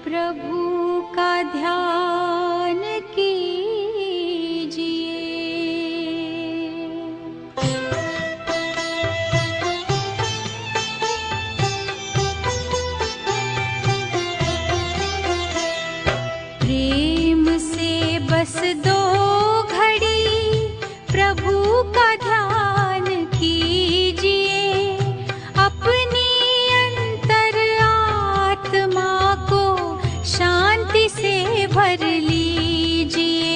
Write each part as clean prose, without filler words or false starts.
प्रभु का ध्यान कीजिए। प्रेम से बस दो घड़ी प्रभु का ध्यान कीजिए। अपनी अंतर आत्मा को शांति से भर लीजिए,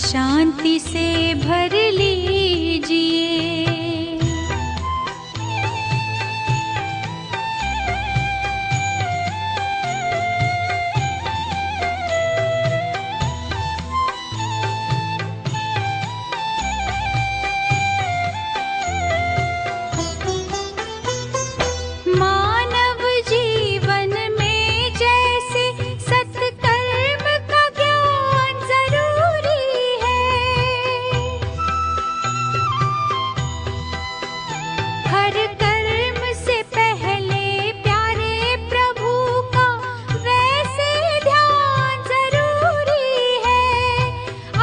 शांति से भर लीजिए। मानव जीवन में जैसे सत्कर्म का ज्ञान जरूरी है, हर कर्म से पहले प्यारे प्रभु का वैसे ध्यान जरूरी है।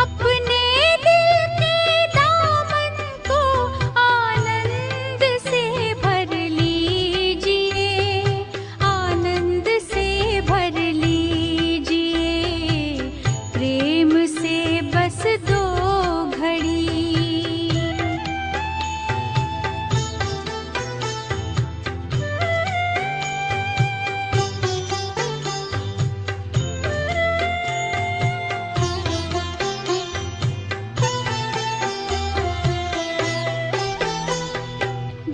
अपने दिल के दामन को आनंद से भर लीजिए, आनंद से भर लीजिए। प्रेम से बस दो घड़ी।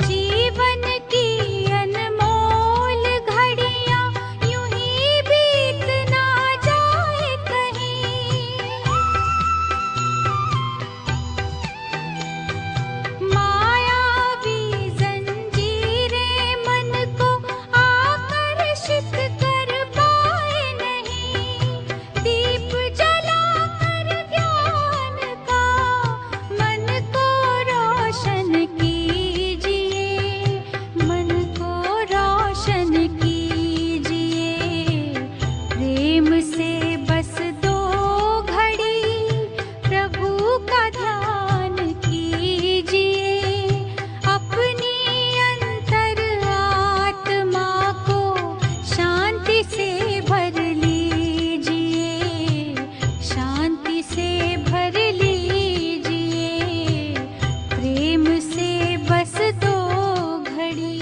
जीवन की अनमोल घड़ियां यूं ही बीत ना जाए कहीं। मायावी जंजीरें मन को आकर्षित कर पाए नहीं। दीप जलाकर ज्ञान का मन को रोशन कीजिए, मन को रोशन कीजिए। प्रेम से बस दो घड़ी प्रभु का ध्यान कीजिए। अपनी अंतर आत्मा को शांति से भर लीजिए, शांति से भर लीजिए। प्रेम से बस दो घड़ी।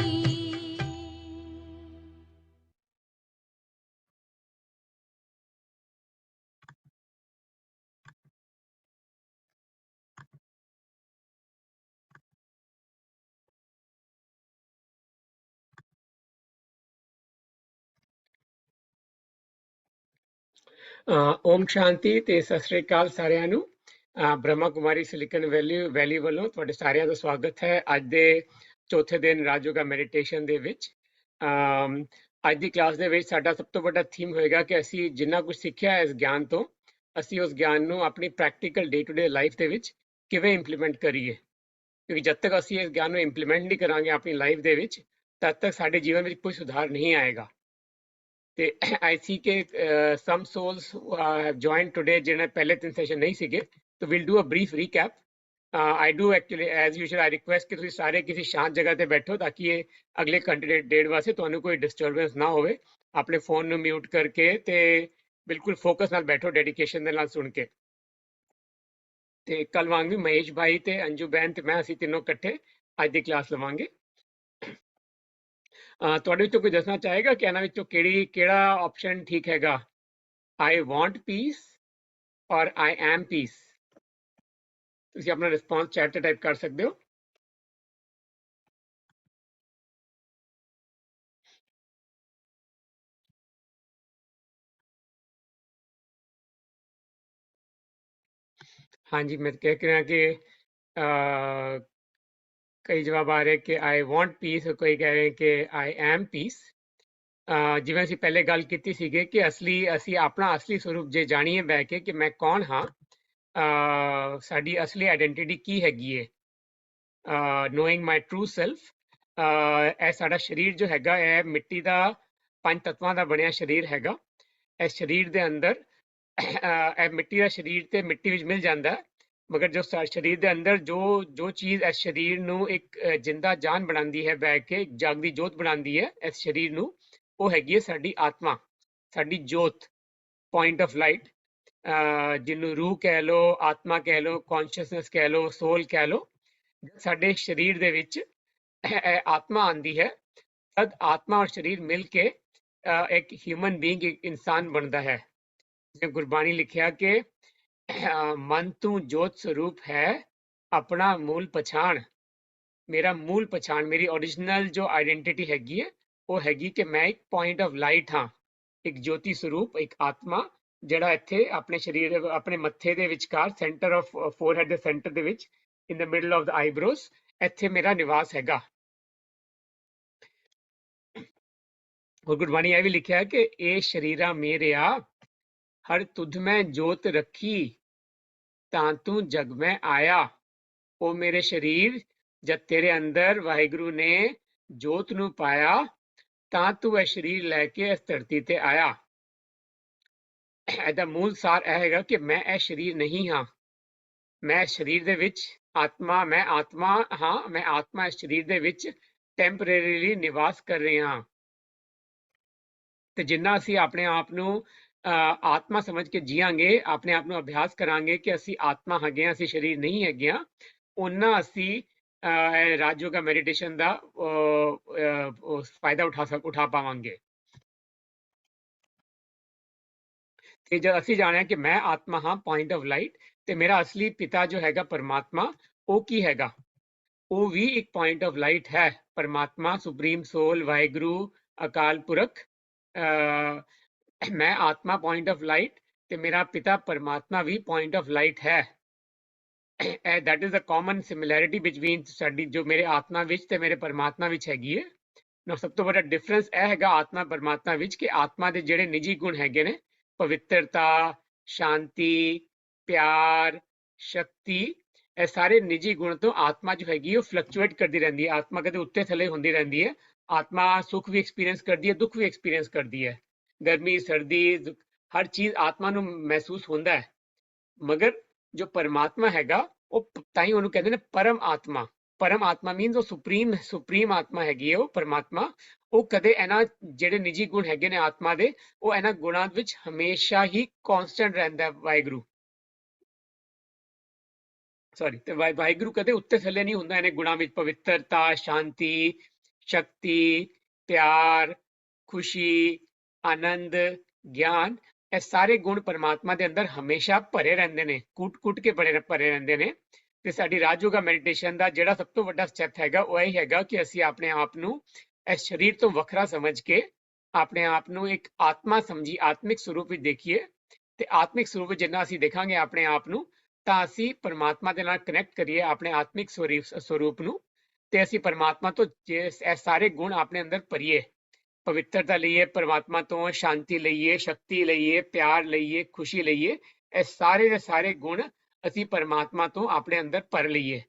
ओम शांति ते सत श्री अकाल सारिਆਂ ਨੂੰ। ब्रह्मा कुमारी सिलिकन वैली ਵੱਲੋਂ ਤੁਹਾਡੇ ਸਾਰਿਆਂ ਦਾ ਸਵਾਗਤ ਹੈ ਅੱਜ ਦੇ ਚੌਥੇ ਦਿਨ ਰਾਜਯੋਗਾ ਮੈਡੀਟੇਸ਼ਨ ਦੇ ਵਿੱਚ। ਅੱਜ ਦੀ ਕਲਾਸ ਦੇ ਵਿੱਚ ਸਾਡਾ ਸਭ ਤੋਂ ਵੱਡਾ ਥੀਮ ਹੋਏਗਾ ਕਿ ਅਸੀਂ ਜਿੰਨਾ ਕੁਝ ਸਿੱਖਿਆ ਹੈ ਇਸ ਗਿਆਨ ਤੋਂ ਅਸੀਂ ਉਸ ਗਿਆਨ ਨੂੰ ਆਪਣੀ practical day to day life ਦੇ ਵਿੱਚ ਕਿਵੇਂ ਇੰਪਲੀਮੈਂਟ ਕਰੀਏ, ਕਿਉਂਕਿ ਜਦ ਤੱਕ ਅਸੀਂ ਇਸ ਗਿਆਨ ਨੂੰ ਇੰਪਲੀਮੈਂਟ ਨਹੀਂ ਕਰਾਂਗੇ ਆਪਣੀ ਲਾਈਫ ਦੇ ਵਿੱਚ ਤਦ ਤੱਕ ਸਾਡੇ ਜੀਵਨ ਵਿੱਚ ਕੋਈ ਸੁਧਾਰ ਨਹੀਂ ਆਏਗਾ। ਤੇ ਆਈ ਸੀ ਕਿ ਸਮ ਸੋਲਸ ਹੈਵ ਜੁਆਇਨਡ ਟੁਡੇ ਜਿਹਨੇ ਪਹਿਲੇ 3 ਸੈਸ਼ਨ ਨਹੀਂ ਸੀਗੇ। तो we'll do a brief recap. I do actually as usual I request कि ਤੁਸੀਂ ਸਾਰੇ ਕਿਸੇ ਸ਼ਾਂਤ ਜਗ੍ਹਾ ਤੇ ਬੈਠੋ ਤਾਂ ਕਿ ਇਹ ਅਗਲੇ ਘੰਟੇ ਡੇਢ ਵਾਸਤੇ ਤੁਹਾਨੂੰ ਕੋਈ ਡਿਸਟਰਬੈਂਸ ਨਾ ਹੋਵੇ। ਆਪਣੇ ਫੋਨ ਨੂੰ ਮਿਊਟ ਕਰਕੇ ਤੇ ਬਿਲਕੁਲ ਫੋਕਸ ਨਾਲ ਬੈਠੋ, ਡੈਡੀਕੇਸ਼ਨ ਦੇ ਨਾਲ ਸੁਣ ਕੇ। ਤੇ ਕੱਲ ਵਾਂਗ ਮਹੇਸ਼ ਭਾਈ ਤੇ ਅੰਜੂ ਬੈਨ ਤੇ ਮੈਂ ਅਸੀਂ ਤਿੰਨੋਂ ਇਕੱਠੇ ਅੱਜ ਦੀ ਕਲਾਸ ਲਵਾਂਗੇ। ਤੁਹਾਡੇ ਵਿੱਚੋਂ ਕੋਈ ਦੱਸਣਾ ਚਾਹੇਗਾ ਕਿ ਇਹਨਾਂ ਵਿੱਚੋਂ ਕਿਹੜਾ ਆਪਸ਼ਨ ਠੀਕ ਹੈਗਾ? I want peace or I am peace? ਤੁਸੀਂ ਆਪਣਾ ਰਿਸਪੌਂਸ ਚੈਟ ਤੇ ਟਾਈਪ ਕਰ ਸਕਦੇ ਹੋ। ਹਾਂਜੀ ਮੈਂ ਕਹਿ ਰਿਹਾ ਕਿ ਕਈ ਜਵਾਬ ਆ ਰਹੇ ਕਿ ਆਈ ਵਾਂਟ ਪੀਸ, ਕੋਈ ਕਹਿ ਰਹੇ ਕਿ ਆਈ ਐਮ ਪੀਸ। ਜਿਵੇਂ ਅਸੀਂ ਪਹਿਲੇ ਗੱਲ ਕੀਤੀ ਸੀਗੇ ਕਿ ਅਸੀਂ ਆਪਣਾ ਅਸਲੀ ਸਰੂਪ ਜੇ ਜਾਣੀਏ ਬਹਿ ਕੇ ਕਿ ਮੈਂ ਕੌਣ ਹਾਂ, ਸਾਡੀ ਅਸਲੀ ਆਇਡੈਂਟੀਟੀ ਕੀ ਹੈਗੀ ਹੈ, ਨੋਇੰਗ ਮਾਈ ਟਰੂ ਸੈਲਫ। ਇਹ ਸਾਡਾ ਸਰੀਰ ਜੋ ਹੈਗਾ ਹੈ ਮਿੱਟੀ ਦਾ ਪੰਜ ਤੱਤਾਂ ਦਾ ਬਣਿਆ ਸਰੀਰ ਹੈਗਾ। ਇਸ ਸਰੀਰ ਦੇ ਅੰਦਰ ਇਹ ਮਿੱਟੀ ਦਾ ਸਰੀਰ ਤੇ ਮਿੱਟੀ ਵਿੱਚ ਮਿਲ ਜਾਂਦਾ ਹੈ, ਮਗਰ ਜੋ ਸਰੀਰ ਦੇ ਅੰਦਰ ਜੋ ਚੀਜ਼ ਇਸ ਸਰੀਰ ਨੂੰ ਇੱਕ ਜਿੰਦਾ ਜਾਨ ਬਣਾਉਂਦੀ ਹੈ, ਬਹਿ ਕੇ ਇੱਕ ਜਾਗਦੀ ਜੋਤ ਬਣਾਉਂਦੀ ਹੈ ਇਸ ਸਰੀਰ ਨੂੰ, ਉਹ ਹੈਗੀ ਹੈ ਸਾਡੀ ਆਤਮਾ, ਸਾਡੀ ਜੋਤ, ਪੁਆਇੰਟ ਆਫ ਲਾਈਟ, ਜਿਹਨੂੰ ਰੂਹ ਕਹਿ ਲਓ, ਆਤਮਾ ਕਹਿ ਲਓ, ਕੌਨਸ਼ੀਅਸਨੈਸ ਕਹਿ ਲਓ, ਸੋਲ ਕਹਿ ਲਓ। ਸਾਡੇ ਸਰੀਰ ਦੇ ਵਿੱਚ ਆਤਮਾ ਆਉਂਦੀ ਹੈ, ਤਦ ਆਤਮਾ ਔਰ ਸਰੀਰ ਮਿਲ ਕੇ ਇੱਕ ਹਿਊਮਨ ਬੀਇੰਗ, ਇੱਕ ਇਨਸਾਨ ਬਣਦਾ ਹੈ। ਜਿਵੇਂ ਗੁਰਬਾਣੀ ਲਿਖਿਆ ਕਿ ਮਨ ਤੂੰ ਜੋਤ ਸਰੂਪ ਹੈ, ਆਪਣਾ ਮੂਲ ਪਛਾਣ। ਮੇਰਾ ਮੂਲ ਪਛਾਣ, ਮੇਰੀ ਓਰੀਜਨਲ ਜੋ ਆਇਡੈਂਟੀਟੀ ਹੈਗੀ ਹੈ, ਉਹ ਹੈਗੀ ਕਿ ਮੈਂ ਇੱਕ ਪੁਆਇੰਟ ਆਫ ਲਾਈਟ ਹਾਂ, ਇੱਕ ਜੋਤੀ ਸਰੂਪ, ਇੱਕ ਆਤਮਾ, ਜਿਹੜਾ ਇੱਥੇ ਆਪਣੇ ਸਰੀਰ, ਆਪਣੇ ਮੱਥੇ ਦੇ ਵਿਚਕਾਰ, ਸੈਂਟਰ ਆਫ ਫੋਰਹੈਡ ਦੇ ਸੈਂਟਰ ਦੇ ਵਿੱਚ, ਇਨ ਦ ਮਿਡਲ ਆਫ ਦ ਆਈਬ੍ਰੋਜ਼, ਇੱਥੇ ਮੇਰਾ ਨਿਵਾਸ ਹੈਗਾ। और गुरबाणी ਇਹ ਵੀ ਲਿਖਿਆ ਕਿ ਇਹ ਸ਼ਰੀਰਾ ਮੇਰਿਆ, ਹਰ ਤੁਧ ਮੈਂ ਜੋਤ ਰੱਖੀ, ਤਾਂ ਤੂੰ ਜਗ ਮੈਂ ਆਇਆ। ਉਹ ਮੇਰੇ ਸਰੀਰ, ਜਦ ਤੇਰੇ ਅੰਦਰ ਵਾਹਿਗੁਰੂ ਨੇ ਜੋਤ ਨੂੰ ਪਾਇਆ, ਤਾਂ ਤੂੰ ਇਹ ਸਰੀਰ ਲੈ ਕੇ ਇਸ ਧਰਤੀ ਤੇ ਆਇਆ। ਇਹਦਾ ਮੂਲ ਸਾਰ ਇਹ ਹੈਗਾ ਕਿ ਮੈਂ ਇਹ ਸਰੀਰ ਨਹੀਂ ਹਾਂ, ਮੈਂ ਸਰੀਰ ਦੇ ਵਿੱਚ ਆਤਮਾ, ਮੈਂ ਆਤਮਾ ਹਾਂ, ਮੈਂ ਆਤਮਾ ਇਸ ਸਰੀਰ ਦੇ ਵਿੱਚ ਟੈਂਪਰੇਰੀਲੀ ਨਿਵਾਸ ਕਰ ਰਿਹਾ ਹਾਂ। ਤੇ ਜਿੰਨਾ ਅਸੀਂ ਆਪਣੇ ਆਪ ਨੂੰ ਆਤਮਾ ਸਮਝ ਕੇ ਜੀਵਾਂਗੇ, ਆਪਣੇ ਆਪ ਨੂੰ ਅਭਿਆਸ ਕਰਾਂਗੇ ਕਿ ਅਸੀਂ ਆਤਮਾ ਹੈਗੇ ਹਾਂ, ਅਸੀਂ ਸਰੀਰ ਨਹੀਂ ਹੈਗੇ ਹਾਂ, ਉਹਨਾਂ ਅਸੀਂ ਰਾਜਯੋਗਾ ਮੈਡੀਟੇਸ਼ਨ ਦਾ ਫਾਇਦਾ ਉਠਾ ਪਾਵਾਂਗੇ। ਤੇ ਜਦ ਅਸੀਂ ਜਾਣਿਆ ਕਿ ਮੈਂ ਆਤਮਾ ਹਾਂ, ਪੁਆਇੰਟ ਆਫ ਲਾਈਟ, ਤੇ ਮੇਰਾ ਅਸਲੀ ਪਿਤਾ ਜੋ ਹੈਗਾ ਪਰਮਾਤਮਾ, ਉਹ ਕੀ ਹੈਗਾ? ਉਹ ਵੀ ਇੱਕ ਪੁਆਇੰਟ ਆਫ ਲਾਈਟ ਹੈ। ਪਰਮਾਤਮਾ, ਸੁਪਰੀਮ ਸੋਲ, ਵਾਹਿਗੁਰੂ, ਅਕਾਲ ਪੁਰਖ, ਮੈਂ ਆਤਮਾ ਪੁਆਇੰਟ ਆਫ ਲਾਈਟ, ਤੇ ਮੇਰਾ ਪਿਤਾ ਪਰਮਾਤਮਾ ਵੀ ਪੁਆਇੰਟ ਆਫ ਲਾਈਟ ਹੈ। that is the common similarity between ਸਾਡੀ, ਜੋ ਮੇਰੇ ਆਤਮਾ ਵਿੱਚ ਤੇ ਮੇਰੇ ਪਰਮਾਤਮਾ ਵਿੱਚ ਹੈਗੀ ਹੈ। ਨਾ ਸਭ ਤੋਂ ਵੱਡਾ ਡਿਫਰੈਂਸ ਇਹ ਹੈਗਾ ਆਤਮਾ ਪਰਮਾਤਮਾ ਵਿੱਚ ਕਿ ਆਤਮਾ ਦੇ ਜਿਹੜੇ ਨਿੱਜੀ ਗੁਣ ਹੈਗੇ ਨੇ, ਪਵਿੱਤਰਤਾ, ਸ਼ਾਂਤੀ, ਪਿਆਰ, ਸ਼ਕਤੀ, ਇਹ ਸਾਰੇ ਨਿੱਜੀ ਗੁਣ ਤੋਂ ਆਤਮਾ ਜੋ ਹੈਗੀ ਉਹ ਫਲਕਚੁਏਟ ਕਰਦੀ ਰਹਿੰਦੀ ਹੈ। ਆਤਮਾ ਕਦੇ ਉੱਤੇ ਥੱਲੇ ਹੁੰਦੀ ਰਹਿੰਦੀ ਹੈ। ਆਤਮਾ ਸੁੱਖ ਵੀ ਐਕਸਪੀਰੀਅੰਸ ਕਰਦੀ ਹੈ, ਦੁੱਖ ਵੀ ਐਕਸਪੀਰੀਅੰਸ ਕਰਦੀ ਹੈ, ਗਰਮੀ, ਸਰਦੀ, ਹਰ ਚੀਜ਼ ਆਤਮਾ ਨੂੰ ਮਹਿਸੂਸ ਹੁੰਦਾ ਹੈ। ਮਗਰ ਜੋ ਪਰਮਾਤਮਾ ਹੈਗਾ, ਉਹ ਤਾਂ ਹੀ ਉਹਨੂੰ ਕਹਿੰਦੇ ਨੇ ਪਰਮ ਆਤਮਾ। ਪਰਮ ਆਤਮਾ ਮੀਨਸ ਉਹ ਸੁਪਰੀਮ ਆਤਮਾ ਹੈਗੀ ਹੈ, ਉਹ ਪਰਮਾਤਮਾ। ਉਹ ਕਦੇ ਇਹਨਾਂ ਜਿਹੜੇ ਨਿੱਜੀ ਗੁਣ ਹੈਗੇ ਨੇ ਆਤਮਾ ਦੇ, ਉਹ ਇਹਨਾਂ ਗੁਣਾਂ ਵਿੱਚ ਹਮੇਸ਼ਾ ਹੀ ਕੌਨਸਟੈਂਟ ਰਹਿੰਦਾ ਹੈ। ਵਾਹਿਗੁਰੂ ਤੇ ਵਾਹਿਗੁਰੂ ਕਦੇ ਉੱਤੇ ਥੱਲੇ ਨਹੀਂ ਹੁੰਦਾ ਇਹਨੇ ਗੁਣਾਂ ਵਿੱਚ। ਪਵਿੱਤਰਤਾ, ਸ਼ਾਂਤੀ, ਸ਼ਕਤੀ, ਪਿਆਰ, ਖੁਸ਼ੀ, ਆਨੰਦ, ਗਿਆਨ, ਇਹ ਸਾਰੇ ਗੁਣ ਪਰਮਾਤਮਾ ਦੇ ਅੰਦਰ ਹਮੇਸ਼ਾ ਭਰੇ ਰਹਿੰਦੇ ਨੇ, ਕੁੱਟ ਕੇ ਭਰੇ ਰਹਿੰਦੇ ਨੇ। ਤੇ ਸਾਡੀ ਰਾਜਯੋਗਾ ਮੈਡੀਟੇਸ਼ਨ ਦਾ ਜਿਹੜਾ ਸਭ ਤੋਂ ਵੱਡਾ ਸਟੈਪ ਹੈਗਾ, ਉਹ ਇਹ ਹੈਗਾ ਕਿ ਅਸੀਂ ਆਪਣੇ ਆਪ ਨੂੰ ਇਸ ਸਰੀਰ ਤੋਂ ਵੱਖਰਾ ਸਮਝ ਕੇ ਆਪਣੇ ਆਪ ਨੂੰ ਇੱਕ ਆਤਮਾ ਸਮਝੀ, ਆਤਮਿਕ ਸਰੂਪ ਵਿੱਚ ਦੇਖੀਏ। ਤੇ ਆਤਮਿਕ ਸਰੂਪ ਵਿੱਚ ਜਿੰਨਾ ਅਸੀਂ ਦੇਖਾਂਗੇ ਆਪਣੇ ਆਪ ਨੂੰ, ਤਾਂ ਅਸੀਂ ਪਰਮਾਤਮਾ ਦੇ ਨਾਲ ਕਨੈਕਟ ਕਰੀਏ ਆਪਣੇ ਆਤਮਿਕ ਸਰੂਪ ਨੂੰ, ਤੇ ਅਸੀਂ ਪਰਮਾਤਮਾ ਤੋਂ ਇਹ ਸਾਰੇ ਗੁਣ ਆਪਣੇ ਅੰਦਰ ਭਰੀਏ। ਪਵਿੱਤਰਤਾ ਲਈਏ ਪਰਮਾਤਮਾ ਤੋਂ, ਸ਼ਾਂਤੀ ਲਈਏ, ਸ਼ਕਤੀ ਲਈਏ, ਪਿਆਰ ਲਈਏ, ਖੁਸ਼ੀ ਲਈਏ। ਇਹ ਸਾਰੇ ਦੇ ਸਾਰੇ ਗੁਣ ਅਸੀਂ ਪਰਮਾਤਮਾ ਤੋਂ ਆਪਣੇ ਅੰਦਰ ਭਰ ਲਈਏ।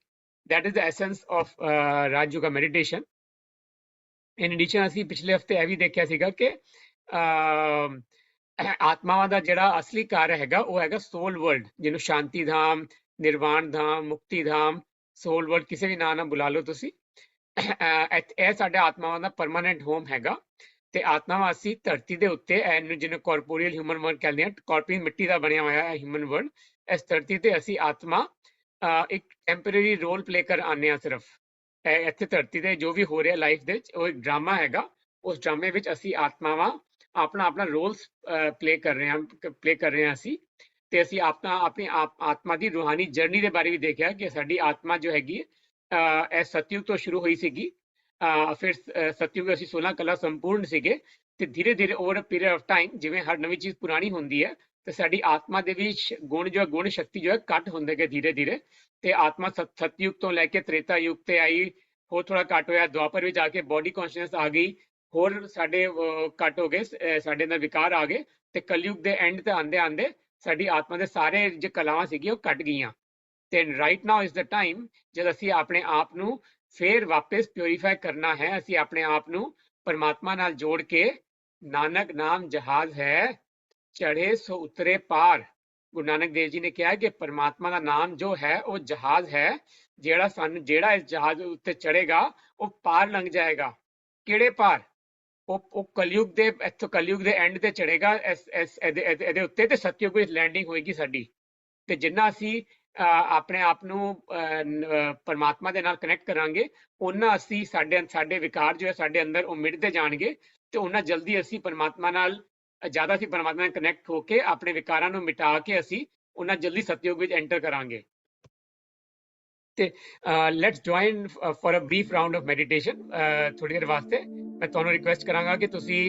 that is the essence of Rajyoga meditation. In addition ਅਸੀਂ ਪਿਛਲੇ ਹਫਤੇ ਇਹ ਵੀ ਦੇਖਿਆ ਸੀਗਾ ਕਿ ਆਤਮਾਵਾਂ ਦਾ ਜਿਹੜਾ ਅਸਲੀ ਘਰ ਹੈਗਾ, ਉਹ ਹੈਗਾ ਸੋਲ ਵਰਲਡ, ਜਿਹਨੂੰ ਸ਼ਾਂਤੀ ਧਾਮ, ਨਿਰਵਾਣ ਧਾਮ, ਮੁਕਤੀ ਧਾਮ, ਸੋਲ ਵਰਲਡ, ਕਿਸੇ ਵੀ ਨਾਂ ਨਾਲ ਬੁਲਾ ਲਓ ਤੁਸੀਂ। ਇਹ ਸਾਡੇ ਆਤਮਾਵਾਂ ਦਾ ਪਰਮਾਨੈਂਟ ਹੋਮ ਹੈਗਾ। ਤੇ ਆਤਮਾਵਾਂ ਅਸੀਂ ਧਰਤੀ ਦੇ ਉੱਤੇ, ਇਹਨੂੰ ਜਿਹਨੂੰ ਕਾਰਪੋਰੀਅਲ ਹਿਊਮਨ ਵਰਲਡ ਕਹਿੰਦੇ ਆ, ਕਾਰਪੋਰੀਅਲ ਮਿੱਟੀ ਦਾ ਬਣਿਆ ਹੋਇਆ ਹੈ ਹਿਊਮਨ ਵਰਲਡ। ਇਸ ਧਰਤੀ ਤੇ ਅਸੀਂ ਆਤਮਾ ਇੱਕ ਟੈਂਪਰੇਰੀ ਰੋਲ ਪਲੇ ਕਰ ਆਉਂਦੇ ਹਾਂ। ਸਿਰਫ ਇੱਥੇ ਧਰਤੀ ਤੇ ਜੋ ਵੀ ਹੋ ਰਿਹਾ ਲਾਈਫ ਦੇ ਵਿੱਚ, ਉਹ ਇੱਕ ਡਰਾਮਾ ਹੈਗਾ। ਉਸ ਡਰਾਮੇ ਵਿੱਚ ਅਸੀਂ ਆਤਮਾਵਾਂ ਆਪਣਾ ਰੋਲ ਪਲੇ ਕਰ ਰਹੇ ਹਾਂ ਅਸੀਂ। ਤੇ ਅਸੀਂ ਆਪਣੀ ਆਤਮਾ ਦੀ ਰੂਹਾਨੀ ਜਰਨੀ ਦੇ ਬਾਰੇ ਵੀ ਦੇਖਿਆ ਕਿ ਸਾਡੀ ਆਤਮਾ ਜੋ ਹੈਗੀ ਇਹ ਸਤਯੁਗ ਤੋਂ ਸ਼ੁਰੂ ਹੋਈ ਸੀਗੀ। ਫਿਰ ਸਤਯੁਗ ਅਸੀਂ 16 ਕਲਾ ਸੰਪੂਰਨ ਸੀਗੇ, ਤੇ ਧੀਰੇ ਧੀਰੇ over a period of time, ਜਿਵੇਂ ਹਰ ਨਵੀਂ ਚੀਜ਼ ਪੁਰਾਣੀ ਹੁੰਦੀ ਹੈ, ਤੇ ਸਾਡੀ ਆਤਮਾ ਦੇ ਵਿੱਚ ਗੁਣ ਸ਼ਕਤੀ ਜੋ ਹੈ ਘੱਟ ਹੁੰਦੇ ਗਏ ਧੀਰੇ ਧੀਰੇ। ਤੇ ਆਤਮਾ ਸਤਯੁਗ ਤੋਂ ਲੈ ਕੇ ਤ੍ਰੇਤਾ ਯੁਗ ਤੇ ਆਈ, ਹੋਰ ਥੋੜਾ ਘੱਟ ਹੋਇਆ, ਦੁਆਪਰ ਵਿੱਚ ਆ ਕੇ ਬੋਡੀ ਕੌਨਸ਼ੀਅਸਨੈਸ ਆ ਗਈ, ਹੋਰ ਸਾਡੇ ਘੱਟ ਹੋ ਗਏ, ਸਾਡੇ ਅੰਦਰ ਵਿਕਾਰ ਆ ਗਏ। ਤੇ ਕਲਯੁਗ ਦੇ ਐਂਡ ਤੇ ਆਂਦੇ ਸਾਡੀ ਆਤਮਾ ਦੇ ਸਾਰੇ ਜੋ ਕਲਾਵਾਂ ਸੀਗੀਆਂ ਉਹ ਘਟ ਗਈਆਂ। ਤੇ right now is the time ਜਦ ਅਸੀਂ ਆਪਣੇ ਆਪ ਨੂੰ ਫੇਰ ਵਾਪਸ ਪਿਉਰੀਫਾਈ ਕਰਨਾ ਹੈ। ਅਸੀਂ ਆਪਣੇ ਆਪ ਨੂੰ ਪਰਮਾਤਮਾ ਨਾਲ ਜੋੜ ਕੇ नानक नाम जहाज है, चढ़े सो उतरे पार। गुरु नानक देव जी ने कहा कि परमात्मा का नाम जो है वो जहाज है, ਜਿਹੜਾ इस जहाज उत्ते चढ़ेगा वो पार लंघ जाएगा। ਕਿਹੜੇ ਪਾਰ? ਉਹ ਕਲਯੁਗ ਦੇ ਇੱਥੋਂ ਕਲਯੁਗ ਦੇ ਐਂਡ ਤੇ ਚੜੇਗਾ ਇਹਦੇ ਉੱਤੇ, ਤੇ ਸਤਯੁਗ ਵਿੱਚ ਲੈਂਡਿੰਗ ਹੋਏਗੀ ਸਾਡੀ। ਤੇ ਜਿੰਨਾ ਅਸੀਂ ਆਪਣੇ ਆਪ ਨੂੰ ਪਰਮਾਤਮਾ ਦੇ ਨਾਲ ਕਨੈਕਟ ਕਰਾਂਗੇ, ਉਹਨਾਂ ਅਸੀਂ ਸਾਡੇ ਵਿਕਾਰ ਜੋ ਹੈ ਸਾਡੇ ਅੰਦਰ ਉਹ ਮਿਟਦੇ ਜਾਣਗੇ, ਤੇ ਉਹਨਾਂ ਜਲਦੀ ਅਸੀਂ ਪਰਮਾਤਮਾ ਨਾਲ ਜ਼ਿਆਦਾ ਅਸੀਂ ਪਰਮਾਤਮਾ ਨਾਲ ਕਨੈਕਟ ਹੋ ਕੇ ਆਪਣੇ ਵਿਕਾਰਾਂ ਨੂੰ ਮਿਟਾ ਕੇ ਅਸੀਂ ਉਹਨਾਂ ਜਲਦੀ ਸਤਯੁਗ ਵਿੱਚ ਐਂਟਰ ਕਰਾਂਗੇ। ਤੇ let's join for a brief round of meditation. ਥੋੜੀ ਦੇਰ ਵਾਸਤੇ ਮੈਂ ਤੁਹਾਨੂੰ ਰਿਕੁਐਸਟ ਕਰਾਂਗਾ ਕਿ ਤੁਸੀਂ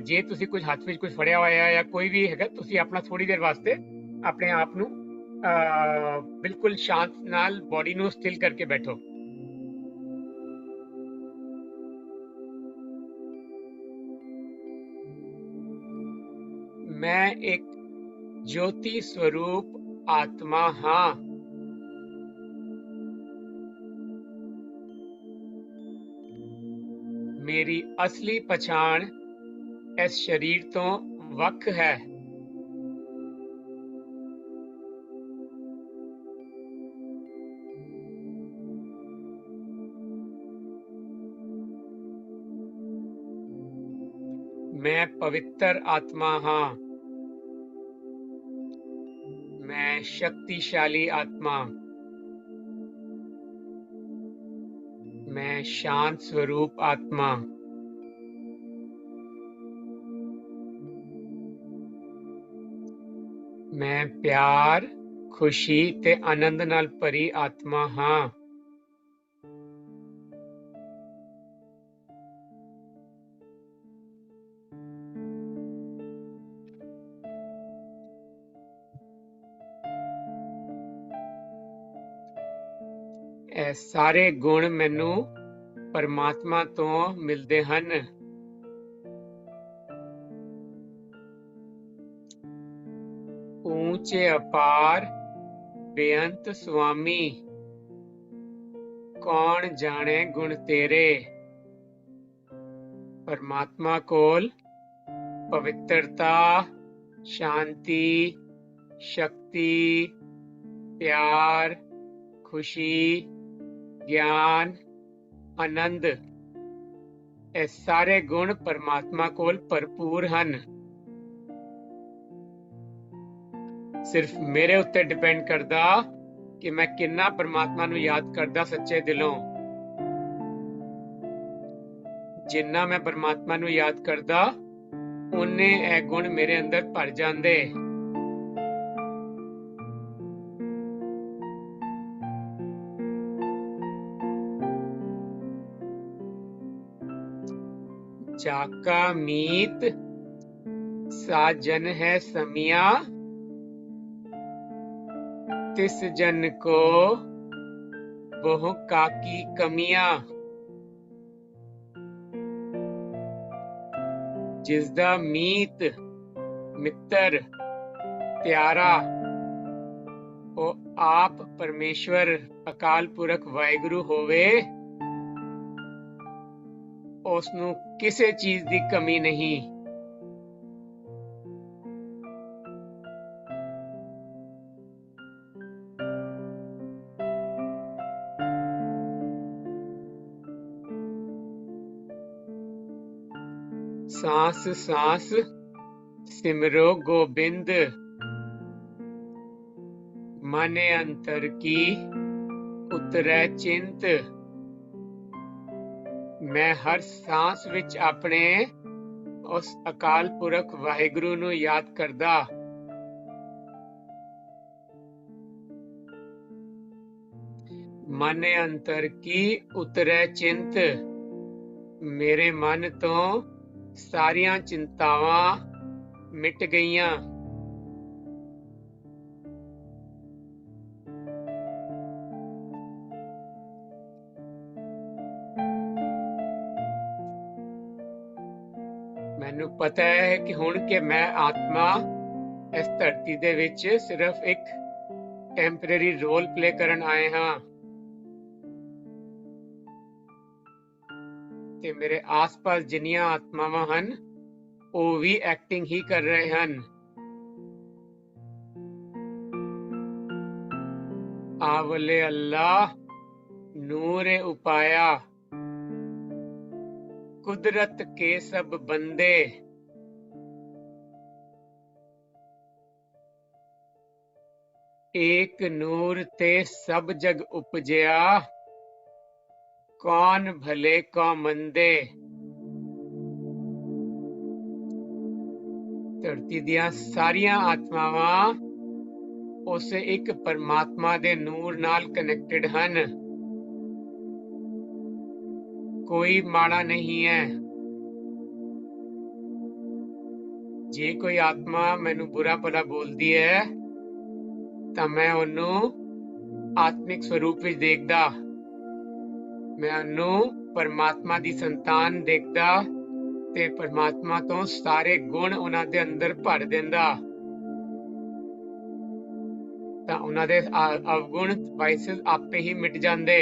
ਜੇ ਤੁਸੀਂ ਕੁਝ ਹੱਥ ਵਿੱਚ ਕੁਝ ਫੜਿਆ ਹੋਇਆ ਹੈ ਜਾਂ ਕੋਈ ਵੀ ਹੈਗਾ, ਤੁਸੀਂ ਆਪਣਾ ਥੋੜੀ ਦੇਰ ਵਾਸਤੇ ਆਪਣੇ ਆਪ ਨੂੰ ਬਿਲਕੁਲ ਸ਼ਾਂਤ ਨਾਲ ਬੋਡੀ ਨੂੰ ਸਟਿਲ ਕਰਕੇ ਬੈਠੋ। ਮੈਂ ਇੱਕ ज्योति स्वरूप आत्मा हाँ। मेरी असली पछाण इस शरीर तो वख है। मैं पवित्र आत्मा हाँ। मैं शक्तिशाली आत्मा। मैं शांत स्वरूप आत्मा। मैं प्यार, खुशी ते आनंद नाल भरी आत्मा हाँ। ਇਹ ਸਾਰੇ ਗੁਣ ਮੈਨੂੰ ਪਰਮਾਤਮਾ ਤੋਂ ਮਿਲਦੇ ਹਨ। ऊंचे अपार बेअंत स्वामी, कौन जाने गुण तेरे। परमात्मा कोल पवित्रता, शांति, शक्ति, प्यार, खुशी, ज्ञान, आनंद, ਇਹ ਸਾਰੇ ਗੁਣ ਪਰਮਾਤਮਾ ਕੋਲ ਭਰਪੂਰ ਹਨ। ਸਿਰਫ ਮੇਰੇ ਉੱਤੇ ਡਿਪੈਂਡ ਕਰਦਾ ਕਿ ਮੈਂ ਕਿੰਨਾ ਪਰਮਾਤਮਾ ਨੂੰ ਯਾਦ ਕਰਦਾ ਸੱਚੇ ਦਿਲੋਂ। ਜਿੰਨਾ ਮੈਂ ਪਰਮਾਤਮਾ ਨੂੰ ਯਾਦ ਕਰਦਾ, ਉਹਨੇ ਇਹ ਗੁਣ ਮੇਰੇ ਅੰਦਰ ਭਰ ਜਾਂਦੇ। जाका मीत साजन है समिया, तिस जन को बहु काकी कमियां। जिसदा मीत मित्र प्यारा ਉਹ ਆਪ ਪਰਮੇਸ਼ਵਰ ਅਕਾਲ ਪੁਰਖ ਵਾਹਿਗੁਰੂ ਹੋਵੇ, ਉਸ ਨੂੰ ਕਿਸੇ ਚੀਜ਼ ਦੀ ਕਮੀ ਨਹੀਂ। सांस सांस सिमरो गोबिंद, मन अंतर की उतरै चिंत। मैं हर सांस विच अपने उस अकाल पुरख वाहिगुरु ਨੂੰ याद करदा। मन अंतर की उतरै चिंत, मेरे मन ਤੋਂ ਸਾਰੀਆਂ ਚਿੰਤਾਵਾਂ ਮਿਟ ਗਈਆਂ। ਮੈਨੂੰ ਪਤਾ ਹੈ ਕਿ ਹੁਣ ਕਿ ਮੈਂ ਆਤਮਾ ਇਸ ਧਰਤੀ ਦੇ ਵਿੱਚ ਸਿਰਫ ਇੱਕ ਟੈਂਪਰੇਰੀ ਰੋਲ ਪਲੇ ਕਰਨ ਆਏ ਹਾਂ, ਤੇ ਮੇਰੇ ਆਸ-ਪਾਸ ਜਿੰਨੀਆਂ ਆਤਮਾਵਾਂ ਹਨ ਉਹ ਵੀ ਐਕਟਿੰਗ ਹੀ ਕਰ ਰਹੇ ਹਨ। ਆਵਲੇ ਅੱਲਾ ਨੂਰੇ ਉਪਾਇਆ, कुदरत के सब बंदे। एक नूर ते सब जग उपजया, कौन भले कौन मंदे। ਧਰਤੀ ਦੀਆਂ ਸਾਰੀਆਂ ਆਤਮਾਵਾਂ ਉਸ ਇੱਕ ਪਰਮਾਤਮਾ ਦੇ ਨੂਰ ਨਾਲ ਕਨੈਕਟਡ ਹਨ। ਕੋਈ ਮਾੜਾ ਨਹੀਂ ਹੈ। ਜੇ ਕੋਈ ਆਤਮਾ ਮੈਨੂੰ ਬੁਰਾ ਭਲਾ ਬੋਲਦੀ ਹੈ ਤਾਂ ਮੈਂ ਉਹਨੂੰ ਆਤਮਿਕ ਸਰੂਪ ਵਿੱਚ ਦੇਖਦਾ, ਮੈਂ ਉਹਨੂੰ ਪਰਮਾਤਮਾ ਦੀ ਸੰਤਾਨ ਦੇਖਦਾ ਤੇ ਪਰਮਾਤਮਾ ਤੋਂ ਸਾਰੇ ਗੁਣ ਉਹਨਾਂ ਦੇ ਅੰਦਰ ਭਰ ਦਿੰਦਾ, ਤਾਂ ਉਹਨਾਂ ਦੇ ਅਵਗੁਣ ਵਾਇਸਸ ਆਪੇ ਹੀ ਮਿਟ ਜਾਂਦੇ।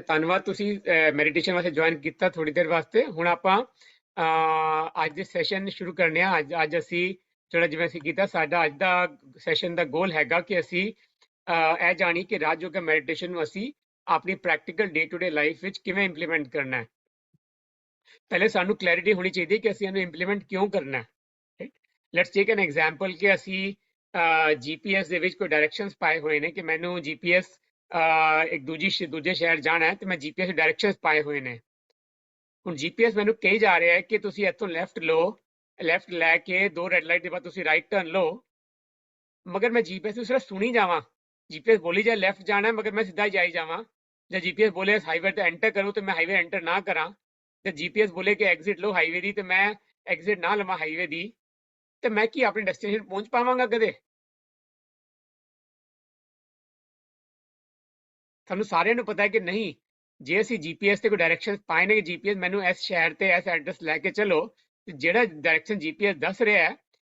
ਧੰਨਵਾਦ, ਤੁਸੀਂ ਮੈਡੀਟੇਸ਼ਨ ਵਾਸਤੇ ਜੁਆਇਨ ਕੀਤਾ ਥੋੜੀ ਦੇਰ ਵਾਸਤੇ। ਹੁਣ ਆਪਾਂ ਅੱਜ ਦੇ ਸੈਸ਼ਨ ਸ਼ੁਰੂ ਕਰਨੇ ਆ। ਅੱਜ ਅਸੀਂ ਜਿਹੜਾ ਜਿਵੇਂ ਅਸੀਂ ਕੀਤਾ, ਸਾਡਾ ਅੱਜ ਦਾ ਸੈਸ਼ਨ ਦਾ ਗੋਲ ਹੈਗਾ ਕਿ ਅਸੀਂ ਇਹ ਜਾਣੀ ਕਿ ਰਾਜ ਯੋਗਾ ਮੈਡੀਟੇਸ਼ਨ ਨੂੰ ਅਸੀਂ ਆਪਣੀ practical day to day life ਵਿੱਚ ਕਿਵੇਂ ਇੰਪਲੀਮੈਂਟ ਕਰਨਾ ਹੈ। ਪਹਿਲੇ ਸਾਨੂੰ ਕਲੈਰਿਟੀ ਹੋਣੀ ਚਾਹੀਦੀ ਕਿ ਅਸੀਂ ਇਹਨੂੰ ਇੰਪਲੀਮੈਂਟ ਕਿਉਂ ਕਰਨਾ ਹੈ। ਲੈਟਸ ਟੇਕ ਐਨ ਐਗਜ਼ਾਮਪਲ ਕਿ ਅਸੀਂ GPS ਦੇ ਵਿੱਚ ਕੋਈ ਡਾਇਰੈਕਸ਼ਨਸ ਪਾਏ ਹੋਏ ਨੇ ਕਿ ਮੈਨੂੰ GPS ਇੱਕ ਦੂਜੇ ਸ਼ਹਿਰ ਜਾਣਾ ਹੈ ਤੇ ਮੈਂ GPS ਦੇ ਡਾਇਰੈਕਸ਼ਨਸ ਪਾਏ ਹੋਏ ਨੇ। ਹੁਣ GPS ਮੈਨੂੰ ਕਹੀ ਜਾ ਰਿਹਾ ਹੈ ਕਿ ਤੁਸੀਂ ਇੱਥੋਂ ਲੈਫਟ ਲਓ, ਲੈਫਟ ਲੈ ਕੇ 2 ਰੈੱਡ ਲਾਈਟ ਦੇ ਬਾਅਦ ਤੁਸੀਂ ਰਾਈਟ ਟਰਨ ਲਓ, ਮਗਰ ਮੈਂ GPS ਨੂੰ ਸਿਰਫ ਸੁਣੀ ਜਾਵਾਂ। GPS ਬੋਲੀ ਜਾਏ ਲੈਫਟ ਜਾਣਾ, ਮਗਰ ਮੈਂ ਸਿੱਧਾ ਜਾਈ ਜਾਵਾਂ। ਜਾਂ GPS ਬੋਲੇ ਹਾਈਵੇ ਤੇ ਐਂਟਰ ਕਰੋ ਤੇ ਮੈਂ ਹਾਈਵੇ ਐਂਟਰ ਨਾ ਕਰਾਂ, ਤੇ GPS ਬੋਲੇ ਕਿ ਐਗਜ਼ਿਟ ਲਓ ਹਾਈਵੇ ਦੀ ਤੇ ਮੈਂ ਐਗਜ਼ਿਟ ਨਾ ਲਵਾਂ ਹਾਈਵੇ ਦੀ, ਤੇ ਮੈਂ ਕੀ ਆਪਣੀ ਡੈਸਟੀਨੇਸ਼ਨ ਪਹੁੰਚ ਪਾਵਾਂਗਾ ਕਦੇ? ਸਾਨੂੰ ਸਾਰਿਆਂ ਨੂੰ ਪਤਾ ਹੈ ਕਿ ਨਹੀਂ। ਜੇ ਅਸੀਂ GPS ਤੇ ਕੋਈ ਡਾਇਰੈਕਸ਼ਨ ਪਾਏ ਨੇ ਕਿ GPS ਮੈਨੂੰ ਇਸ ਸ਼ਹਿਰ ਤੇ ਇਸ ਐਡਰੈਸ ਲੈ ਕੇ ਚਲੋ, ਤੇ ਜਿਹੜਾ ਡਾਇਰੈਕਸ਼ਨ GPS ਦੱਸ ਰਿਹਾ ਹੈ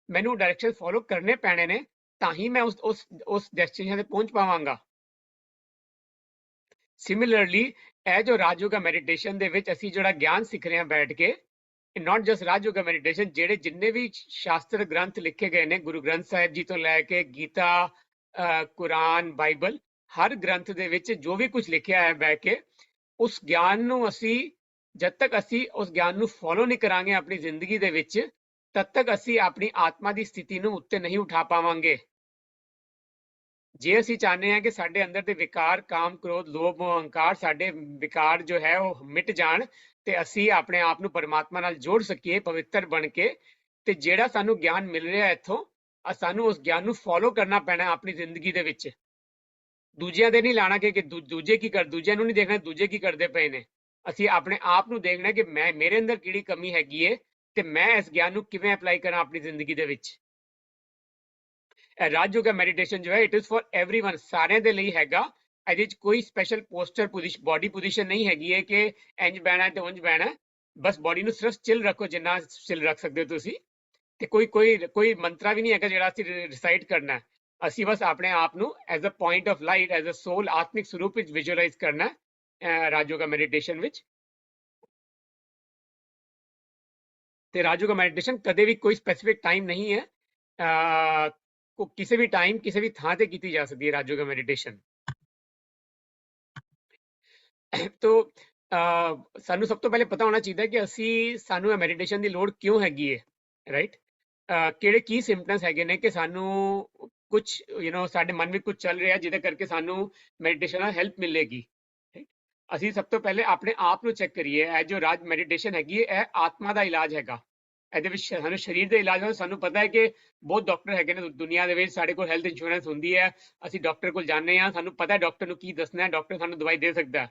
ਮੈਨੂੰ ਡਾਇਰੈਕਸ਼ਨ ਫੋਲੋ ਕਰਨੇ ਪੈਣੇ ਨੇ, ਤਾਂ ਹੀ ਮੈਂ ਉਸ ਡੈਸਟੀਨੇਸ਼ਨ ਤੇ ਪਹੁੰਚ ਪਾਵਾਂਗਾ। ਸਿਮਿਲਰਲੀ ਇਹ ਜੋ ਰਾਜ ਯੋਗਾ ਮੈਡੀਟੇਸ਼ਨ ਦੇ ਵਿੱਚ ਅਸੀਂ ਜਿਹੜਾ ਗਿਆਨ ਸਿੱਖ ਰਹੇ ਹਾਂ ਬੈਠ ਕੇ, not just Rajyoga meditation, ਜਿਹੜੇ ਜਿੰਨੇ ਵੀ ਸ਼ਾਸਤਰ ਗ੍ਰੰਥ ਲਿਖੇ ਗਏ ਨੇ, ਗੁਰੂ ਗ੍ਰੰਥ ਸਾਹਿਬ ਜੀ ਤੋਂ ਲੈ ਕੇ ਗੀਤਾ, ਕੁਰਾਨ, ਬਾਈਬਲ, ਹਰ ਗ੍ਰੰਥ ਦੇ ਵਿੱਚ ਜੋ ਵੀ ਕੁਝ ਲਿਖਿਆ ਹੈ ਬਹਿ ਕੇ, ਉਸ ਗਿਆਨ ਨੂੰ ਅਸੀਂ ਜਦ ਤੱਕ ਅਸੀਂ ਉਸ ਗਿਆਨ ਨੂੰ ਫੋਲੋ ਨਹੀਂ ਕਰਾਂਗੇ ਆਪਣੀ ਜ਼ਿੰਦਗੀ ਦੇ ਵਿੱਚ, ਤਦ ਤੱਕ ਅਸੀਂ ਆਪਣੀ ਆਤਮਾ ਦੀ ਸਥਿਤੀ ਨੂੰ ਉੱਤੇ ਨਹੀਂ ਉਠਾ ਪਾਵਾਂਗੇ। ਜੇ ਅਸੀਂ ਚਾਹੁੰਦੇ ਹਾਂ ਕਿ ਸਾਡੇ ਅੰਦਰ ਦੇ ਵਿਕਾਰ, ਕਾਮ, ਕ੍ਰੋਧ, ਲੋਭ, ਮੋਹ, ਅਹੰਕਾਰ, ਸਾਡੇ ਵਿਕਾਰ ਜੋ ਹੈ ਉਹ ਮਿਟ ਜਾਣ ਤੇ ਅਸੀਂ ਆਪਣੇ ਆਪ ਨੂੰ ਪਰਮਾਤਮਾ ਨਾਲ ਜੋੜ ਸਕੀਏ ਪਵਿੱਤਰ ਬਣ ਕੇ, ਤੇ ਜਿਹੜਾ ਸਾਨੂੰ ਗਿਆਨ ਮਿਲ ਰਿਹਾ ਇੱਥੋਂ, ਸਾਨੂੰ ਉਸ ਗਿਆਨ ਨੂੰ ਫੋਲੋ ਕਰਨਾ ਪੈਣਾ ਆਪਣੀ ਜ਼ਿੰਦਗੀ ਦੇ ਵਿੱਚ। ਦੂਜਿਆਂ ਦੇ ਨਹੀਂ ਲਾਣਾ ਕਿ ਦੂਜੇ ਕੀ ਕਰ, ਦੂਜਿਆਂ ਨੂੰ ਨਹੀਂ ਦੇਖਣਾ ਦੂਜੇ ਕੀ ਕਰਦੇ ਪਏ ਨੇ। ਅਸੀਂ ਆਪਣੇ ਆਪ ਨੂੰ ਦੇਖਣਾ ਕਿ ਮੇਰੇ ਅੰਦਰ ਕਿਹੜੀ ਕਮੀ ਹੈਗੀ ਏ ਤੇ ਮੈਂ ਇਸ ਗਿਆਨ ਨੂੰ ਕਿਵੇਂ ਅਪਲਾਈ ਕਰਾਂ ਆਪਣੀ ਜ਼ਿੰਦਗੀ ਦੇ ਵਿੱਚ। ਰਾਜ ਯੋਗਾ ਮੈਡੀਟੇਸ਼ਨ ਜੋ ਹੈ ਇਟ ਇਜ਼ ਫॉर एवरीवन, ਸਾਰਿਆਂ ਦੇ ਲਈ ਹੈਗਾ। ਇਹਦੇ ਵਿੱਚ ਕੋਈ ਸਪੈਸ਼ਲ ਪੋਸਚਰ ਬੋਡੀ ਪੋਜੀਸ਼ਨ ਨਹੀਂ ਹੈਗੀ ਹੈ ਕਿ ਇੰਜ ਬਹਿਣਾ ਤੇ ਉਂਝ ਬਹਿਣਾ। ਬਸ ਬੋਡੀ ਨੂੰ ਸਿਰਫ ਸਟਿਲ ਰੱਖੋ ਜਿੰਨਾ ਸਟਿਲ ਰੱਖ ਸਕਦੇ ਹੋ ਤੁਸੀਂ, ਤੇ ਕੋਈ ਮੰਤਰਾ ਵੀ ਨਹੀਂ ਹੈਗਾ ਜਿਹੜਾ ਅਸੀਂ ਰਿਸਾਈਟ ਕਰਨਾ। ਅਸੀਂ ਬਸ ਆਪਣੇ ਆਪ ਨੂੰ as a point of light, as a soul, ਆਤਮਿਕ ਸਰੂਪ ਵਿੱਚ ਵਿਜ਼ੂਅਲਾਈਜ਼ ਕਰਨਾ ਰਾਜ ਯੋਗਾ ਮੈਡੀਟੇਸ਼ਨ ਵਿੱਚ। ਤੇ ਰਾਜ ਯੋਗਾ ਮੈਡੀਟੇਸ਼ਨ ਕਦੇ ਵੀ ਕੋਈ ਸਪੈਸੀਫਿਕ ਟਾਈਮ ਨਹੀਂ ਹੈ, ਕਿਸੇ ਵੀ ਟਾਈਮ ਕਿਸੇ ਵੀ ਥਾਂ ਤੇ ਕੀਤੀ ਜਾ ਸਕਦੀ ਹੈ ਰਾਜ ਯੋਗਾ ਮੈਡੀਟੇਸ਼ਨ। ਤੋ ਸਾਨੂੰ ਸਭ ਤੋਂ ਪਹਿਲੇ ਪਤਾ ਹੋਣਾ ਚਾਹੀਦਾ ਕਿ ਸਾਨੂੰ ਇਹ ਮੈਡੀਟੇਸ਼ਨ ਦੀ ਲੋੜ ਕਿਉਂ ਹੈਗੀ ਹੈ, ਰਾਈਟ? ਕਿਹੜੇ ਕੀ ਸਿੰਪਟਮਸ ਹੈਗੇ ਨੇ ਕਿ ਸਾਨੂੰ ਕੁਝ ਸਾਡੇ ਮਨ ਵਿੱਚ ਕੁਝ ਚੱਲ ਰਿਹਾ ਜਿਹਦੇ ਕਰਕੇ ਸਾਨੂੰ ਮੈਡੀਟੇਸ਼ਨ ਨਾਲ ਹੈਲਪ ਮਿਲੇਗੀ। ਅਸੀਂ ਸਭ ਤੋਂ ਪਹਿਲੇ ਆਪਣੇ ਆਪ ਨੂੰ ਚੈੱਕ ਕਰੀਏ। ਇਹ ਜੋ ਰਾਜ ਮੈਡੀਟੇਸ਼ਨ ਹੈਗੀ ਹੈ ਇਹ ਆਤਮਾ ਦਾ ਇਲਾਜ ਹੈਗਾ। ਇਹਦੇ ਵਿੱਚ ਸਾਨੂੰ ਸਰੀਰ ਦੇ ਇਲਾਜ ਨਾਲ ਸਾਨੂੰ ਪਤਾ ਹੈ ਕਿ ਬਹੁਤ ਡਾਕਟਰ ਹੈਗੇ ਨੇ ਦੁਨੀਆ ਦੇ ਵਿੱਚ। ਸਾਡੇ ਕੋਲ ਹੈਲਥ ਇੰਸ਼ੋਰੈਂਸ ਹੁੰਦੀ ਹੈ, ਅਸੀਂ ਡਾਕਟਰ ਕੋਲ ਜਾਂਦੇ ਹਾਂ, ਸਾਨੂੰ ਪਤਾ ਹੈ ਡਾਕਟਰ ਨੂੰ ਕੀ ਦੱਸਣਾ ਹੈ, ਡਾਕਟਰ ਸਾਨੂੰ ਦਵਾਈ ਦੇ ਸਕਦਾ।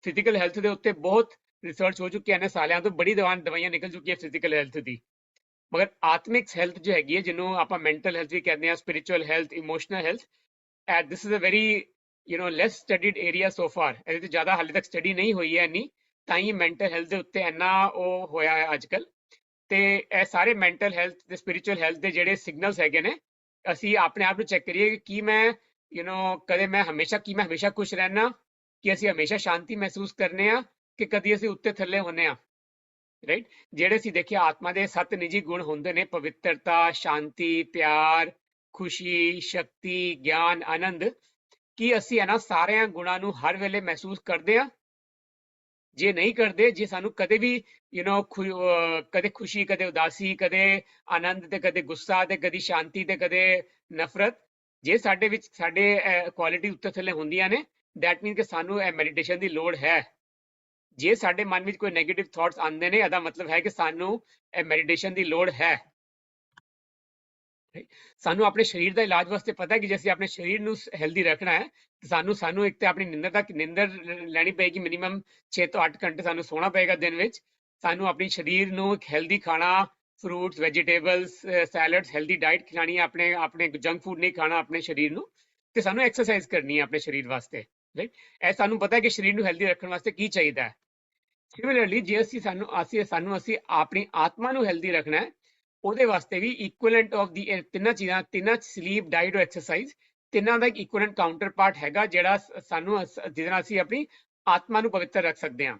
ਫਿਜ਼ੀਕਲ ਹੈਲਥ ਦੇ ਉੱਤੇ ਬਹੁਤ ਰਿਸਰਚ ਹੋ ਚੁੱਕੀ ਹੈ, ਸਾਲਿਆਂ ਤੋਂ ਬੜੀ ਦਵਾਈਆਂ ਨਿਕਲ ਚੁੱਕੀ ਹੈ ਫਿਜ਼ੀਕਲ ਹੈਲਥ ਦੀ। ਮਗਰ ਆਤਮਿਕ ਹੈਲਥ ਜੋ ਹੈਗੀ ਹੈ, ਜਿਹਨੂੰ ਆਪਾਂ ਮੈਂਟਲ ਹੈਲਥ ਵੀ ਕਹਿੰਦੇ ਆ, spiritual health, emotional health, this is a very less studied area so far. ਇਹਦੇ ਤੇ ਜ਼ਿਆਦਾ ਹਾਲੇ ਤੱਕ ਸਟੱਡੀ ਨਹੀਂ ਹੋਈ ਹੈ ਇੰਨੀ, ਤਾਂ ਹੀ ਮੈਂਟਲ ਹੈਲਥ ਦੇ ਉੱਤੇ ਇੰਨਾ ਉਹ ਹੋਇਆ ਹੈ ਅੱਜ ਕੱਲ। ਤੇ ਇਹ ਸਾਰੇ ਮੈਂਟਲ ਹੈਲਥ ਤੇ ਸਪਿਰਿਚੁਅਲ ਹੈਲਥ ਦੇ ਜਿਹੜੇ ਸਿਗਨਲਸ ਹੈਗੇ ਨੇ, ਅਸੀਂ ਆਪਣੇ ਆਪ ਨੂੰ ਚੈੱਕ ਕਰੀਏ ਕਿ ਕੀ ਮੈਂ ਕਦੇ ਮੈਂ ਹਮੇਸ਼ਾ ਖੁਸ਼ ਰਹਿਣਾ, ਕਿ ਅਸੀਂ ਹਮੇਸ਼ਾ ਸ਼ਾਂਤੀ ਮਹਿਸੂਸ ਕਰਨੇ ਆ, ਕਿ ਕਦੀ ਅਸੀਂ ਉੱਤੇ ਥੱਲੇ ਹੁੰਨੇ ਆ, ਰਾਈਟ। ਜਿਹੜੇ ਅਸੀਂ ਦੇਖਿਆ ਆਤਮਾ ਦੇ 7 ਨਿੱਜੀ ਗੁਣ ਹੁੰਦੇ ਨੇ, ਪਵਿੱਤਰਤਾ, ਸ਼ਾਂਤੀ, ਪਿਆਰ, ਖੁਸ਼ੀ, ਸ਼ਕਤੀ, ਗਿਆਨ, ਆਨੰਦ, ਕੀ ਅਸੀਂ ਇਹਨਾਂ ਸਾਰਿਆਂ ਗੁਣਾਂ ਨੂੰ ਹਰ ਵੇਲੇ ਮਹਿਸੂਸ ਕਰਦੇ ਆ? ਜੇ ਨਹੀਂ ਕਰਦੇ, ਜੇ ਸਾਨੂੰ ਕਦੇ ਵੀ ਕਦੇ ਖੁਸ਼ੀ, ਕਦੇ ਉਦਾਸੀ, ਕਦੇ ਆਨੰਦ, ਤੇ ਕਦੇ ਗੁੱਸਾ, ਤੇ ਕਦੀ ਸ਼ਾਂਤੀ, ਤੇ ਕਦੇ ਨਫ਼ਰਤ, ਜੇ ਸਾਡੇ ਵਿੱਚ ਸਾਡੇ ਕੁਆਲਿਟੀ ਉੱਤੇ ਥੱਲੇ ਹੁੰਦੀਆਂ ਨੇ, ਦੈਟ ਮੀਨ ਕਿ ਸਾਨੂੰ ਇਹ ਮੈਡੀਟੇਸ਼ਨ ਦੀ ਲੋੜ ਹੈ। ਜੇ ਸਾਡੇ ਮਨ ਵਿੱਚ ਕੋਈ ਨੈਗੇਟਿਵ ਥਾਟਸ ਆਉਂਦੇ ਨੇ, ਇਹਦਾ ਮਤਲਬ ਹੈ ਕਿ ਸਾਨੂੰ ਇਹ ਮੈਡੀਟੇਸ਼ਨ ਦੀ ਲੋੜ ਹੈ। ਸਾਨੂੰ ਆਪਣੇ ਸਰੀਰ ਦਾ ਇਲਾਜ ਵਾਸਤੇ ਪਤਾ ਹੈ ਕਿ ਜੇ ਅਸੀਂ ਆਪਣੇ ਸਰੀਰ ਨੂੰ ਹੈਲਦੀ ਰੱਖਣਾ ਹੈ, ਸਾਨੂੰ ਇੱਕ ਤੇ ਆਪਣੀ ਨਿੰਦਰ ਲੈਣੀ ਪਏਗੀ, ਮਿਨੀਮਮ 6 ਤੋਂ 8 ਘੰਟੇ ਸਾਨੂੰ ਸੋਣਾ ਪਏਗਾ ਦਿਨ ਵਿੱਚ। ਸਾਨੂੰ ਆਪਣੀ ਸਰੀਰ ਨੂੰ ਇੱਕ ਹੈਲਦੀ ਖਾਣਾ, ਫਰੂਟਸ, ਵੈਜੀਟੇਬਲਸ, ਸੈਲਡਸ, ਹੈਲਦੀ ਡਾਈਟ ਖਿਲਾਣੀ ਹੈ, ਆਪਣੇ ਜੰਕ ਫੂਡ ਨਹੀਂ ਖਾਣਾ ਆਪਣੇ ਸਰੀਰ ਨੂੰ, ਤੇ ਸਾਨੂੰ ਐਕਸਰਸਾਈਜ਼ ਕਰਨੀ ਹੈ ਆਪਣੇ ਸਰੀਰ ਵਾਸਤੇ, ਰਾਈਟ। ਇਹ ਸਾਨੂੰ ਪਤਾ ਹੈ ਕਿ ਸਰੀਰ ਨੂੰ ਹੈਲਦੀ ਰੱਖਣ ਵਾਸਤੇ ਕੀ ਚਾਹੀਦਾ ਹੈ। ਸਿਮਿਲਰਲੀ, ਜੇ ਅਸੀਂ ਆਪਣੀ ਆਤਮਾ ਨੂੰ ਹੈਲਦੀ ਰੱਖਣਾ ਹੈ, ਉਹਦੇ ਵਾਸਤੇ ਵੀ ਇਕੁਇਲੈਂਟ ਆਫ ਦੀ ਤਿੰਨਾਂ ਚੀਜ਼ਾਂ, ਸਲੀਪ, ਡਾਈਟ ਔਰ ਐਕਸਰਸਾਈਜ਼, ਤਿੰਨਾਂ ਦਾ ਇੱਕ ਇਕੁਇਲੈਂਟ ਕਾਊਂਟਰ ਪਾਰਟ ਹੈਗਾ, ਜਿਹੜਾ ਜਿਹਦੇ ਨਾਲ ਅਸੀਂ ਆਪਣੀ ਆਤਮਾ ਨੂੰ ਪਵਿੱਤਰ ਰੱਖ ਸਕਦੇ ਹਾਂ।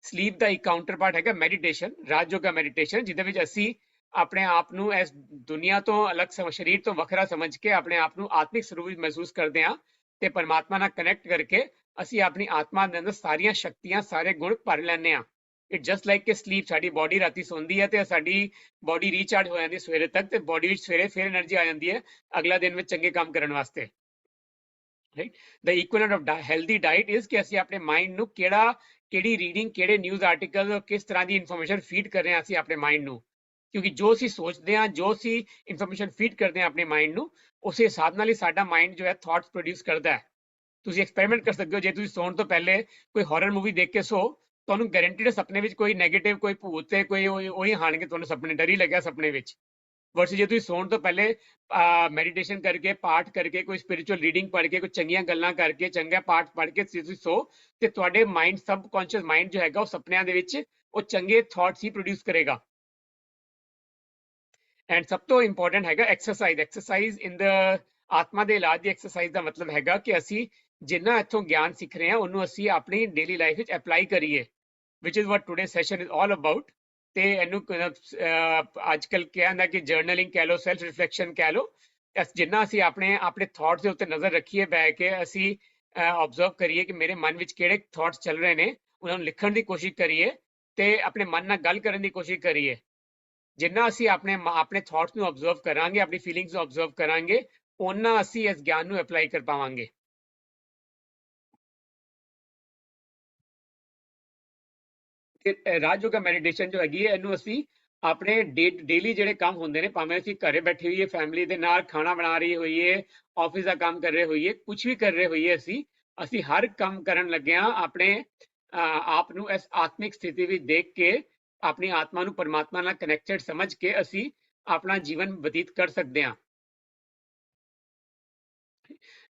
ਸਲੀਪ ਦਾ ਇੱਕ ਕਾਊਂਟਰ ਪਾਰਟ ਹੈਗਾ ਮੈਡੀਟੇਸ਼ਨ, ਰਾਜ ਯੋਗਾ ਮੈਡੀਟੇਸ਼ਨ, ਜਿਹਦੇ ਵਿੱਚ ਅਸੀਂ ਆਪਣੇ ਆਪ ਨੂੰ ਇਸ ਦੁਨੀਆ ਤੋਂ ਅਲੱਗ, ਸਰੀਰ ਤੋਂ ਵੱਖਰਾ ਸਮਝ ਕੇ ਆਪਣੇ ਆਪ ਨੂੰ ਆਤਮਿਕ ਸਰੂਪ ਵਿੱਚ ਮਹਿਸੂਸ ਕਰਦੇ ਹਾਂ, ਤੇ ਪਰਮਾਤਮਾ ਨਾਲ ਕਨੈਕਟ ਕਰਕੇ ਅਸੀਂ ਆਪਣੀ ਆਤਮਾ ਦੇ ਅੰਦਰ ਸਾਰੀਆਂ ਸ਼ਕਤੀਆਂ, ਸਾਰੇ ਗੁਣ ਭਰ ਲੈਂਦੇ ਹਾਂ। ਇਟ ਜਸਟ ਲਾਈਕ ਕਿ ਸਲੀਪ, ਸਾਡੀ ਬੋਡੀ ਰਾਤੀ ਸੌਂਦੀ ਹੈ ਤੇ ਸਾਡੀ ਬੋਡੀ ਰੀਚਾਰਜ ਹੋ ਜਾਂਦੀ ਸਵੇਰੇ ਤੱਕ, ਤੇ ਬੋਡੀ ਵਿੱਚ ਸਵੇਰੇ ਫਿਰ એનર્ਜੀ ਆ ਜਾਂਦੀ ਹੈ ਅਗਲਾ ਦਿਨ ਵਿੱਚ ਚੰਗੇ ਕੰਮ ਕਰਨ ਵਾਸਤੇ, right. The equivalent of healthy diet is ਕਿ ਅਸੀਂ ਆਪਣੇ ਮਾਈਂਡ ਨੂੰ ਕਿਹੜੀ ਰੀਡਿੰਗ, ਕਿਹੜੇ ਨਿਊਜ਼ ਆਰਟੀਕਲ, ਕਿਸ ਤਰ੍ਹਾਂ ਦੀ ਇਨਫੋਰਮੇਸ਼ਨ ਫੀਡ ਕਰ ਰਹੇ ਹਾਂ ਅਸੀਂ ਆਪਣੇ ਮਾਈਂਡ ਨੂੰ, ਕਿਉਂਕਿ ਜੋ ਅਸੀਂ ਸੋਚਦੇ ਹਾਂ, ਜੋ ਅਸੀਂ ਇਨਫੋਰਮੇਸ਼ਨ ਫੀਡ ਕਰਦੇ ਹਾਂ ਆਪਣੇ ਮਾਈਂਡ ਨੂੰ, ਉਸੇ ਹਿਸਾਬ ਨਾਲ ਹੀ ਸਾਡਾ ਮਾਈਂਡ ਜੋ ਹੈ ਥਾਟਸ ਪ੍ਰੋਡਿਊਸ ਕਰਦਾ ਹੈ। ਤੁਸੀਂ ਐਕਸਪੈਰੀਮੈਂਟ ਕਰ ਸਕਦੇ ਹੋ, ਜੇ ਤੁਸੀਂ ਸੌਣ ਤੋਂ ਪਹਿਲੇ ਕੋਈ ਹਾਰਰ ਮੂਵੀ ਦੇਖ ਕੇ ਸੋ, ਤੁਹਾਨੂੰ ਗਾਰੰਟੀਡ ਸੁਪਨੇ ਵਿੱਚ ਕੋਈ ਨੈਗੇਟਿਵ, ਕੋਈ ਭੂਤ ਤੇ ਕੋਈ ਉਹੀ ਆਣਗੇ, ਤੁਹਾਨੂੰ ਸੁਪਨੇ, ਡਰ ਹੀ ਲੱਗਿਆ ਸੁਪਨੇ ਵਿੱਚ। ਵਰਸ ਜੇ ਤੁਸੀਂ ਸੌਣ ਤੋਂ ਪਹਿਲੇ ਮੈਡੀਟੇਸ਼ਨ ਕਰਕੇ, ਪਾਠ ਕਰਕੇ, ਕੋਈ ਸਪਿਰਿਚੁਅਲ ਰੀਡਿੰਗ ਪੜ੍ਹ ਕੇ, ਕੋਈ ਚੰਗੀਆਂ ਗੱਲਾਂ ਕਰਕੇ, ਚੰਗਾ ਪਾਠ ਪੜ੍ਹ ਕੇ ਤੁਸੀਂ ਸੋ, ਤੇ ਤੁਹਾਡੇ ਮਾਈਂਡ, ਸਬਕੌਂਸ਼ੀਅਸ ਮਾਈਂਡ ਜੋ ਹੈਗਾ, ਉਹ ਸੁਪਨਿਆਂ ਦੇ ਵਿੱਚ ਉਹ ਚੰਗੇ ਥਾਟਸ ਹੀ ਪ੍ਰੋਡਿਊਸ ਕਰੇਗਾ। ਐਂਡ ਸਭ ਤੋਂ ਇੰਪੋਰਟੈਂਟ ਹੈਗਾ ਐਕਸਰਸਾਈਜ਼ ਇਨ ਦ ਆਤਮਾ ਦੇ ਇਲਾਜ ਦੀ ਐਕਸਰਸਾਈਜ਼ ਦਾ ਮਤਲਬ ਹੈਗਾ ਕਿ ਅਸੀਂ ਜਿੰਨਾ ਇੱਥੋਂ ਗਿਆਨ ਸਿੱਖ ਰਹੇ ਹਾਂ, ਉਹਨੂੰ ਅਸੀਂ ਆਪਣੀ ਡੇਲੀ ਲਾਈਫ ਵਿੱਚ ਅਪਲਾਈ ਕਰੀਏ, which is what today session is all about. ਤੇ ਇਹਨੂੰ ਅੱਜ ਕੱਲ ਕਿਹਾ ਜਾਂਦਾ ਕਿ ਜਰਨਲਿੰਗ ਕਹਿ ਲਓ, ਸੈਲਫ ਰਿਫਲੈਕਸ਼ਨ ਕਹਿ ਲਓ। ਜਿੰਨਾ ਅਸੀਂ ਆਪਣੇ ਥਾਟਸ ਦੇ ਉੱਤੇ ਨਜ਼ਰ ਰੱਖੀਏ, ਬਹਿ ਕੇ ਅਸੀਂ ਆਬਜ਼ਰਵ ਕਰੀਏ ਕਿ ਮੇਰੇ ਮਨ ਵਿੱਚ ਕਿਹੜੇ ਥਾਟਸ ਚੱਲ ਰਹੇ ਨੇ, ਉਹਨਾਂ ਨੂੰ ਲਿਖਣ ਦੀ ਕੋਸ਼ਿਸ਼ ਕਰੀਏ, ਤੇ ਆਪਣੇ ਮਨ ਨਾਲ ਗੱਲ ਕਰਨ ਦੀ ਕੋਸ਼ਿਸ਼ ਕਰੀਏ। ਜਿੰਨਾ ਅਸੀਂ ਆਪਣੇ ਥਾਟਸ ਨੂੰ ਆਬਜ਼ਰਵ ਕਰਾਂਗੇ, ਆਪਣੀ ਫੀਲਿੰਗਸ ਨੂੰ ਆਬਜ਼ਰਵ ਕਰਾਂਗੇ, ਓਨਾ ਅਸੀਂ ਇਸ ਗਿਆਨ ਨੂੰ ਅਪਲਾਈ ਕਰ ਪਾਵਾਂਗੇ। ਰਾਜ ਯੋਗਾ ਮੈਡੀਟੇਸ਼ਨ ਜੋ ਹੈਗੀ ਹੈ, ਇਹਨੂੰ ਅਸੀਂ ਆਪਣੇ ਡੇਲੀ ਜਿਹੜੇ ਕੰਮ ਹੁੰਦੇ ਨੇ, ਭਾਵੇਂ ਅਸੀਂ ਘਰੇ ਬੈਠੇ ਹੋਈਏ, ਫੈਮਿਲੀ ਦੇ ਨਾਲ ਖਾਣਾ ਬਣਾ ਰਹੀ ਹੋਈਏ, ਆਫਿਸ ਦਾ ਕੰਮ ਕਰ ਰਹੇ ਹੋਈਏ, ਕੁਝ ਵੀ ਕਰ ਰਹੇ ਹੋਈਏ, ਅਸੀਂ ਹਰ ਕੰਮ ਕਰਨ ਲੱਗਿਆਂ ਆਪਣੇ ਆਪ ਨੂੰ ਇਸ ਆਤਮਿਕ ਸਥਿਤੀ ਵਿੱਚ ਦੇਖ ਕੇ, ਆਪਣੀ ਆਤਮਾ ਨੂੰ ਪਰਮਾਤਮਾ ਨਾਲ ਕਨੈਕਟਡ ਸਮਝ ਕੇ ਅਸੀਂ ਆਪਣਾ ਜੀਵਨ ਬਤੀਤ ਕਰ ਸਕਦੇ ਹਾਂ।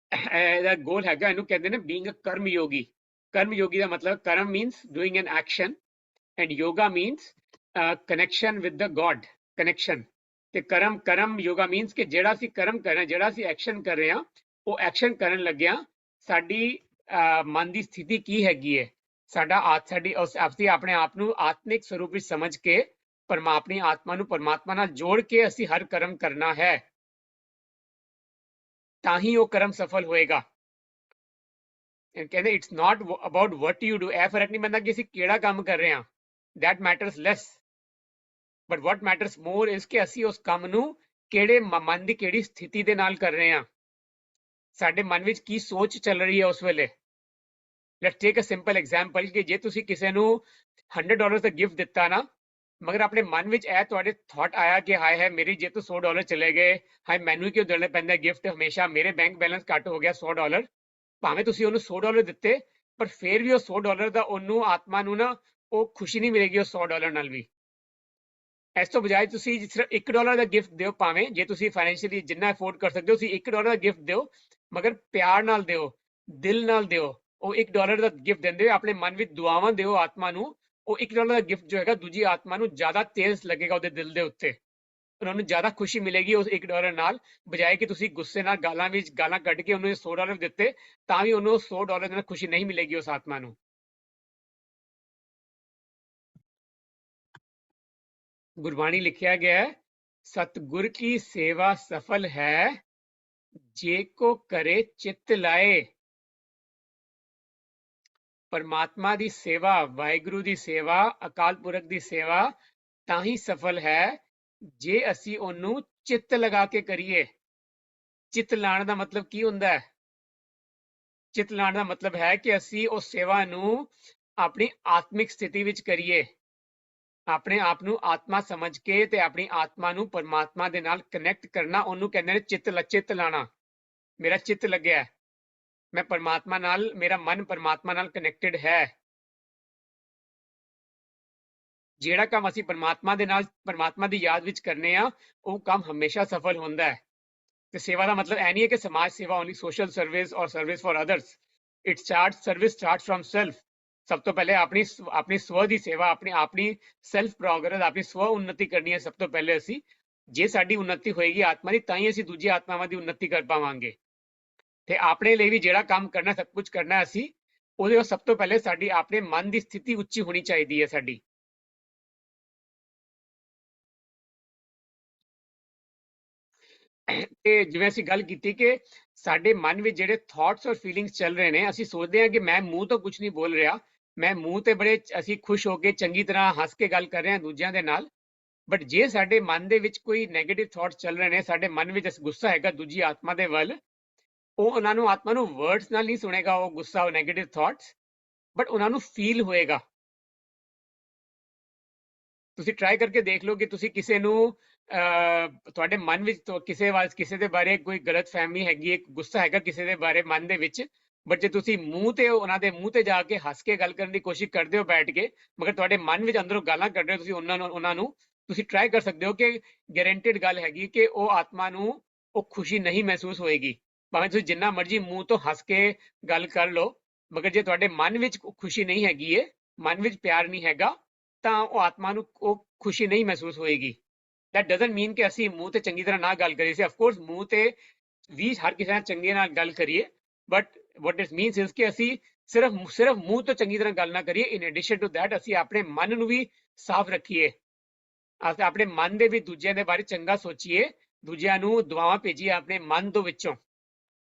ਇਹਦਾ ਗੋਲ ਹੈਗਾ, ਇਹਨੂੰ ਕਹਿੰਦੇ ਨੇ ਬੀਇੰਗ ਅ ਕਰਮ ਯੋਗੀ। ਕਰਮ ਯੋਗੀ ਦਾ ਮਤਲਬ, karma means doing an action, and yoga means connection with the god, connection। ਤੇ ਕਰਮ ਯੋਗਾ means ਕਿ ਜਿਹੜਾ ਅਸੀਂ ਕਰਮ ਕਰ ਰਹੇ ਹਾਂ, ਜਿਹੜਾ ਅਸੀਂ ਐਕਸ਼ਨ ਕਰ ਰਹੇ ਹਾਂ, ਉਹ ਐਕਸ਼ਨ ਕਰਨ ਲੱਗਿਆਂ ਸਾਡੀ ਮਨ ਦੀ ਸਥਿਤੀ ਕੀ ਹੈਗੀ ਹੈ, ਅਸੀਂ ਆਪਣੇ ਆਪ ਨੂੰ ਆਤਮਿਕ ਸਰੂਪ ਵਿੱਚ ਸਮਝ ਕੇ ਆਪਣੀ ਆਤਮਾ ਨੂੰ ਪਰਮਾਤਮਾ ਨਾਲ ਜੋੜ ਕੇ ਅਸੀਂ ਹਰ ਕਰਮ ਕਰਨਾ ਹੈ, ਤਾਂ ਹੀ ਉਹ ਕਰਮ ਸਫਲ ਹੋਏਗਾ। ਕਹਿੰਦੇ it's not about what you do, ਇਹ ਫਰਕ ਨਹੀਂ ਪੈਂਦਾ ਕਿ ਅਸੀਂ ਕਿਹੜਾ ਕੰਮ ਕਰ ਰਹੇ ਹਾਂ, that matters less, but what matters more is ਕਿ ਅਸੀਂ ਉਸ ਕੰਮ ਨੂੰ ਕਿਹੜੇ ਮਨ ਦੀ ਕਿਹੜੀ ਸਥਿਤੀ ਦੇ ਨਾਲ ਕਰ ਰਹੇ ਹਾਂ, ਸਾਡੇ ਮਨ ਵਿੱਚ ਕੀ ਸੋਚ ਚੱਲ ਰਹੀ ਹੈ ਉਸ ਵੇਲੇ। Let's take a simple example, ਕਿ ਜੇ ਤੁਸੀਂ ਕਿਸੇ ਨੂੰ $100 ਦਾ ਗਿਫਟ ਦਿੱਤਾ ਨਾ, ਮਗਰ ਆਪਣੇ ਮਨ ਵਿੱਚ ਇਹ ਤੁਹਾਡੇ ਥਾਟ ਆਇਆ ਕਿ ਹਾਏ ਹੈ ਮੇਰੀ ਜੇ ਤੋਂ $100 ਚਲੇ ਗਏ, ਹਾਏ ਮੈਨੂੰ ਕਿਉਂ ਦੇਣਾ ਪੈਂਦਾ ਗਿਫਟ ਹਮੇਸ਼ਾ, ਮੇਰੇ ਬੈਂਕ ਬੈਲੈਂਸ ਘੱਟ ਹੋ ਗਿਆ $100, ਭਾਵੇਂ ਤੁਸੀਂ ਉਹਨੂੰ $100 ਦਿੱਤੇ, ਪਰ ਫਿਰ ਵੀ ਉਹ $100 ਦਾ ਉਹਨੂੰ ਆਤਮਾ ਨੂੰ ਨਾ ਉਹ ਖੁਸ਼ੀ ਨਹੀਂ ਮਿਲੇਗੀ ਉਸ $100 ਨਾਲ ਵੀ। ਇਸ ਤੋਂ ਬਜਾਏ ਤੁਸੀਂ ਸਿਰਫ $1 ਦਾ ਗਿਫਟ ਦਿਓ, ਭਾਵੇਂ ਜੇ ਤੁਸੀਂ ਫਾਈਨੈਂਸ਼ੀਅਲੀ ਜਿੰਨਾ ਅਫੋਰਡ ਕਰ ਸਕਦੇ ਹੋ ਤੁਸੀਂ $1 ਦਾ ਗਿਫਟ ਦਿਓ, ਮਗਰ ਪਿਆਰ ਨਾਲ ਦਿਓ, ਦਿਲ ਨਾਲ ਦਿਓ। ਉਹ $1 ਦਾ ਗਿਫਟ ਦਿੰਦੇ ਹੋਏ ਆਪਣੇ ਮਨ ਵਿੱਚ ਦੁਆਵਾਂ ਦਿਓ ਆਤਮਾ ਨੂੰ। ਉਹ $1 ਦਾ ਗਿਫਟ ਜੋ ਹੈਗਾ ਦੂਜੀ ਆਤਮਾ ਨੂੰ ਜ਼ਿਆਦਾ ਤੇਜ਼ ਲੱਗੇਗਾ ਉਹਦੇ ਦਿਲ ਦੇ ਉੱਤੇ, ਉਹਨਾਂ ਨੂੰ ਜ਼ਿਆਦਾ ਖੁਸ਼ੀ ਮਿਲੇਗੀ ਉਸ $1 ਨਾਲ, ਬਜਾਏ ਕਿ ਤੁਸੀਂ ਗੁੱਸੇ ਨਾਲ ਗਾਲਾਂ ਵਿੱਚ ਗਾਲਾਂ ਕੱਢ ਕੇ ਉਹਨੂੰ $100 ਦਿੱਤੇ ਤਾਂ ਵੀ ਉਹਨੂੰ $100 ਨਾਲ ਖੁਸ਼ੀ ਨਹੀਂ ਮਿਲੇਗੀ ਉਸ ਆਤਮਾ ਨੂੰ। ਗੁਰਬਾਣੀ ਲਿਖਿਆ ਗਿਆ ਹੈ, ਸਤਿਗੁਰ ਕੀ ਸੇਵਾ ਸਫਲ ਹੈ, ਜੇ ਕੋ ਕਰੇ ਚਿੱਤ ਲਾਏ। ਪਰਮਾਤਮਾ ਦੀ ਸੇਵਾ, ਵਾਹਿਗੁਰੂ ਦੀ ਸੇਵਾ, ਅਕਾਲ ਪੁਰਖ ਦੀ ਸੇਵਾ ਤਾਂ ਹੀ ਸਫਲ ਹੈ ਜੇ ਅਸੀਂ ਉਹਨੂੰ ਚਿੱਤ ਲਗਾ ਕੇ ਕਰੀਏ। ਚਿੱਤ ਲਾਣ ਦਾ ਮਤਲਬ ਕੀ ਹੁੰਦਾ ਹੈ? ਚਿੱਤ ਲਾਣ ਦਾ ਮਤਲਬ ਹੈ ਕਿ ਅਸੀਂ ਉਸ ਸੇਵਾ ਨੂੰ ਆਪਣੀ ਆਤਮਿਕ ਸਥਿਤੀ ਵਿੱਚ ਕਰੀਏ, ਆਪਣੇ ਆਪ ਨੂੰ ਆਤਮਾ ਸਮਝ ਕੇ ਤੇ ਆਪਣੀ ਆਤਮਾ ਨੂੰ ਪਰਮਾਤਮਾ ਦੇ ਨਾਲ ਕਨੈਕਟ ਕਰਨਾ, ਉਹਨੂੰ ਕਹਿੰਦੇ ਨੇ ਚਿੱਤ ਲਾਣਾ। ਮੇਰਾ ਚਿੱਤ ਲੱਗਿਆ, ਮੈਂ ਪਰਮਾਤਮਾ ਨਾਲ, ਮੇਰਾ ਮਨ ਪਰਮਾਤਮਾ ਨਾਲ ਕਨੈਕਟਡ ਹੈ। ਜਿਹੜਾ ਕੰਮ ਅਸੀਂ ਪਰਮਾਤਮਾ ਦੇ ਨਾਲ, ਪਰਮਾਤਮਾ ਦੀ ਯਾਦ ਵਿੱਚ ਕਰਨੇ ਆ, ਉਹ ਕੰਮ ਹਮੇਸ਼ਾ ਸਫਲ ਹੁੰਦਾ ਹੈ। ਤੇ ਸੇਵਾ ਦਾ ਮਤਲਬ ਇਹ ਨਹੀਂ ਹੈ ਕਿ ਸਮਾਜ ਸੇਵਾ, ਓਨਲੀ ਸੋਸ਼ਲ ਸਰਵਿਸ ਔਰ service for others. It start, service start from self. ਸਭ ਤੋਂ ਪਹਿਲੇ ਆਪਣੀ ਸਵ ਦੀ ਸੇਵਾ, ਆਪਣੀ ਸੈਲਫ ਪ੍ਰੋਗਰੈਸ, ਆਪਣੀ ਸਵ ਉન્નਤੀ ਕਰਨੀ ਹੈ ਸਭ ਤੋਂ ਪਹਿਲੇ ਅਸੀਂ। ਜੇ ਸਾਡੀ ਉન્નਤੀ ਹੋਏਗੀ ਆਤਮਾ ਦੀ, ਤਾਂ ਹੀ ਅਸੀਂ ਦੂਜੀ ਆਤਮਾਵਾਂ ਦੀ ਉન્નਤੀ ਕਰ ਪਾਵਾਂਗੇ। ਤੇ ਆਪਣੇ ਲਈ ਵੀ ਜਿਹੜਾ ਕੰਮ ਕਰਨਾ, ਸਭ ਕੁਝ ਕਰਨਾ ਅਸੀਂ, ਉਹਦੇ ਵਿੱਚ ਸਭ ਤੋਂ ਪਹਿਲੇ ਸਾਡੀ ਆਪਣੇ ਮਨ ਦੀ ਸਥਿਤੀ ਉੱਚੀ ਹੋਣੀ ਚਾਹੀਦੀ ਹੈ ਸਾਡੀ। ਤੇ ਜਿਵੇਂ ਅਸੀਂ ਗੱਲ ਕੀਤੀ ਕਿ ਸਾਡੇ ਮਨ ਵਿੱਚ ਜਿਹੜੇ ਥਾਟਸ ਔਰ ਫੀਲਿੰਗਸ ਚੱਲ ਰਹੇ ਨੇ, ਅਸੀਂ ਸੋਚਦੇ ਹਾਂ ਕਿ ਮੈਂ ਮੂੰਹ ਤੋਂ ਕੁਝ ਨਹੀਂ ਬੋਲ ਰਿਹਾ, ਮੈਂ ਮੂੰਹ ਤੇ ਬੜੇ ਅਸੀਂ ਖੁਸ਼ ਹੋ ਕੇ ਚੰਗੀ ਤਰ੍ਹਾਂ ਹੱਸ ਕੇ ਗੱਲ ਕਰ ਰਹੇ ਹਾਂ ਦੂਜਿਆਂ ਦੇ ਨਾਲ, ਬਟ ਜੇ ਸਾਡੇ ਮਨ ਦੇ ਵਿੱਚ ਕੋਈ ਨੈਗੇਟਿਵ ਥਾਟਸ ਚੱਲ ਰਹੇ ਨੇ, ਸਾਡੇ ਮਨ ਵਿੱਚ ਗੁੱਸਾ ਹੈਗਾ ਦੂਜੀ ਆਤਮਾ ਦੇ ਵੱਲ, ਉਹ ਉਹਨਾਂ ਨੂੰ, ਆਤਮਾ ਨੂੰ ਵਰਡਸ ਨਾਲ ਨਹੀਂ ਸੁਣੇਗਾ ਉਹ ਗੁੱਸਾ, ਉਹ ਨੈਗੇਟਿਵ ਥਾਟਸ, ਬਟ ਉਹਨਾਂ ਨੂੰ ਫੀਲ ਹੋਏਗਾ। ਤੁਸੀਂ ਟਰਾਈ ਕਰਕੇ ਦੇਖ ਲਓ ਕਿ ਤੁਸੀਂ ਕਿਸੇ ਨੂੰ ਤੁਹਾਡੇ ਮਨ ਵਿੱਚ ਕਿਸੇ ਦੇ ਬਾਰੇ ਕੋਈ ਗਲਤ ਫਹਿਮੀ ਹੈਗੀ ਹੈ, ਗੁੱਸਾ ਹੈਗਾ ਕਿਸੇ ਦੇ ਬਾਰੇ ਮਨ ਦੇ ਵਿੱਚ, ਬਟ ਜੇ ਤੁਸੀਂ ਮੂੰਹ ਤੇ ਉਹਨਾਂ ਦੇ ਮੂੰਹ ਤੇ ਜਾ ਕੇ ਹੱਸ ਕੇ ਗੱਲ ਕਰਨ ਦੀ ਕੋਸ਼ਿਸ਼ ਕਰਦੇ ਹੋ ਬੈਠ ਕੇ, ਮਗਰ ਤੁਹਾਡੇ ਮਨ ਵਿੱਚ ਅੰਦਰੋਂ ਗਾਲਾਂ ਕੱਢ ਰਹੇ ਹੋ ਤੁਸੀਂ ਉਹਨਾਂ ਨੂੰ, ਤੁਸੀਂ ਟਰਾਈ ਕਰ ਸਕਦੇ ਹੋ ਕਿ ਗਾਰੰਟੀਡ ਗੱਲ ਹੈਗੀ ਕਿ ਉਹ ਆਤਮਾ ਨੂੰ ਉਹ ਖੁਸ਼ੀ ਨਹੀਂ ਮਹਿਸੂਸ ਹੋਏਗੀ, ਭਾਵੇਂ ਤੁਸੀਂ ਜਿੰਨਾ ਮਰਜ਼ੀ ਮੂੰਹ ਤੋਂ ਹੱਸ ਕੇ ਗੱਲ ਕਰ ਲਓ, ਮਗਰ ਜੇ ਤੁਹਾਡੇ ਮਨ ਵਿੱਚ ਖੁਸ਼ੀ ਨਹੀਂ ਹੈਗੀ ਹੈ, ਮਨ ਵਿੱਚ ਪਿਆਰ ਨਹੀਂ ਹੈਗਾ, ਤਾਂ ਉਹ ਆਤਮਾ ਨੂੰ ਉਹ ਖੁਸ਼ੀ ਨਹੀਂ ਮਹਿਸੂਸ ਹੋਏਗੀ। that doesn't mean ਕਿ ਅਸੀਂ ਮੂੰਹ ਤੇ ਚੰਗੀ ਤਰ੍ਹਾਂ ਨਾ ਗੱਲ ਕਰੀਏ ਸੀ, of course ਮੂੰਹ ਤੇ ਵੀ ਹਰ ਕਿਸੇ ਨਾਲ ਚੰਗੇ ਨਾਲ ਗੱਲ ਕਰੀਏ, but what it means is ਕਿ ਅਸੀਂ ਸਿਰਫ ਮੂੰਹ ਤੋਂ ਚੰਗੀ ਤਰ੍ਹਾਂ ਗੱਲ ਨਾ ਕਰੀਏ, in addition to that ਅਸੀਂ ਆਪਣੇ ਮਨ ਨੂੰ ਵੀ ਸਾਫ਼ ਰੱਖੀਏ, ਅਸੀਂ ਆਪਣੇ ਮਨ ਦੇ ਵੀ ਦੂਜਿਆਂ ਦੇ ਬਾਰੇ ਚੰਗਾ ਸੋਚੀਏ, ਦੂਜਿਆਂ ਨੂੰ ਦੁਆਵਾਂ ਭੇਜੀਏ ਆਪਣੇ ਮਨ ਤੋਂ ਵਿੱਚੋਂ,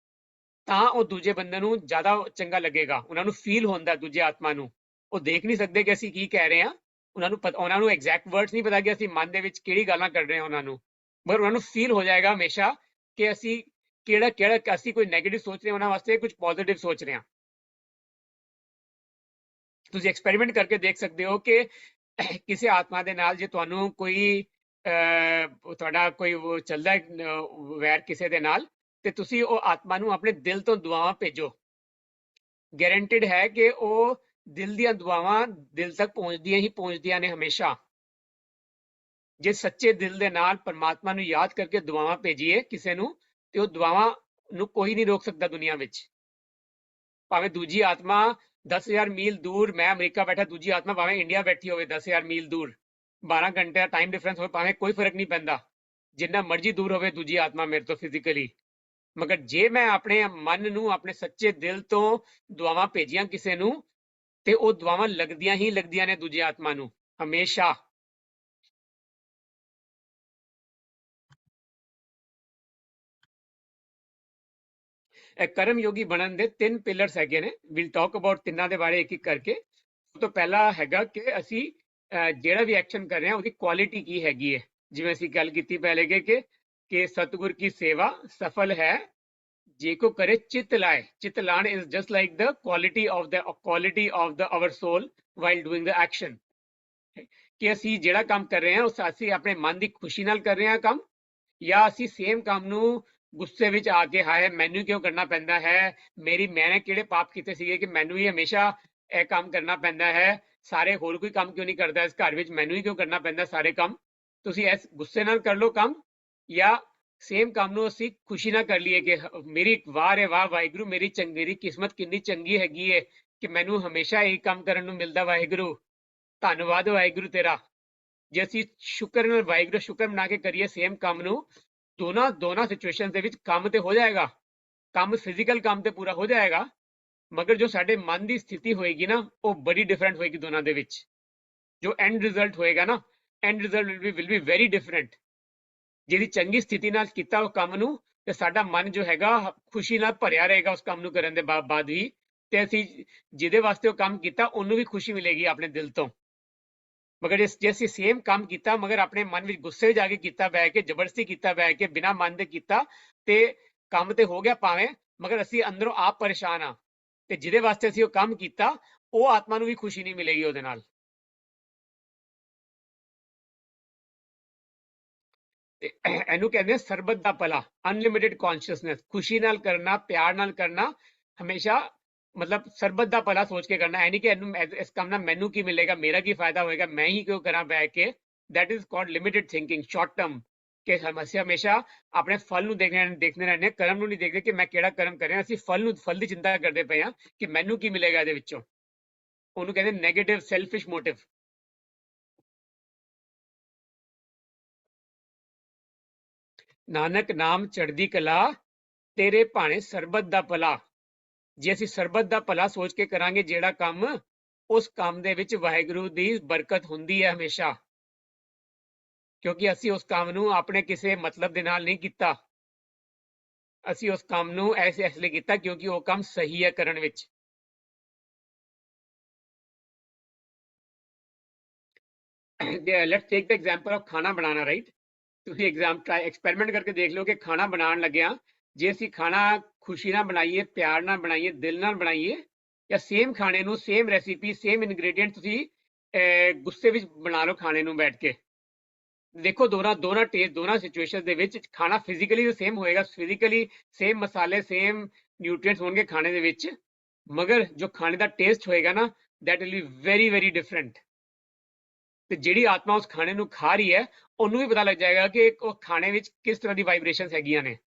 ਤਾਂ ਉਹ ਦੂਜੇ ਬੰਦੇ ਨੂੰ ਜ਼ਿਆਦਾ ਚੰਗਾ ਲੱਗੇਗਾ, ਉਹਨਾਂ ਨੂੰ ਫੀਲ ਹੁੰਦਾ ਦੂਜੇ ਆਤਮਾ ਨੂੰ। ਉਹ ਦੇਖ ਨਹੀਂ ਸਕਦੇ ਕਿ ਅਸੀਂ ਕੀ ਕਹਿ ਰਹੇ ਹਾਂ, ਉਹਨਾਂ ਨੂੰ ਐਗਜ਼ੈਕਟ ਵਰਡਸ ਨਹੀਂ ਪਤਾ ਕਿ ਅਸੀਂ ਮਨ ਦੇ ਵਿੱਚ ਕਿਹੜੀ ਗੱਲਾਂ ਕੱਢ ਰਹੇ ਹਾਂ ਉਹਨਾਂ ਨੂੰ, ਪਰ ਉਹਨਾਂ ਨੂੰ ਫੀਲ ਹੋ ਜਾਏਗਾ ਹਮੇਸ਼ਾ ਕਿ ਅਸੀਂ ਕਿਹੜਾ ਅਸੀਂ ਕੋਈ ਨੈਗੇਟਿਵ ਸੋਚ ਰਹੇ ਹਾਂ ਉਹਨਾਂ ਵਾਸਤੇ, ਕੁਝ ਪੋਜ਼ਿਟਿਵ ਸੋਚ ਰਹੇ ਹਾਂ। ਤੁਸੀਂ ਐਕਸਪੈਰੀਮੈਂਟ ਕਰਕੇ ਦੇਖ ਸਕਦੇ ਹੋ ਕਿ ਕਿਸੇ ਆਤਮਾ ਦੇ ਨਾਲ ਜੇ ਤੁਹਾਨੂੰ ਕੋਈ ਤੁਹਾਡਾ ਕੋਈ ਚੱਲਦਾ ਵੈਰ ਕਿਸੇ ਦੇ ਨਾਲ, ਤੇ ਤੁਸੀਂ ਉਹ ਆਤਮਾ ਨੂੰ ਆਪਣੇ ਦਿਲ ਤੋਂ ਦੁਆਵਾਂ ਭੇਜੋ, ਗਾਰੰਟੀਡ ਹੈ ਕਿ ਉਹ ਦਿਲ ਦੀਆਂ ਦੁਆਵਾਂ ਦਿਲ ਤੱਕ ਪਹੁੰਚਦੀਆਂ ਨੇ ਹਮੇਸ਼ਾ। ਜੇ ਸੱਚੇ ਦਿਲ ਦੇ ਨਾਲ ਪਰਮਾਤਮਾ ਨੂੰ ਯਾਦ ਕਰਕੇ ਦੁਆਵਾਂ ਭੇਜੀਏ ਕਿਸੇ ਨੂੰ, ਤੇ ਉਹ ਦੁਆਵਾਂ ਨੂੰ ਕੋਈ ਨਹੀਂ ਰੋਕ ਸਕਦਾ ਦੁਨੀਆ ਵਿੱਚ, ਭਾਵੇਂ ਦੂਜੀ ਆਤਮਾ 10,000 ਮੀਲ ਦੂਰ, ਮੈਂ ਅਮਰੀਕਾ ਬੈਠਾ, ਦੂਜੀ ਆਤਮਾ ਭਾਵੇਂ ਇੰਡੀਆ ਬੈਠੀ ਹੋਵੇ 10,000 ਮੀਲ ਦੂਰ, 12 ਘੰਟੇ ਦਾ ਟਾਈਮ ਡਿਫਰੈਂਸ ਹੋਵੇ, ਭਾਵੇਂ ਕੋਈ ਫਰਕ ਨਹੀਂ ਪੈਂਦਾ, ਜਿੰਨਾ ਮਰਜ਼ੀ ਦੂਰ ਹੋਵੇ ਦੂਜੀ ਆਤਮਾ ਮੇਰੇ ਤੋਂ ਫਿਜ਼ੀਕਲੀ, ਮਗਰ ਜੇ ਮੈਂ ਆਪਣੇ ਮਨ ਨੂੰ ਆਪਣੇ ਸੱਚੇ ਦਿਲ ਤੋਂ ਦੁਆਵਾਂ ਭੇਜੀਆਂ ਕਿਸੇ ਨੂੰ, ਤੇ ਉਹ ਦੁਆਵਾਂ ਲੱਗਦੀਆਂ ਹੀ ਲੱਗਦੀਆਂ ਨੇ ਦੂਜੀ ਆਤਮਾ ਨੂੰ ਹਮੇਸ਼ਾ। ਕਰਮ ਯੋਗੀ ਬਣਨ ਦੇ 3 ਪਿਲਰਸ ਹੈਗੇ ਨੇ, ਵੀਲ ਟਾਕ ਅਬਾਊਟ ਤਿੰਨਾਂ ਦੇ ਬਾਰੇ ਇੱਕ ਇੱਕ ਕਰਕੇ। ਸਭ ਤੋਂ ਪਹਿਲਾ ਹੈਗਾ ਕਿ ਅਸੀਂ ਜਿਹੜਾ ਵੀ ਐਕਸ਼ਨ ਕਰ ਰਹੇ ਹਾਂ ਉਹਦੀ ਕੁਆਲਿਟੀ ਕੀ ਹੈਗੀ ਹੈ, ਜਿਵੇਂ ਅਸੀਂ ਗੱਲ ਕੀਤੀ ਪਹਿਲੇ ਕਿ ਸਤਿਗੁਰ ਕੀ ਸੇਵਾ ਸਫਲ ਹੈ ਜੇ ਕੋ ਕਰੇ ਚਿੱਤ ਲਾਏ। ਚਿੱਤ ਲਾਣ is just like the quality of the our soul while doing the action, ਕਿ ਅਸੀਂ ਜਿਹੜਾ ਕੰਮ ਕਰ ਰਹੇ ਹਾਂ ਉਸ ਅਸੀਂ ਆਪਣੇ ਮਨ ਦੀ ਖੁਸ਼ੀ ਨਾਲ ਕਰ ਰਹੇ ਹਾਂ ਕੰਮ, ਜਾਂ ਅਸੀਂ ਸੇਮ ਕੰਮ ਨੂੰ ਗੁੱਸੇ ਵਿੱਚ ਆ ਕੇ ਹਾਏ ਮੈਨੂੰ ਕਿਉਂ ਕਰਨਾ ਪੈਂਦਾ ਹੈ, ਮੈंने ਕਿਹੜੇ ਪਾਪ ਕੀਤੇ ਸੀਗੇ ਕਿ ਮੈਨੂੰ ਹੀ ਹਮੇਸ਼ਾ ਇਹ ਕੰਮ ਕਰਨਾ ਪੈਂਦਾ ਹੈ, ਸਾਰੇ ਹੋਰ ਕੋਈ ਕੰਮ ਕਿਉਂ ਨਹੀਂ ਕਰਦਾ ਇਸ ਘਰ ਵਿੱਚ, ਮੈਨੂੰ ਹੀ ਕਿਉਂ ਕਰਨਾ ਪੈਂਦਾ ਸਾਰੇ ਕੰਮ। ਤੁਸੀਂ ਇਸ ਗੁੱਸੇ ਨਾਲ ਕਰ ਲਓ ਕੰਮ, ਜਾਂ ਸੇਮ ਕੰਮ ਨੂੰ ਅਸੀਂ ਖੁਸ਼ੀ ਨਾਲ ਕਰ ਲਈਏ ਕਿ ਮੇਰੀ ਵਾਹ ਰੇ ਵਾਹ ਵਾਹਿਗੁਰੂ, ਮੇਰੀ ਕਿਸਮਤ ਕਿੰਨੀ ਚੰਗੀ ਹੈਗੀ ਹੈ ਕਿ ਮੈਨੂੰ ਹਮੇਸ਼ਾ ਇਹ ਕੰਮ ਕਰਨ ਨੂੰ ਮਿਲਦਾ, ਵਾਹਿਗੁਰੂ ਧੰਨਵਾਦ ਵਾਹਿਗੁਰੂ ਤੇਰਾ। ਜੇ ਅਸੀਂ ਸ਼ੁਕਰ ਨਾਲ ਵਾਹਿਗੁਰੂ ਸ਼ੁਕਰ ਮਨਾ ਕੇ ਕਰੀਏ ਸੇਮ ਕੰਮ ਨੂੰ, ਦੋਨਾਂ ਸਿਚੁਏਸ਼ਨ ਦੇ ਵਿੱਚ ਕੰਮ ਤੇ ਹੋ ਜਾਏਗਾ, ਕੰਮ ਫਿਜ਼ੀਕਲ ਕੰਮ ਤੇ ਪੂਰਾ ਹੋ ਜਾਏਗਾ, ਮਗਰ ਜੋ ਸਾਡੇ ਮਨ ਦੀ ਸਥਿਤੀ ਹੋਏਗੀ ਨਾ, ਉਹ ਬੜੀ ਡਿਫਰੈਂਟ ਹੋਏਗੀ ਦੋਨਾਂ ਦੇ ਵਿੱਚ। ਜੋ ਐਂਡ ਰਿਜ਼ਲਟ ਹੋਏਗਾ ਨਾ, end result will be very different. ਜਿਹਦੀ ਚੰਗੀ ਸਥਿਤੀ ਨਾਲ ਕੀਤਾ ਉਹ ਕੰਮ ਨੂੰ, ਤੇ ਸਾਡਾ ਮਨ ਜੋ ਹੈਗਾ ਖੁਸ਼ੀ ਨਾਲ ਭਰਿਆ ਰਹੇਗਾ ਉਸ ਕੰਮ ਨੂੰ ਕਰਨ ਦੇ ਬਾਅਦ ਵੀ, ਤੇ ਅਸੀਂ ਜਿਹਦੇ ਵਾਸਤੇ ਉਹ ਕੰਮ ਕੀਤਾ ਉਹਨੂੰ ਵੀ ਖੁਸ਼ੀ ਮਿਲੇਗੀ ਆਪਣੇ ਦਿਲ ਤੋਂ। ਮਗਰ ਜੇ ਅਸੀਂ ਸੇਮ ਕੰਮ ਕੀਤਾ ਮਗਰ ਆਪਣੇ ਮਨ ਵਿੱਚ ਗੁੱਸੇ ਜਾ ਕੇ ਕੀਤਾ, ਬਹਿ ਕੇ ਜ਼ਬਰਦਸਤੀ ਕੀਤਾ, ਬਹਿ ਕੇ ਬਿਨਾਂ ਮਨ ਦੇ ਕੀਤਾ, ਤੇ ਕੰਮ ਤੇ ਹੋ ਗਿਆ ਭਾਵੇਂ, ਮਗਰ ਅਸੀਂ ਅੰਦਰੋਂ ਆਪ ਪਰੇਸ਼ਾਨ ਆ, ਤੇ ਜਿਹਦੇ ਵਾਸਤੇ ਅਸੀਂ ਉਹ ਕੰਮ ਕੀਤਾ ਉਹ ਆਤਮਾ ਨੂੰ ਵੀ ਖੁਸ਼ੀ ਨਹੀਂ ਮਿਲੇਗੀ ਉਹਦੇ ਨਾਲ। ਤੇ ਇਹਨੂੰ ਕਹਿੰਦੇ ਸਰਬਤ ਦਾ ਭਲਾ, ਅਨਲਿਮਿਟਿਡ ਕੌਨਸ਼ੀਅਸਨੈਸ, ਖੁਸ਼ੀ ਨਾਲ ਕਰਨਾ, ਪਿਆਰ ਨਾਲ ਕਰਨਾ, ਹਮੇਸ਼ਾ ਮਤਲਬ ਸਰਬਤ ਦਾ ਭਲਾ ਸੋਚ ਕੇ ਕਰਨਾ। ਐ ਨਹੀਂ ਕਿ ਇਹਨੂੰ ਇਸ ਕੰਮ ਨਾਲ ਮੈਨੂੰ ਕੀ ਮਿਲੇਗਾ, ਮੇਰਾ ਕੀ ਫਾਇਦਾ ਹੋਏਗਾ, ਮੈਂ ਹੀ ਕਿਉਂ ਕਰਾਂ ਬਹਿ ਕੇ। That is called limited thinking, short term, ਕਿ ਹਮੇਸ਼ਾ ਆਪਣੇ ਫਲ ਨੂੰ ਦੇਖਦੇ ਰਹਿੰਦੇ, ਕਰਮ ਨੂੰ ਨਹੀਂ ਦੇਖਦੇ ਕਿ ਮੈਂ ਕਿਹੜਾ ਕਰਮ ਕਰ ਰਿਹਾ। ਅਸੀਂ ਫਲ ਦੀ ਚਿੰਤਾ ਕਰਦੇ ਪਏ ਹਾਂ ਕਿ ਮੈਨੂੰ ਕੀ ਮਿਲੇਗਾ ਇਹਦੇ ਵਿੱਚੋਂ। ਉਹਨੂੰ ਕਹਿੰਦੇ ਨੈਗੇਟਿਵ ਸੈਲਫਿਸ਼ ਮੋਟਿਵ। ਨਾਨਕ ਨਾਮ ਚੜ੍ਹਦੀ ਕਲਾ, ਤੇਰੇ ਭਾਣੇ ਸਰਬਤ ਦਾ ਭਲਾ। ਜੇ ਅਸੀਂ ਸਰਬਤ ਦਾ ਭਲਾ ਸੋਚ ਕੇ ਕਰਾਂਗੇ ਜਿਹੜਾ ਕੰਮ, ਉਸ ਕੰਮ ਦੇ ਵਿੱਚ ਵਾਹਿਗੁਰੂ ਦੀ ਬਰਕਤ ਹੁੰਦੀ ਹੈ ਹਮੇਸ਼ਾ, ਕਿਉਂਕਿ ਅਸੀਂ ਉਸ ਕੰਮ ਨੂੰ ਆਪਣੇ ਕਿਸੇ ਮਤਲਬ ਦੇ ਨਾਲ ਨਹੀਂ ਕੀਤਾ। ਅਸੀਂ ਉਸ ਕੰਮ ਨੂੰ ਇਸ ਲਈ ਕੀਤਾ ਕਿਉਂਕਿ ਉਹ ਕੰਮ ਸਹੀ ਹੈ ਕਰਨ ਵਿੱਚ। Let's take the example of ਖਾਣਾ ਬਣਾਉਣਾ, ਰਾਈਟ। ਤੁਸੀਂ ਐਕਸਪੈਰੀਮੈਂਟ ਕਰਕੇ ਦੇਖ ਲਓ ਕਿ ਖਾਣਾ ਬਣਾਉਣ ਲੱਗਿਆ, ਜੇ ਅਸੀਂ ਖਾਣਾ ਖੁਸ਼ੀ ਨਾਲ ਬਣਾਈਏ, ਪਿਆਰ ਨਾਲ ਬਣਾਈਏ, ਦਿਲ ਨਾਲ ਬਣਾਈਏ, ਜਾਂ ਸੇਮ ਖਾਣੇ ਨੂੰ, ਸੇਮ ਰੈਸਿਪੀ, ਸੇਮ ਇਨਗਰੀਡੀਐਂਟ ਤੁਸੀਂ ਗੁੱਸੇ ਵਿੱਚ ਬਣਾ ਲਓ ਖਾਣੇ ਨੂੰ ਬੈਠ ਕੇ, ਦੇਖੋ ਦੋਨਾਂ ਟੇਸਟ, ਦੋਨਾਂ ਸਿਚੁਏਸ਼ਨ ਦੇ ਵਿੱਚ ਖਾਣਾ ਫਿਜ਼ੀਕਲੀ ਤਾਂ ਸੇਮ ਹੋਏਗਾ, ਫਿਜ਼ੀਕਲੀ ਸੇਮ ਮਸਾਲੇ, ਸੇਮ ਨਿਊਟ੍ਰੀਐਂਟਸ ਹੋਣਗੇ ਖਾਣੇ ਦੇ ਵਿੱਚ, ਮਗਰ ਜੋ ਖਾਣੇ ਦਾ ਟੇਸਟ ਹੋਏਗਾ ਨਾ, that will be very very different. ਤੇ ਜਿਹੜੀ ਆਤਮਾ ਉਸ ਖਾਣੇ ਨੂੰ ਖਾ ਰਹੀ ਹੈ ਉਹਨੂੰ ਵੀ ਪਤਾ ਲੱਗ ਜਾਏਗਾ ਕਿ ਉਹ ਖਾਣੇ ਵਿੱਚ ਕਿਸ ਤਰ੍ਹਾਂ ਦੀ ਵਾਈਬ੍ਰੇਸ਼ਨਸ ਹੈਗੀਆਂ ਨੇ।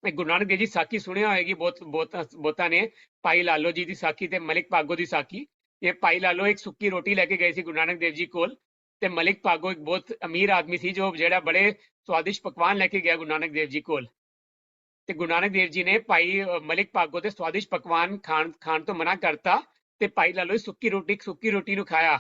ਗੁਰੂ ਨਾਨਕ ਦੇਵ ਜੀ ਸਾਖੀ ਸੁਣਿਆ ਹੋਏਗੀ ਬਹੁਤਾਂ ਨੇ, ਭਾਈ ਲਾਲੋ ਜੀ ਦੀ ਸਾਖੀ ਤੇ ਮਲਿਕ ਭਾਗੋ ਦੀ ਸਾਖੀ। ਇਹ ਭਾਈ ਲਾਲੋ ਇੱਕ ਸੁੱਕੀ ਰੋਟੀ ਲੈ ਕੇ ਗਏ ਸੀ ਗੁਰੂ ਨਾਨਕ ਦੇਵ ਜੀ ਕੋਲ, ਤੇ ਮਲਿਕ ਭਾਗੋ ਇੱਕ ਬਹੁਤ ਅਮੀਰ ਆਦਮੀ ਸੀ ਜੋ ਜਿਹੜਾ ਬੜੇ ਸਵਾਦਿਸ਼ਟ ਪਕਵਾਨ ਲੈ ਕੇ ਗਿਆ ਗੁਰੂ ਨਾਨਕ ਦੇਵ ਜੀ ਕੋਲ। ਤੇ ਗੁਰੂ ਨਾਨਕ ਦੇਵ ਜੀ ਨੇ ਭਾਈ ਮਲਿਕ ਭਾਗੋ ਦੇ ਸਵਾਦਿਸ਼ਟ ਪਕਵਾਨ ਖਾਣ ਤੋਂ ਮਨਾ ਕਰਤਾ, ਤੇ ਭਾਈ ਲਾਲੋ ਸੁੱਕੀ ਰੋਟੀ ਨੂੰ ਖਾਇਆ।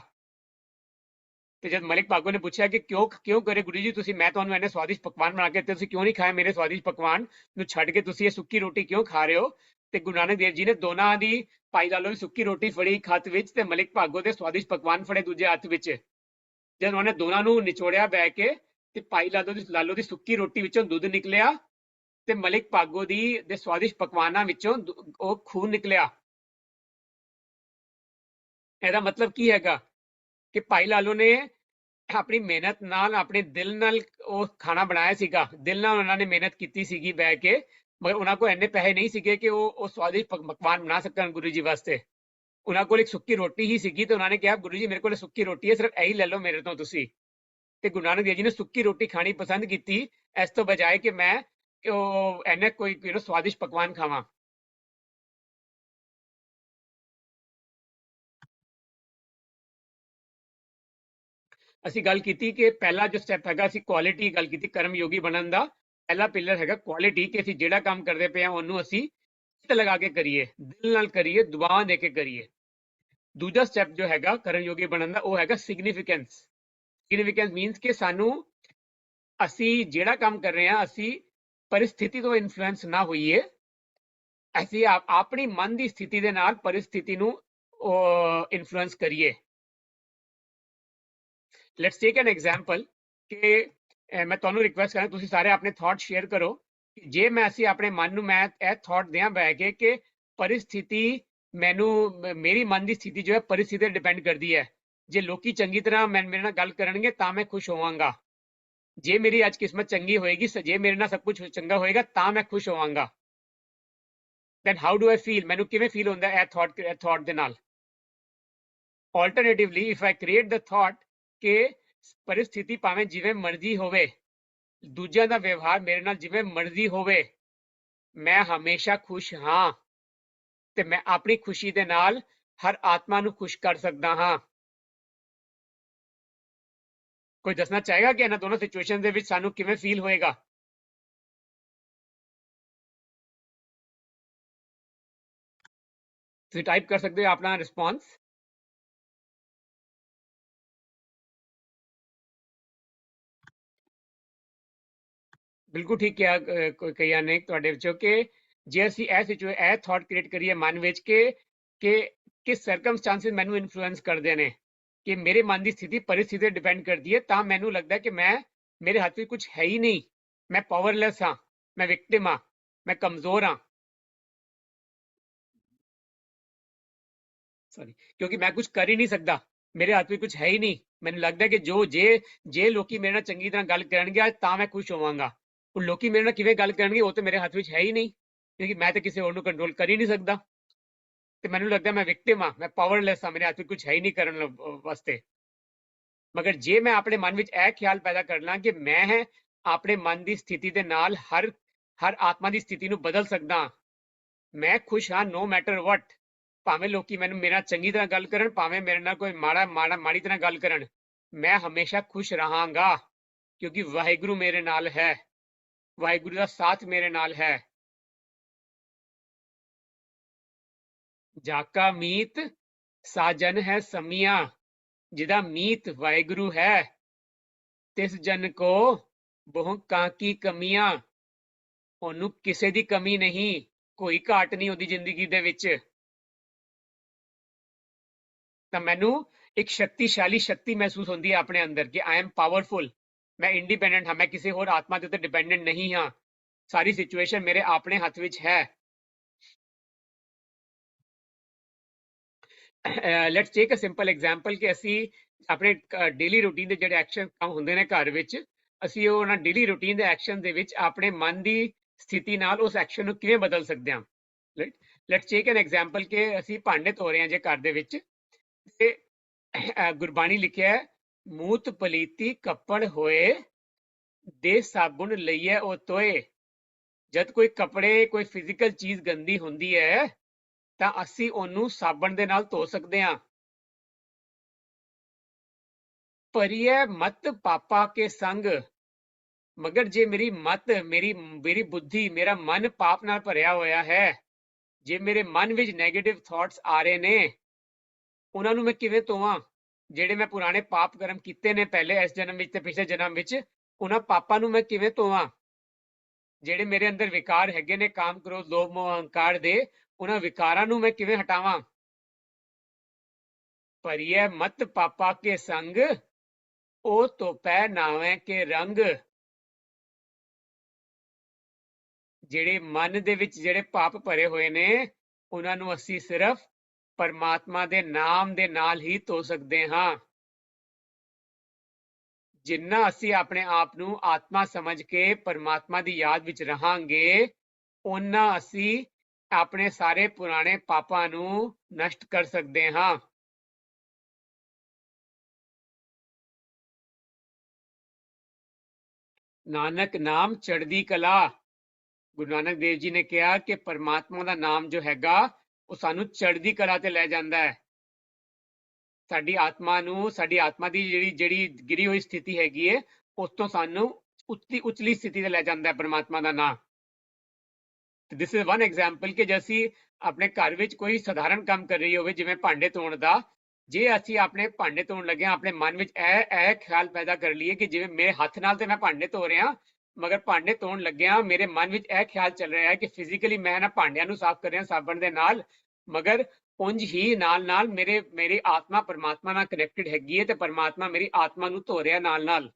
ਤੇ ਜਦ ਮਲਿਕ ਭਾਗੋ ਨੇ ਪੁੱਛਿਆ ਕਿ ਕਿਉਂ ਕਰੇ ਗੁਰੂ ਜੀ ਤੁਸੀਂ, ਮੈਂ ਤੁਹਾਨੂੰ ਇਹਨੇ ਸਵਾਦਿਸ਼ਟ ਪਕਵਾਨ ਬਣਾ ਕੇ ਦਿੱਤੇ, ਤੁਸੀਂ ਕਿਉਂ ਨਹੀਂ ਖਾਏ ਮੇਰੇ ਸਵਾਦਿਸ਼ਟ ਪਕਵਾਨ ਨੂੰ, ਛੱਡ ਕੇ ਤੁਸੀਂ ਇਹ ਸੁੱਕੀ ਰੋਟੀ ਕਿਉਂ ਖਾ ਰਹੇ ਹੋ। ਤੇ ਗੁਰੂ ਨਾਨਕ ਦੇਵ ਜੀ ਨੇ ਦੋਨਾਂ ਦੀ, ਭਾਈ ਲਾਲੋ ਦੀ ਸੁੱਕੀ ਰੋਟੀ ਫੜੀ ਇੱਕ ਹੱਥ ਵਿੱਚ ਤੇ ਮਲਿਕ ਭਾਗੋ ਦੇ ਸਵਾਦਿਸ਼ਟ ਪਕਵਾਨ ਫੜੇ ਦੂਜੇ ਹੱਥ ਵਿੱਚ। ਜਦ ਉਹਨਾਂ ਨੇ ਦੋਨਾਂ ਨੂੰ ਨਿਚੋੜਿਆ ਬਹਿ ਕੇ, ਤੇ ਭਾਈ ਲਾਲੋ ਦੀ ਸੁੱਕੀ ਰੋਟੀ ਵਿੱਚੋਂ ਦੁੱਧ ਨਿਕਲਿਆ, ਤੇ ਮਲਿਕ ਭਾਗੋ ਦੇ ਸਵਾਦਿਸ਼ਟ ਪਕਵਾਨਾਂ ਵਿੱਚੋਂ ਉਹ ਖੂਨ ਨਿਕਲਿਆ। ਇਹਦਾ ਮਤਲਬ ਕੀ ਹੈਗਾ ਕਿ ਭਾਈ ਲਾਲੋ ਨੇ ਆਪਣੀ ਮਿਹਨਤ ਨਾਲ, ਆਪਣੇ ਦਿਲ ਨਾਲ ਉਹ ਖਾਣਾ ਬਣਾਇਆ ਸੀਗਾ, ਦਿਲ ਨਾਲ ਉਹਨਾਂ ਨੇ ਮਿਹਨਤ ਕੀਤੀ ਸੀਗੀ ਬਹਿ ਕੇ, ਮਗਰ ਉਹਨਾਂ ਕੋਲ ਇੰਨੇ ਪੈਸੇ ਨਹੀਂ ਸੀਗੇ ਕਿ ਉਹ ਸਵਾਦਿਸ਼ਟ ਪਕਵਾਨ ਬਣਾ ਸਕਣ ਗੁਰੂ ਜੀ ਵਾਸਤੇ। ਉਹਨਾਂ ਕੋਲ ਇੱਕ ਸੁੱਕੀ ਰੋਟੀ ਹੀ ਸੀਗੀ, ਤੇ ਉਹਨਾਂ ਨੇ ਕਿਹਾ ਗੁਰੂ ਜੀ ਮੇਰੇ ਕੋਲ ਸੁੱਕੀ ਰੋਟੀ ਹੈ, ਸਿਰਫ ਇਹੀ ਲੈ ਲਓ ਮੇਰੇ ਤੋਂ ਤੁਸੀਂ। ਤੇ ਗੁਰੂ ਨਾਨਕ ਦੇਵ ਜੀ ਨੇ ਸੁੱਕੀ ਰੋਟੀ ਖਾਣੀ ਪਸੰਦ ਕੀਤੀ ਇਸ ਤੋਂ ਬਜਾਏ ਕਿ ਮੈਂ ਉਹ ਇੰਨੇ ਕੋਈ ਸਵਾਦਿਸ਼ਟ ਪਕਵਾਨ ਖਾਵਾਂ। ਅਸੀਂ ਗੱਲ ਕੀਤੀ ਕਿ ਪਹਿਲਾ ਜੋ ਸਟੈਪ ਹੈਗਾ, ਅਸੀਂ ਕੁਆਲਿਟੀ ਗੱਲ ਕੀਤੀ, ਕਰਮ ਯੋਗੀ ਬਣਨ ਦਾ ਪਹਿਲਾ ਪਿਲਰ ਹੈਗਾ ਕੁਆਲਿਟੀ, ਕਿ ਅਸੀਂ ਜਿਹੜਾ ਕੰਮ ਕਰਦੇ ਪਏ ਹਾਂ ਉਹਨੂੰ ਅਸੀਂ ਚਿੱਤ ਲਗਾ ਕੇ ਕਰੀਏ, ਦਿਲ ਨਾਲ ਕਰੀਏ, ਦੁਆਵਾਂ ਦੇ ਕੇ ਕਰੀਏ। ਦੂਜਾ ਸਟੈਪ ਜੋ ਹੈਗਾ ਕਰਮ ਯੋਗੀ ਬਣਨ ਦਾ, ਉਹ ਹੈਗਾ ਸਿਗਨੀਫੀਕੈਂਸ। ਸਿਗਨੀਫੀਕੈਂਸ ਮੀਨਸ ਕਿ ਸਾਨੂੰ, ਅਸੀਂ ਜਿਹੜਾ ਕੰਮ ਕਰ ਰਹੇ ਹਾਂ ਅਸੀਂ ਪਰਿਸਥਿਤੀ ਤੋਂ ਇਨਫਲੂਐਂਸ ਨਾ ਹੋਈਏ, ਅਸੀਂ ਆਪਣੀ ਮਨ ਦੀ ਸਥਿਤੀ ਦੇ ਨਾਲ ਪਰਿਸਥਿਤੀ ਨੂੰ ਇਨਫਲੂਐਂਸ ਕਰੀਏ। ਲੈਟਸ ਟੇਕ ਐਨ ਐਗਜ਼ਾਮਪਲ ਕਿ ਮੈਂ ਤੁਹਾਨੂੰ ਰਿਕੁਐਸਟ ਕਰਾਂ ਤੁਸੀਂ ਸਾਰੇ ਆਪਣੇ ਥਾਟ ਸ਼ੇਅਰ ਕਰੋ ਕਿ ਜੇ ਅਸੀਂ ਆਪਣੇ ਮਨ ਨੂੰ ਮੈਂ ਇਹ ਥਾਟ ਦਿਆਂ ਬਹਿ ਕੇ ਕਿ ਪਰਿਸਥਿਤੀ ਮੇਰੀ ਮਨ ਦੀ ਸਥਿਤੀ ਜੋ ਹੈ ਪਰਿਸਥਿਤੀ ਤੇ ਡਿਪੈਂਡ ਕਰਦੀ ਹੈ। ਜੇ ਲੋਕੀ ਚੰਗੀ ਤਰ੍ਹਾਂ ਮੇਰੇ ਨਾਲ ਗੱਲ ਕਰਨਗੇ ਤਾਂ ਮੈਂ ਖੁਸ਼ ਹੋਵਾਂਗਾ, ਜੇ ਮੇਰੀ ਅੱਜ ਕਿਸਮਤ ਚੰਗੀ ਹੋਏਗੀ, ਜੇ ਮੇਰੇ ਨਾਲ ਸਭ ਕੁਝ ਚੰਗਾ ਹੋਏਗਾ ਤਾਂ ਮੈਂ ਖੁਸ਼ ਹੋਵਾਂਗਾ। then how do I feel, ਮੈਨੂੰ ਕਿਵੇਂ ਫੀਲ ਹੁੰਦਾ ਇਹ ਥਾਟ ਦੇ ਨਾਲ। Alternatively, if I create the thought ਕਿ परिस्थिति भावें जिवें मर्जी होवे, दूजिਆਂ ਦਾ ਵਿਵਹਾਰ ਮੇਰੇ ਨਾਲ ਜਿਵੇਂ ਮਰਜ਼ੀ ਹੋਵੇ, ਮੈਂ ਹਮੇਸ਼ਾ ਖੁਸ਼ ਹਾਂ ਤੇ ਮੈਂ ਆਪਣੀ ਖੁਸ਼ੀ ਦੇ ਨਾਲ ਹਰ ਆਤਮਾ ਨੂੰ ਖੁਸ਼ ਕਰ ਸਕਦਾ ਹਾਂ। ਕੋਈ ਦੱਸਣਾ ਚਾਹੇਗਾ ਕਿ ਇਹਨਾਂ ਦੋਨੋਂ ਸਿਚੁਏਸ਼ਨ ਦੇ ਵਿੱਚ ਸਾਨੂੰ ਕਿਵੇਂ ਫੀਲ ਹੋਏਗਾ? ਤੁਸੀਂ ਟਾਈਪ ਕਰ ਸਕਦੇ ਹੋ ਆਪਣਾ ਰਿਸਪੌਂਸ। ਬਿਲਕੁਲ ਠੀਕ ਕਿਹਾ ਕਈਆਂ ਨੇ ਤੁਹਾਡੇ ਵਿੱਚੋਂ ਕਿ ਜੇ ਅਸੀਂ ਇਹ ਥਾਟ ਕ੍ਰੀਏਟ ਕਰੀਏ ਮਨ ਵਿੱਚ ਕਿ ਕਿਸ ਸਰਕਮਸਟੈਂਸਸ ਮੈਨੂੰ ਇਨਫਲੂਐਂਸ ਕਰਦੇ ਨੇ, ਕਿ ਮੇਰੇ ਮਨ ਦੀ ਸਥਿਤੀ परिस्थिति ਤੇ ਡਿਪੈਂਡ ਕਰਦੀ ਹੈ, ਤਾਂ ਮੈਨੂੰ ਲੱਗਦਾ ਕਿ ਮੇਰੇ ਹੱਥ ਵਿੱਚ ਕੁਝ ਹੈ ਹੀ ਨਹੀਂ, ਮੈਂ ਪਾਵਰਲੈਸ ਹਾਂ, ਮੈਂ ਵਿਕਟਿਮ ਹਾਂ, ਮੈਂ ਕਮਜ਼ੋਰ ਹਾਂ। ਸੌਰੀ, ਕਿਉਂਕਿ ਮੈਂ ਕੁਝ ਕਰ ਹੀ ਨਹੀਂ ਸਕਦਾ, ਮੇਰੇ ਹੱਥ ਵਿੱਚ ਕੁਝ ਹੈ ਹੀ ਨਹੀਂ। ਮੈਨੂੰ ਲੱਗਦਾ ਕਿ ਜੇ ਲੋਕੀ ਮੇਰੇ ਨਾਲ ਚੰਗੀ ਤਰ੍ਹਾਂ ਗੱਲ ਕਰਨਗੇ ਤਾਂ ਮੈਂ ਖੁਸ਼ ਹੋਵਾਂਗਾ। ਹੁਣ ਲੋਕੀ ਮੇਰੇ ਨਾਲ ਕਿਵੇਂ ਗੱਲ ਕਰਨਗੇ ਉਹ ਤੇ ਮੇਰੇ ਹੱਥ ਵਿੱਚ ਹੈ ਹੀ ਨਹੀਂ, ਕਿਉਂਕਿ ਮੈਂ ਤੇ ਕਿਸੇ ਹੋਰ ਨੂੰ ਕੰਟਰੋਲ ਕਰ ਹੀ ਨਹੀਂ ਸਕਦਾ। ਤੇ ਮੈਨੂੰ ਲੱਗਦਾ ਮੈਂ ਵਿਕਟਿਮ ਹਾਂ, ਮੈਂ ਪਾਵਰਲੈਸ ਹਾਂ, ਮੇਰੇ ਹੱਥ ਵਿੱਚ ਕੁਝ ਹੈ ਹੀ ਨਹੀਂ ਕਰਨ ਵਾਸਤੇ। ਮਗਰ ਜੇ ਮੈਂ ਆਪਣੇ ਮਨ ਵਿੱਚ ਇਹ ਖਿਆਲ ਪੈਦਾ ਕਰ ਲਾਂ ਕਿ ਮੈਂ ਆਪਣੇ ਮਨ ਦੀ ਸਥਿਤੀ ਦੇ ਨਾਲ ਹਰ ਆਤਮਾ ਦੀ ਸਥਿਤੀ ਨੂੰ ਬਦਲ ਸਕਦਾ, ਮੈਂ ਖੁਸ਼ ਹਾਂ ਨੋ ਮੈਟਰ ਵਟ। ਭਾਵੇਂ ਲੋਕੀ ਮੈਨੂੰ ਮੇਰੇ ਨਾਲ ਚੰਗੀ ਤਰ੍ਹਾਂ ਗੱਲ ਕਰਨ, ਭਾਵੇਂ ਮੇਰੇ ਨਾਲ ਕੋਈ ਮਾੜੀ ਤਰ੍ਹਾਂ ਗੱਲ ਕਰਨ, ਮੈਂ ਹਮੇਸ਼ਾ ਖੁਸ਼ ਰਹਾਂਗਾ, ਕਿਉਂਕਿ ਵਾਹਿਗੁਰੂ ਮੇਰੇ ਨਾਲ ਹੈ, ਵਾਹਿਗੁਰੂ ਦਾ ਸਾਥ ਮੇਰੇ ਨਾਲ ਹੈ। ਜਾਕਾ ਮੀਤ ਸਾਜਨ ਹੈ ਸਮੀਆਂ, ਜਿਹਦਾ ਮੀਤ ਵਾਹਿਗੁਰੂ ਹੈ, ਤਿਸ ਜਨ ਕੋ ਬਹੁ ਕਾਂਕੀ ਕਮੀਆਂ। ਉਹਨੂੰ ਕਿਸੇ ਦੀ ਕਮੀ ਨਹੀਂ, ਕੋਈ ਘਾਟ ਨਹੀਂ ਉਹਦੀ ਜ਼ਿੰਦਗੀ ਦੇ ਵਿੱਚ। ਤਾਂ ਮੈਨੂੰ ਇੱਕ ਸ਼ਕਤੀਸ਼ਾਲੀ ਸ਼ਕਤੀ ਮਹਿਸੂਸ ਹੁੰਦੀ ਹੈ ਆਪਣੇ ਅੰਦਰ ਕਿ ਆਈ ਐਮ ਪਾਵਰਫੁਲ, ਮੈਂ ਇੰਡੀਪੈਂਡੈਂਟ ਹਾਂ, ਮੈਂ ਕਿਸੇ ਹੋਰ ਆਤਮਾ ਦੇ ਉੱਤੇ ਡਿਪੈਂਡੈਂਟ ਨਹੀਂ ਹਾਂ, ਸਾਰੀ ਸਿਚੁਏਸ਼ਨ ਮੇਰੇ ਆਪਣੇ ਹੱਥ ਵਿੱਚ ਹੈ। Let's take a simple example ਕਿ ਅਸੀਂ ਆਪਣੇ ਡੇਲੀ ਰੂਟੀਨ ਦੇ ਜਿਹੜੇ ਐਕਸ਼ਨ ਕੰਮ ਹੁੰਦੇ ਨੇ ਘਰ ਵਿੱਚ, ਅਸੀਂ ਉਹਨਾਂ ਡੇਲੀ ਰੂਟੀਨ ਦੇ ਐਕਸ਼ਨ ਦੇ ਵਿੱਚ ਆਪਣੇ ਮਨ ਦੀ ਸਥਿਤੀ ਨਾਲ ਉਸ ਐਕਸ਼ਨ ਨੂੰ ਕਿਵੇਂ ਬਦਲ ਸਕਦੇ ਹਾਂ। ਲੈਟਸ ਟੇਕ ਐਨ ਐਗਜ਼ਾਮਪਲ ਕਿ ਅਸੀਂ ਭਾਂਡੇ ਧੋ ਰਹੇ ਹਾਂ ਜੇ ਘਰ ਦੇ ਵਿੱਚ, ਤੇ ਗੁਰਬਾਣੀ ਲਿਖਿਆ ਹੈ, ਮੂਤ ਪਲੀਤੀ ਕੱਪੜ ਹੋਏ, ਦੇ ਸਾਬੁਨ ਲਈਏ ਉਹ ਤੋਏ। ਜਦ ਕੋਈ ਕੱਪੜੇ ਕੋਈ ਫਿਜ਼ੀਕਲ ਚੀਜ਼ ਗੰਦੀ ਹੁੰਦੀ ਹੈ ਤਾਂ ਅਸੀਂ ਉਹਨੂੰ ਸਾਬਣ ਦੇ ਨਾਲ ਧੋ ਸਕਦੇ ਹਾਂ। ਭਰੀਏ ਮਤ ਪਾਪਾ ਕੇ ਸੰਗ, ਮਗਰ ਜੇ ਮੇਰੀ ਮਤ ਮੇਰੀ ਬੁੱਧੀ ਮੇਰਾ ਮਨ ਪਾਪ ਨਾਲ ਭਰਿਆ ਹੋਇਆ ਹੈ, ਜੇ ਮੇਰੇ ਮਨ ਵਿੱਚ ਨੈਗੇਟਿਵ ਥਾਟਸ ਆ ਰਹੇ ਨੇ, ਉਹਨਾਂ ਨੂੰ ਮੈਂ ਕਿਵੇਂ ਧੋਵਾਂ? ਜਿਹੜੇ ਮੈਂ ਪੁਰਾਣੇ ਪਾਪ ਕਰਮ ਕੀਤੇ ਨੇ ਪਹਿਲੇ ਇਸ ਜਨਮ ਵਿੱਚ ਤੇ ਪਿਛਲੇ ਜਨਮ ਵਿੱਚ, ਉਹਨਾਂ ਪਾਪਾਂ ਨੂੰ ਮੈਂ ਕਿਵੇਂ ਧੋਵਾਂ? ਜਿਹੜੇ ਮੇਰੇ ਅੰਦਰ ਵਿਕਾਰ ਹੈਗੇ ਨੇ ਕਾਮ ਕ੍ਰੋਧ ਲੋਭ ਮੋਹ ਅਹੰਕਾਰ ਦੇ, ਉਹਨਾਂ ਵਿਕਾਰਾਂ ਨੂੰ ਮੈਂ ਕਿਵੇਂ ਹਟਾਵਾਂ? ਭਰੀਏ ਮਤ ਪਾਪਾ ਕੇ ਸੰਗ, ਉਹ ਧੋਪੈ ਨਾਵੇਂ ਕੇ ਰੰਗ। ਜਿਹੜੇ ਮਨ ਦੇ ਵਿੱਚ ਜਿਹੜੇ ਪਾਪ ਭਰੇ ਹੋਏ ਨੇ, ਉਹਨਾਂ ਨੂੰ ਅਸੀਂ ਸਿਰਫ ਪਰਮਾਤਮਾ ਦੇ ਨਾਮ ਦੇ ਨਾਲ ਹੀ ਧੋ ਸਕਦੇ ਹਾਂ। ਜਿੰਨਾ ਅਸੀਂ ਆਪਣੇ ਆਪ ਨੂੰ ਆਤਮਾ ਸਮਝ ਕੇ ਪਰਮਾਤਮਾ ਦੀ ਯਾਦ ਵਿੱਚ ਰਹਾਂਗੇ, ਓਨਾ ਅਸੀਂ ਆਪਣੇ ਸਾਰੇ ਪੁਰਾਣੇ ਪਾਪਾਂ ਨੂੰ ਨਸ਼ਟ ਕਰ ਸਕਦੇ ਹਾਂ। ਨਾਨਕ ਨਾਮ ਚੜ੍ਹਦੀ ਕਲਾ। ਗੁਰੂ ਨਾਨਕ ਦੇਵ ਜੀ ਨੇ ਕਿਹਾ ਕਿ ਪਰਮਾਤਮਾ ਦਾ ਨਾਮ ਜੋ ਹੈਗਾ ਉਹ ਸਾਨੂੰ ਚੜ੍ਹਦੀ ਕਲਾ ਤੇ ਲੈ ਜਾਂਦਾ ਹੈ। ਸਾਡੀ ਆਤਮਾ ਨੂੰ, ਸਾਡੀ ਆਤਮਾ ਦੀ ਜਿਹੜੀ ਗਿਰੀ ਹੋਈ ਸਥਿਤੀ ਹੈਗੀ ਹੈ, ਉਸ ਤੋਂ ਸਾਨੂੰ ਉਚਲੀ ਸਥਿਤੀ ਤੇ ਲੈ ਜਾਂਦਾ ਹੈ ਪਰਮਾਤਮਾ ਦਾ ਨਾਮ। ਦਿਸ ਇਜ਼ ਵਨ ਐਗਜ਼ਾਮਪਲ ਕਿ ਜੇ ਅਸੀਂ ਆਪਣੇ ਘਰ ਵਿੱਚ ਕੋਈ ਸਧਾਰਨ ਕੰਮ ਕਰ ਰਹੀ ਹੋਵੇ, ਜਿਵੇਂ ਭਾਂਡੇ ਧੋਣ ਦਾ, ਜੇ ਅਸੀਂ ਆਪਣੇ ਭਾਂਡੇ ਧੋਣ ਲੱਗੇ ਹਾਂ ਆਪਣੇ ਮਨ ਵਿੱਚ ਇਹ ਖਿਆਲ ਪੈਦਾ ਕਰ ਲਈਏ ਕਿ ਜਿਵੇਂ ਮੇਰੇ ਹੱਥ ਨਾਲ ਤੇ ਮੈਂ ਭਾਂਡੇ ਧੋ ਰਿਹਾ, ਮਗਰ ਭਾਂਡੇ ਧੋਣ ਲੱਗਿਆ ਮੇਰੇ ਮਨ ਵਿੱਚ ਇਹ ਖਿਆਲ ਚੱਲ ਰਿਹਾ ਹੈ ਕਿ ਫਿਜ਼ੀਕਲੀ ਮੈਂ ਨਾ ਭਾਂਡਿਆਂ ਨੂੰ ਸਾਫ਼ ਕਰ ਰਿਹਾ ਸਾਬਣ ਦੇ ਨਾਲ, ਮਗਰ ਉਂਝ ਹੀ ਨਾਲ ਮੇਰੀ ਆਤਮਾ ਪਰਮਾਤਮਾ ਨਾਲ ਕਨੈਕਟਡ ਹੈਗੀ ਹੈ ਤੇ ਪਰਮਾਤਮਾ ਮੇਰੀ ਆਤਮਾ ਨੂੰ ਧੋ ਰਿਹਾ ਨਾਲ।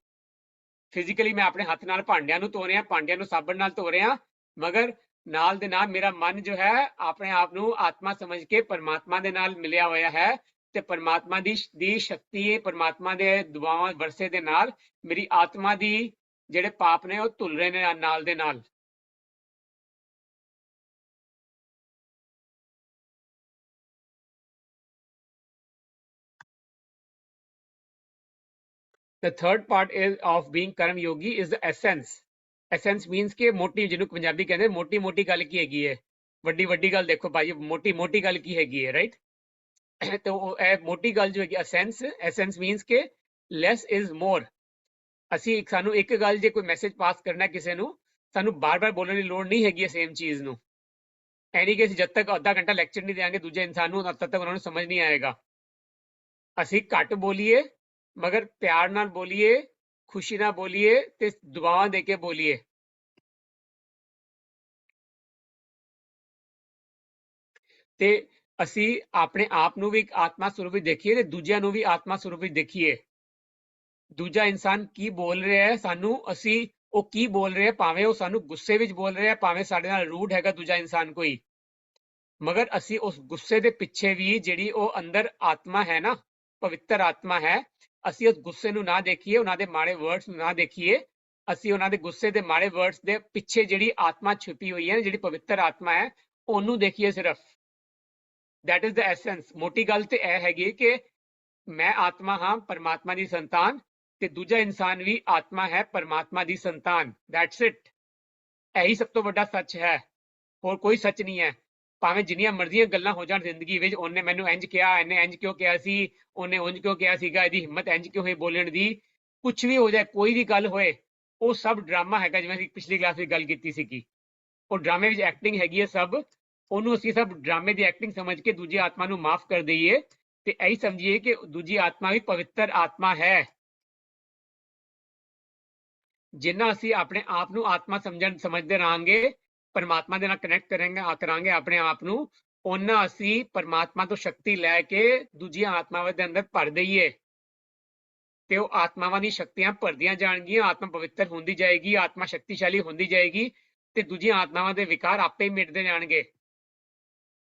ਫਿਜ਼ੀਕਲੀ ਮੈਂ ਆਪਣੇ ਹੱਥ ਨਾਲ ਭਾਂਡਿਆਂ ਨੂੰ ਧੋ ਰਿਹਾ, ਭਾਂਡਿਆਂ ਨੂੰ ਸਾਬਣ ਨਾਲ ਧੋ ਰਿਹਾ, ਮਗਰ ਨਾਲ ਦੇ ਨਾਲ ਮੇਰਾ ਮਨ ਜੋ ਹੈ ਆਪਣੇ ਆਪ ਨੂੰ ਆਤਮਾ ਸਮਝ ਕੇ ਪਰਮਾਤਮਾ ਦੇ ਨਾਲ ਮਿਲਿਆ ਹੋਇਆ ਹੈ, ਤੇ ਪਰਮਾਤਮਾ ਦੀ ਸ਼ਕਤੀ, ਪਰਮਾਤਮਾ ਦੇ ਦੁਆਵਾਂ ਵਰਸੇ ਦੇ ਨਾਲ ਮੇਰੀ ਆਤਮਾ ਦੀ ਜਿਹੜੇ ਪਾਪ ਨੇ ਉਹ ਧੁਲ ਰਹੇ ਨੇ ਨਾਲ ਦੇ ਨਾਲ। The third part is of being Karm Yogi is the essence. Essence means ਕਿ ਮੋਟੀ, ਜਿਹਨੂੰ ਪੰਜਾਬੀ ਕਹਿੰਦੇ ਮੋਟੀ ਮੋਟੀ ਗੱਲ ਕੀ ਹੈਗੀ ਹੈ, ਵੱਡੀ ਵੱਡੀ ਗੱਲ ਦੇਖੋ ਭਾਈ, ਮੋਟੀ ਮੋਟੀ ਗੱਲ ਕੀ ਹੈਗੀ ਹੈ, ਰਾਈਟ। ਤੇ ਉਹ ਇਹ ਮੋਟੀ ਗੱਲ ਜੋ ਹੈਗੀ essence means ਕਿ less is more। ਅਸੀਂ ਸਾਨੂੰ ਇੱਕ ਗੱਲ ਜੇ ਕੋਈ ਮੈਸੇਜ ਪਾਸ ਕਰਨਾ ਕਿਸੇ ਨੂੰ, ਸਾਨੂੰ ਬਾਰ-ਬਾਰ ਬੋਲਣ ਦੀ ਲੋੜ ਨਹੀਂ ਹੈਗੀ ਸੇਮ ਚੀਜ਼ ਨੂੰ। ਐਨੀ ਕਿ ਅਸੀਂ ਜਦ ਤੱਕ ਅੱਧਾ ਘੰਟਾ ਲੈਕਚਰ ਨਹੀਂ ਦੇਵਾਂਗੇ ਦੂਜੇ ਇਨਸਾਨ ਨੂੰ, ਤਦ ਤੱਕ ਉਹਨਾਂ ਨੂੰ ਸਮਝ ਨਹੀਂ ਆਏਗਾ। ਅਸੀਂ ਘੱਟ ਬੋਲੀਏ ਮਗਰ ਪਿਆਰ ਨਾਲ ਬੋਲੀਏ, ਖੁਸ਼ੀ ਨਾਲ ਬੋਲੀਏ ਤੇ ਦੁਆਵਾਂ ਦੇ ਕੇ ਬੋਲੀਏ। ਤੇ ਅਸੀਂ ਆਪਣੇ ਆਪ ਨੂੰ ਵੀ ਇੱਕ ਆਤਮਾ ਸਰੂਪ ਵਿੱਚ ਦੇਖੀਏ ਤੇ ਦੂਜਿਆਂ ਨੂੰ ਵੀ ਆਤਮਾ ਸਰੂਪ ਵਿੱਚ ਦੇਖੀਏ। ਦੂਜਾ ਇਨਸਾਨ ਕੀ ਬੋਲ ਰਿਹਾ ਹੈ ਸਾਨੂੰ, ਅਸੀਂ ਉਹ ਕੀ ਬੋਲ ਰਿਹਾ, ਭਾਵੇਂ ਉਹ ਸਾਨੂੰ ਗੁੱਸੇ ਵਿੱਚ ਬੋਲ ਰਿਹਾ, ਭਾਵੇਂ ਸਾਡੇ ਨਾਲ ਰੂਡ ਹੈਗਾ ਦੂਜਾ ਇਨਸਾਨ ਕੋਈ, ਮਗਰ ਅਸੀਂ ਉਸ ਗੁੱਸੇ ਦੇ ਪਿੱਛੇ ਵੀ ਜਿਹੜੀ ਉਹ ਅੰਦਰ ਆਤਮਾ ਹੈ ਨਾ, ਪਵਿੱਤਰ ਆਤਮਾ ਹੈ, ਅਸੀਂ ਉਸ ਗੁੱਸੇ ਨੂੰ ਨਾ ਦੇਖੀਏ, ਉਹਨਾਂ ਦੇ ਮਾੜੇ ਵਰਡਸ ਨੂੰ ਨਾ ਦੇਖੀਏ, ਅਸੀਂ ਉਹਨਾਂ ਦੇ ਗੁੱਸੇ ਦੇ ਮਾੜੇ ਵਰਡਸ ਦੇ ਪਿੱਛੇ ਜਿਹੜੀ ਆਤਮਾ ਛੁਪੀ ਹੋਈ ਹੈ, ਜਿਹੜੀ ਪਵਿੱਤਰ ਆਤਮਾ ਹੈ, ਉਹਨੂੰ ਦੇਖੀਏ ਸਿਰਫ। That is the essence. ਮੋਟੀ ਗੱਲ ਤੇ ਇਹ ਹੈਗੀ ਕਿ ਮੈਂ ਆਤਮਾ ਹਾਂ, ਪਰਮਾਤਮਾ ਦੀ ਸੰਤਾਨ, ਤੇ ਦੂਜਾ ਇਨਸਾਨ ਵੀ ਆਤਮਾ ਹੈ, ਪਰਮਾਤਮਾ ਦੀ ਸੰਤਾਨ। That's it. ਇਹੀ ਸਭ ਤੋਂ ਵੱਡਾ ਸੱਚ ਹੈ, ਹੋਰ ਕੋਈ ਸੱਚ ਨਹੀਂ ਹੈ। ਭਾਵੇਂ ਜਿੰਨੀਆਂ ਮਰਜ਼ੀਆਂ ਗੱਲਾਂ ਹੋ ਜਾਣ ਜ਼ਿੰਦਗੀ ਵਿੱਚ, ਉਹਨੇ ਮੈਨੂੰ ਇੰਜ ਕਿਹਾ, ਇਹਨੇ ਇੰਜ ਕਿਉਂ ਕਿਹਾ ਸੀ, ਉਹਨੇ ਉਂਝ ਕਿਉਂ ਕਿਹਾ ਸੀਗਾ, ਇਹਦੀ ਹਿੰਮਤ ਇੰਜ ਕਿਉਂ ਹੋਈ ਬੋਲਣ ਦੀ, ਕੁਝ ਵੀ ਹੋ ਜਾਏ, ਕੋਈ ਵੀ ਗੱਲ ਹੋਏ, ਉਹ ਸਭ ਡਰਾਮਾ ਹੈਗਾ। ਜਿਵੇਂ ਅਸੀਂ ਪਿਛਲੀ ਕਲਾਸ ਵਿੱਚ ਗੱਲ ਕੀਤੀ ਸੀਗੀ, ਉਹ ਡਰਾਮੇ ਵਿੱਚ ਐਕਟਿੰਗ ਹੈਗੀ ਹੈ ਸਭ। ਉਹਨੂੰ ਅਸੀਂ ਸਭ ਡਰਾਮੇ ਦੀ ਐਕਟਿੰਗ ਸਮਝ ਕੇ ਦੂਜੀ ਆਤਮਾ ਨੂੰ ਮਾਫ ਕਰ ਦਈਏ ਤੇ ਇਹੀ ਸਮਝੀਏ ਕਿ ਦੂਜੀ ਆਤਮਾ ਵੀ ਪਵਿੱਤਰ ਆਤਮਾ ਹੈ। ਜਿੰਨਾ ਅਸੀਂ ਆਪਣੇ ਆਪ ਨੂੰ ਆਤਮਾ ਸਮਝਦੇ ਰਹਾਂਗੇ, ਪਰਮਾਤਮਾ ਦੇ ਨਾਲ ਕਨੈਕਟ ਕਰਾਂਗੇ ਆਪਣੇ ਆਪ ਨੂੰ, ਉਹਨਾਂ ਅਸੀਂ ਪਰਮਾਤਮਾ ਤੋਂ ਸ਼ਕਤੀ ਲੈ ਕੇ ਦੂਜੀਆਂ ਆਤਮਾਵਾਂ ਦੇ ਅੰਦਰ ਭਰ ਦਈਏ ਤੇ ਉਹ ਆਤਮਾਵਾਂ ਦੀ ਸ਼ਕਤੀਆਂ ਭਰਦੀਆਂ ਜਾਣਗੀਆਂ, ਆਤਮਾ ਪਵਿੱਤਰ ਹੁੰਦੀ ਜਾਏਗੀ, ਆਤਮਾ ਸ਼ਕਤੀਸ਼ਾਲੀ ਹੁੰਦੀ ਜਾਏਗੀ ਤੇ ਦੂਜੀਆਂ ਆਤਮਾਵਾਂ ਦੇ ਵਿਕਾਰ ਆਪੇ ਹੀ ਮਿਟਦੇ ਜਾਣਗੇ।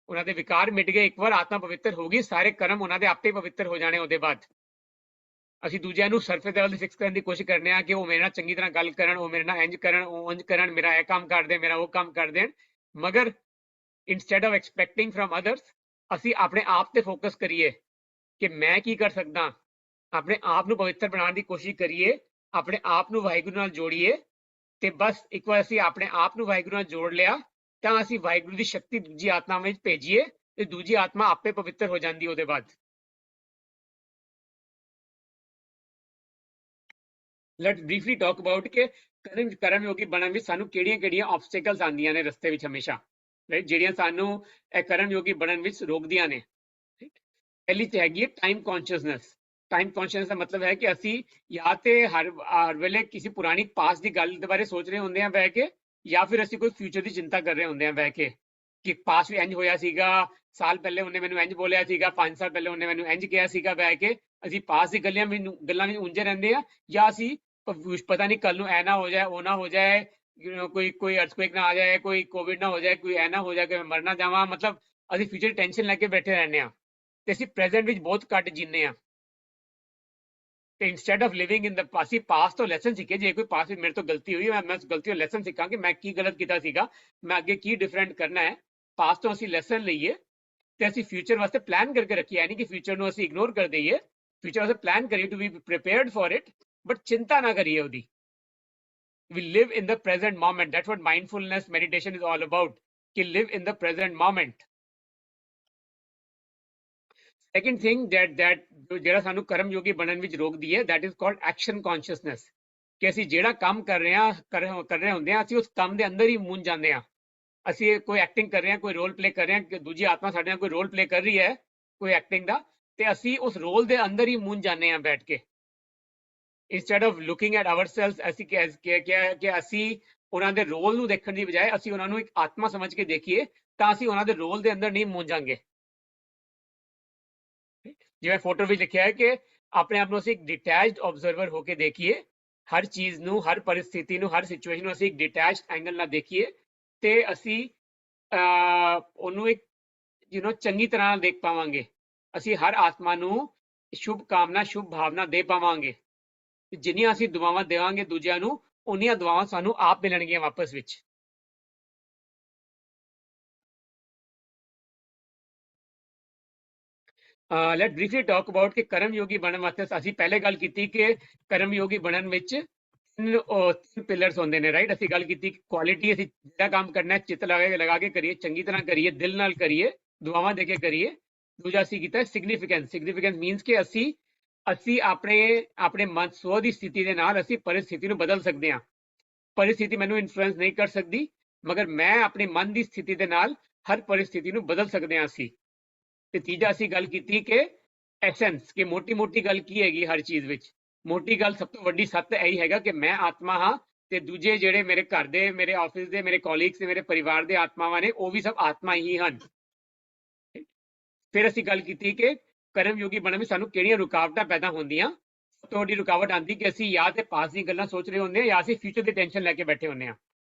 ਉਹਨਾਂ ਦੇ ਵਿਕਾਰ ਮਿਟ ਗਏ, ਇੱਕ ਵਾਰ ਆਤਮਾ ਪਵਿੱਤਰ ਹੋ ਗਈ, ਸਾਰੇ ਕਰਮ ਉਹਨਾਂ ਦੇ ਆਪੇ ਪਵਿੱਤਰ ਹੋ ਜਾਣੇ। ਉਹਦੇ ਬਾਅਦ ਅਸੀਂ ਦੂਜਿਆਂ ਨੂੰ ਸਰਫੇਸ ਲੈਵਲ ਤੇ ਫਿਕਸ ਕਰਨ ਦੀ ਕੋਸ਼ਿਸ਼ ਕਰਨੇ ਆ ਕਿ ਉਹ ਮੇਰੇ ਨਾਲ ਚੰਗੀ ਤਰ੍ਹਾਂ ਗੱਲ ਕਰਨ, ਉਹ ਮੇਰੇ ਨਾਲ ਇੰਜ ਕਰਨ, ਉਹ ਉਂਝ ਕਰਨ, ਮੇਰਾ ਇਹ ਕੰਮ ਕਰ ਦੇ, ਮੇਰਾ ਉਹ ਕੰਮ ਕਰ ਦੇਣ, ਮਗਰ instead of expecting from others, ਅਸੀਂ ਆਪਣੇ ਆਪ ਤੇ ਫੋਕਸ ਕਰੀਏ ਕਿ ਮੈਂ ਕੀ ਕਰ ਸਕਦਾ, ਆਪਣੇ ਆਪ ਨੂੰ ਪਵਿੱਤਰ ਬਣਾਉਣ ਦੀ ਕੋਸ਼ਿਸ਼ ਕਰੀਏ, ਆਪਣੇ ਆਪ ਨੂੰ ਵਾਹਿਗੁਰੂ ਨਾਲ ਜੋੜੀਏ ਤੇ ਬਸ ਇੱਕ ਵਾਰ ਅਸੀਂ ਆਪਣੇ ਆਪ ਨੂੰ ਵਾਹਿਗੁਰੂ ਨਾਲ ਜੋੜ ਲਿਆ ਤਾਂ ਅਸੀਂ ਵਾਹਿਗੁਰੂ ਦੀ ਸ਼ਕਤੀ ਦੂਜੀ ਆਤਮਾ ਵਿੱਚ ਭੇਜੀਏ ਤੇ ਦੂਜੀ ਆਤਮਾ ਆਪੇ ਪਵਿੱਤਰ ਹੋ ਜਾਂਦੀ ਉਹਦੇ ਬਾਅਦ। ਲੈਟਸ ਬਰੀਫਲੀ ਟਾਕ ਅਬਾਊਟ ਕਿ ਕਰਮ ਯੋਗੀ ਬਣਨ ਵਿੱਚ ਸਾਨੂੰ ਕਿਹੜੀਆਂ ਆਬਸਟੈਕਲਸ ਆਉਂਦੀਆਂ ਨੇ ਰਸਤੇ ਵਿੱਚ ਹਮੇਸ਼ਾ, ਰਾਈਟ, ਜਿਹੜੀਆਂ ਸਾਨੂੰ ਇਹ ਕਰਮ ਯੋਗੀ ਬਣਨ ਵਿੱਚ ਰੋਕਦੀਆਂ ਨੇ। ਪਹਿਲੀ ਤੇ ਹੈਗੀ ਹੈ ਟਾਈਮ ਕੌਨਸ਼ੀਅਸਨੈਸ। ਟਾਈਮ ਕੌਨਸ਼ੀਅਸਨੈਸ ਦਾ ਮਤਲਬ ਹੈ ਕਿ ਅਸੀਂ ਜਾਂ ਤੇ ਹਰ ਵੇਲੇ ਕਿਸੇ ਪੁਰਾਣੀ ਪਾਸਟ ਦੀ ਗੱਲ ਦੇ ਬਾਰੇ ਸੋਚ ਰਹੇ ਹੁੰਦੇ ਆ ਬਹਿ ਕੇ, ਜਾਂ ਫਿਰ ਅਸੀਂ ਕੋਈ ਫਿਊਚਰ ਦੀ ਚਿੰਤਾ ਕਰ ਰਹੇ ਹੁੰਦੇ ਆ ਬਹਿ ਕੇ ਕਿ ਪਾਸਟ ਵੀ ਇੰਜ ਹੋਇਆ ਸੀਗਾ, ਸਾਲ ਪਹਿਲੇ ਉਹਨੇ ਮੈਨੂੰ ਇੰਜ ਬੋਲਿਆ ਸੀਗਾ, 5 ਸਾਲ ਪਹਿਲੇ ਉਹਨੇ ਮੈਨੂੰ ਇੰਜ ਕਿਹਾ ਸੀਗਾ। ਬਹਿ ਕੇ ਅਸੀਂ ਪਾਸਟ ਦੀ ਗੱਲਾਂ ਵਿੱਚ ਉਲਝੇ ਰਹਿੰਦੇ ਆ, ਜਾਂ ਅਸੀਂ ਪਤਾ ਨਹੀਂ ਕੱਲ ਨੂੰ ਐ ਨਾ ਹੋ ਜਾਏ, ਉਹ ਨਾ ਹੋ ਜਾਏ, ਕੋਈ ਅਰਥਕੁਏਕ ਨਾ ਆ ਜਾਏ, ਕੋਈ ਕੋਵਿਡ ਨਾ ਹੋ ਜਾਏ, ਕੋਈ ਐ ਨਾ ਹੋ ਜਾਏ ਕਿ ਮੈਂ ਮਰ ਨਾ ਜਾਵਾਂ, ਮਤਲਬ ਅਸੀਂ ਫਿਊਚਰ ਟੈਨਸ਼ਨ ਲੈ ਕੇ ਬੈਠੇ ਰਹਿੰਦੇ ਆ ਤੇ ਅਸੀਂ ਪ੍ਰੈਜ਼ੈਂਟ ਵਿੱਚ ਬਹੁਤ ਘੱਟ ਜੀਂਦੇ ਆ। ਤੇ ਇੰਸਟੈਡ ਆਫ ਲਿਵਿੰਗ ਇਨ ਦ ਅਸੀਂ ਪਾਸਟ ਤੋਂ ਲੈਸਨ ਸਿੱਖੇ, ਜੇ ਕੋਈ ਪਾਸਟ ਵਿੱਚ ਮੇਰੇ ਤੋਂ ਗਲਤੀ ਹੋਈ, ਮੈਂ ਉਸ ਗਲਤੀ ਤੋਂ ਲੈਸਨ ਸਿੱਖਾਂ ਕਿ ਮੈਂ ਕੀ ਗਲਤ ਕੀਤਾ ਸੀਗਾ, ਮੈਂ ਅੱਗੇ ਕੀ ਡਿਫਰੈਂਟ ਕਰਨਾ ਹੈ। ਪਾਸਟ ਤੋਂ ਅਸੀਂ ਲੈਸਨ ਲਈਏ ਤੇ ਅਸੀਂ ਫਿਊਚਰ ਵਾਸਤੇ ਪਲਾਨ ਕਰਕੇ ਰੱਖੀਏ, ਯਾਨੀ ਕਿ ਫਿਊਚਰ ਨੂੰ ਅਸੀਂ ਇਗਨੋਰ ਕਰ ਦਈਏ, ਫਿਊਚਰ ਵਾਸਤੇ ਪਲਾਨ ਕਰੀਏ to be prepared for it, but ਚਿੰਤਾ ਨਾ ਕਰੀਏ ਉਹਦੀ। We live in the present moment. That's what mindfulness meditation is all about. कि live in the present moment. Second thing that ਜਿਹੜਾ ਸਾਨੂੰ ਕਰਮ ਯੋਗੀ ਬਣਨ ਵਿੱਚ ਰੋਕਦੀ ਹੈ, that is called action consciousness. ਕਿ ਅਸੀਂ ਜਿਹੜਾ ਕੰਮ ਕਰ ਰਹੇ ਹੁੰਦੇ ਆ, ਅਸੀਂ ਉਸ ਕੰਮ ਦੇ ਅੰਦਰ ਹੀ ਮੁੰਝ ਜਾਂਦੇ ਆ। ਅਸੀਂ ਕੋਈ ਐਕਟਿੰਗ ਕਰ ਰਹੇ ਹਾਂ, ਕੋਈ ਰੋਲ ਪਲੇ ਕਰ ਰਹੇ ਹਾਂ, ਦੂਜੀ ਆਤਮਾ ਸਾਡੇ ਨਾਲ ਕੋਈ ਰੋਲ ਪਲੇ ਕਰ ਰਹੀ ਹੈ ਕੋਈ ਐਕਟਿੰਗ ਦਾ, ਤੇ ਅਸੀਂ ਉਸ ਰੋਲ ਦੇ ਅੰਦਰ ਹੀ ਮੁੰਝ ਜਾਂਦੇ ਆ ਬੈਠ ਕੇ। instead of looking at ourselves, ਅਸੀਂ ਕਿ ਅਸੀਂ ਉਹਨਾਂ ਦੇ ਰੋਲ ਨੂੰ ਦੇਖਣ ਦੀ ਬਜਾਏ ਅਸੀਂ ਉਹਨਾਂ ਨੂੰ ਇੱਕ ਆਤਮਾ ਸਮਝ ਕੇ ਦੇਖੀਏ ਤਾਂ ਅਸੀਂ ਉਹਨਾਂ ਦੇ ਰੋਲ ਦੇ ਅੰਦਰ ਨਹੀਂ ਮੁੰਝਾਂਗੇ। ਜਿਵੇਂ ਫੋਟੋ ਵਿੱਚ ਲਿਖਿਆ ਹੈ ਕਿ ਆਪਣੇ ਆਪ ਨੂੰ ਅਸੀਂ ਇੱਕ ਡਿਟੈਚਡ ਆਬਜ਼ਰਵਰ ਹੋ ਕੇ ਦੇਖੀਏ, ਹਰ ਚੀਜ਼ ਨੂੰ, ਹਰ ਪਰਿਸਥਿਤੀ ਨੂੰ, ਹਰ ਸਿਚੁਏਸ਼ਨ ਨੂੰ ਅਸੀਂ ਇੱਕ ਡਿਟੈਚਡ ਐਂਗਲ ਨਾਲ ਦੇਖੀਏ ਤੇ ਅਸੀਂ ਉਹਨੂੰ ਇੱਕ ਚੰਗੀ ਤਰ੍ਹਾਂ ਨਾਲ ਦੇਖ ਪਾਵਾਂਗੇ। ਅਸੀਂ ਹਰ ਆਤਮਾ ਨੂੰ ਸ਼ੁਭ ਕਾਮਨਾ, ਸ਼ੁਭ ਭਾਵਨਾ ਦੇ ਪਾਵਾਂਗੇ। ਜਿੰਨੀਆਂ ਅਸੀਂ ਦੁਆਵਾਂ ਦੇਵਾਂਗੇ ਦੂਜਿਆਂ ਨੂੰ, ਉਨੀਆਂ ਦੁਆਵਾਂ ਸਾਨੂੰ ਆਪ ਮਿਲਣਗੀਆਂ ਵਾਪਸ ਵਿੱਚ। ਲੈਟ ਬਰੀਫਲੀ ਟਾਕ ਅਬਾਊਟ ਕਿ ਕਰਮ ਯੋਗੀ ਬਣਨ ਵਾਸਤੇ ਅਸੀਂ ਪਹਿਲੇ ਗੱਲ ਕੀਤੀ ਕਿ ਕਰਮ ਯੋਗੀ ਬਣਨ ਵਿੱਚ ਤਿੰਨ ਪਿਲਰਸ ਹੁੰਦੇ ਨੇ, ਰਾਈਟ। ਅਸੀਂ ਗੱਲ ਕੀਤੀ ਕੁਆਲਿਟੀ, ਅਸੀਂ ਜਿਹੜਾ ਕੰਮ ਕਰਨਾ ਚਿੱਤ ਲਗਾ ਕੇ ਕਰੀਏ, ਚੰਗੀ ਤਰ੍ਹਾਂ ਕਰੀਏ, ਦਿਲ ਨਾਲ ਕਰੀਏ, ਦੁਆਵਾਂ ਦੇ ਕੇ ਕਰੀਏ। ਦੂਜਾ ਅਸੀਂ ਕੀਤਾ ਸਿਗਨੀਫੀਕੈਂਸ। ਸਿਗਨੀਫੀਕੈਂਸ ਮੀਨਸ ਕਿ ਅਸੀਂ ਆਪਣੇ ਮਨ ਸਵ ਦੀ ਸਥਿਤੀ ਦੇ ਨਾਲ ਅਸੀਂ ਪਰਿਸਥਿਤੀ ਨੂੰ ਬਦਲ ਸਕਦੇ ਹਾਂ। परिस्थिति मैनू इन्फ्लुएंस नहीं कर सकती, मगर मैं अपने मन की स्थिति के नाल हर परिस्थिति नू बदल सकते हैं असी। ते तीजा असी गल कीती कि एसेंस, कि मोटी मोटी गल की हैगी हर चीज विच। मोटी गल सब तो वड्डी सत्य यही हैगा कि मैं आत्मा हाँ, ते दूजे जेड़े मेरे घर दे, मेरे ऑफिस दे, मेरे कॉलीग्स, मेरे परिवार दे आत्मावां ने, वो भी सब आत्मा ही हन। फिर असी गल कीती कि कर्म योगी बनने में सानू किहड़ियां रुकावटां पैदा होंदियां। तो वड्डी रुकावट आती कि ਅਸੀਂ या तो पास दी गल्लां सोच रहे होंगे या ਅਸੀਂ फ्यूचर ਦੀ ਟੈਨਸ਼ਨ ਲੈ ਕੇ ਬੈਠੇ ਹੁੰਦੇ ਆ।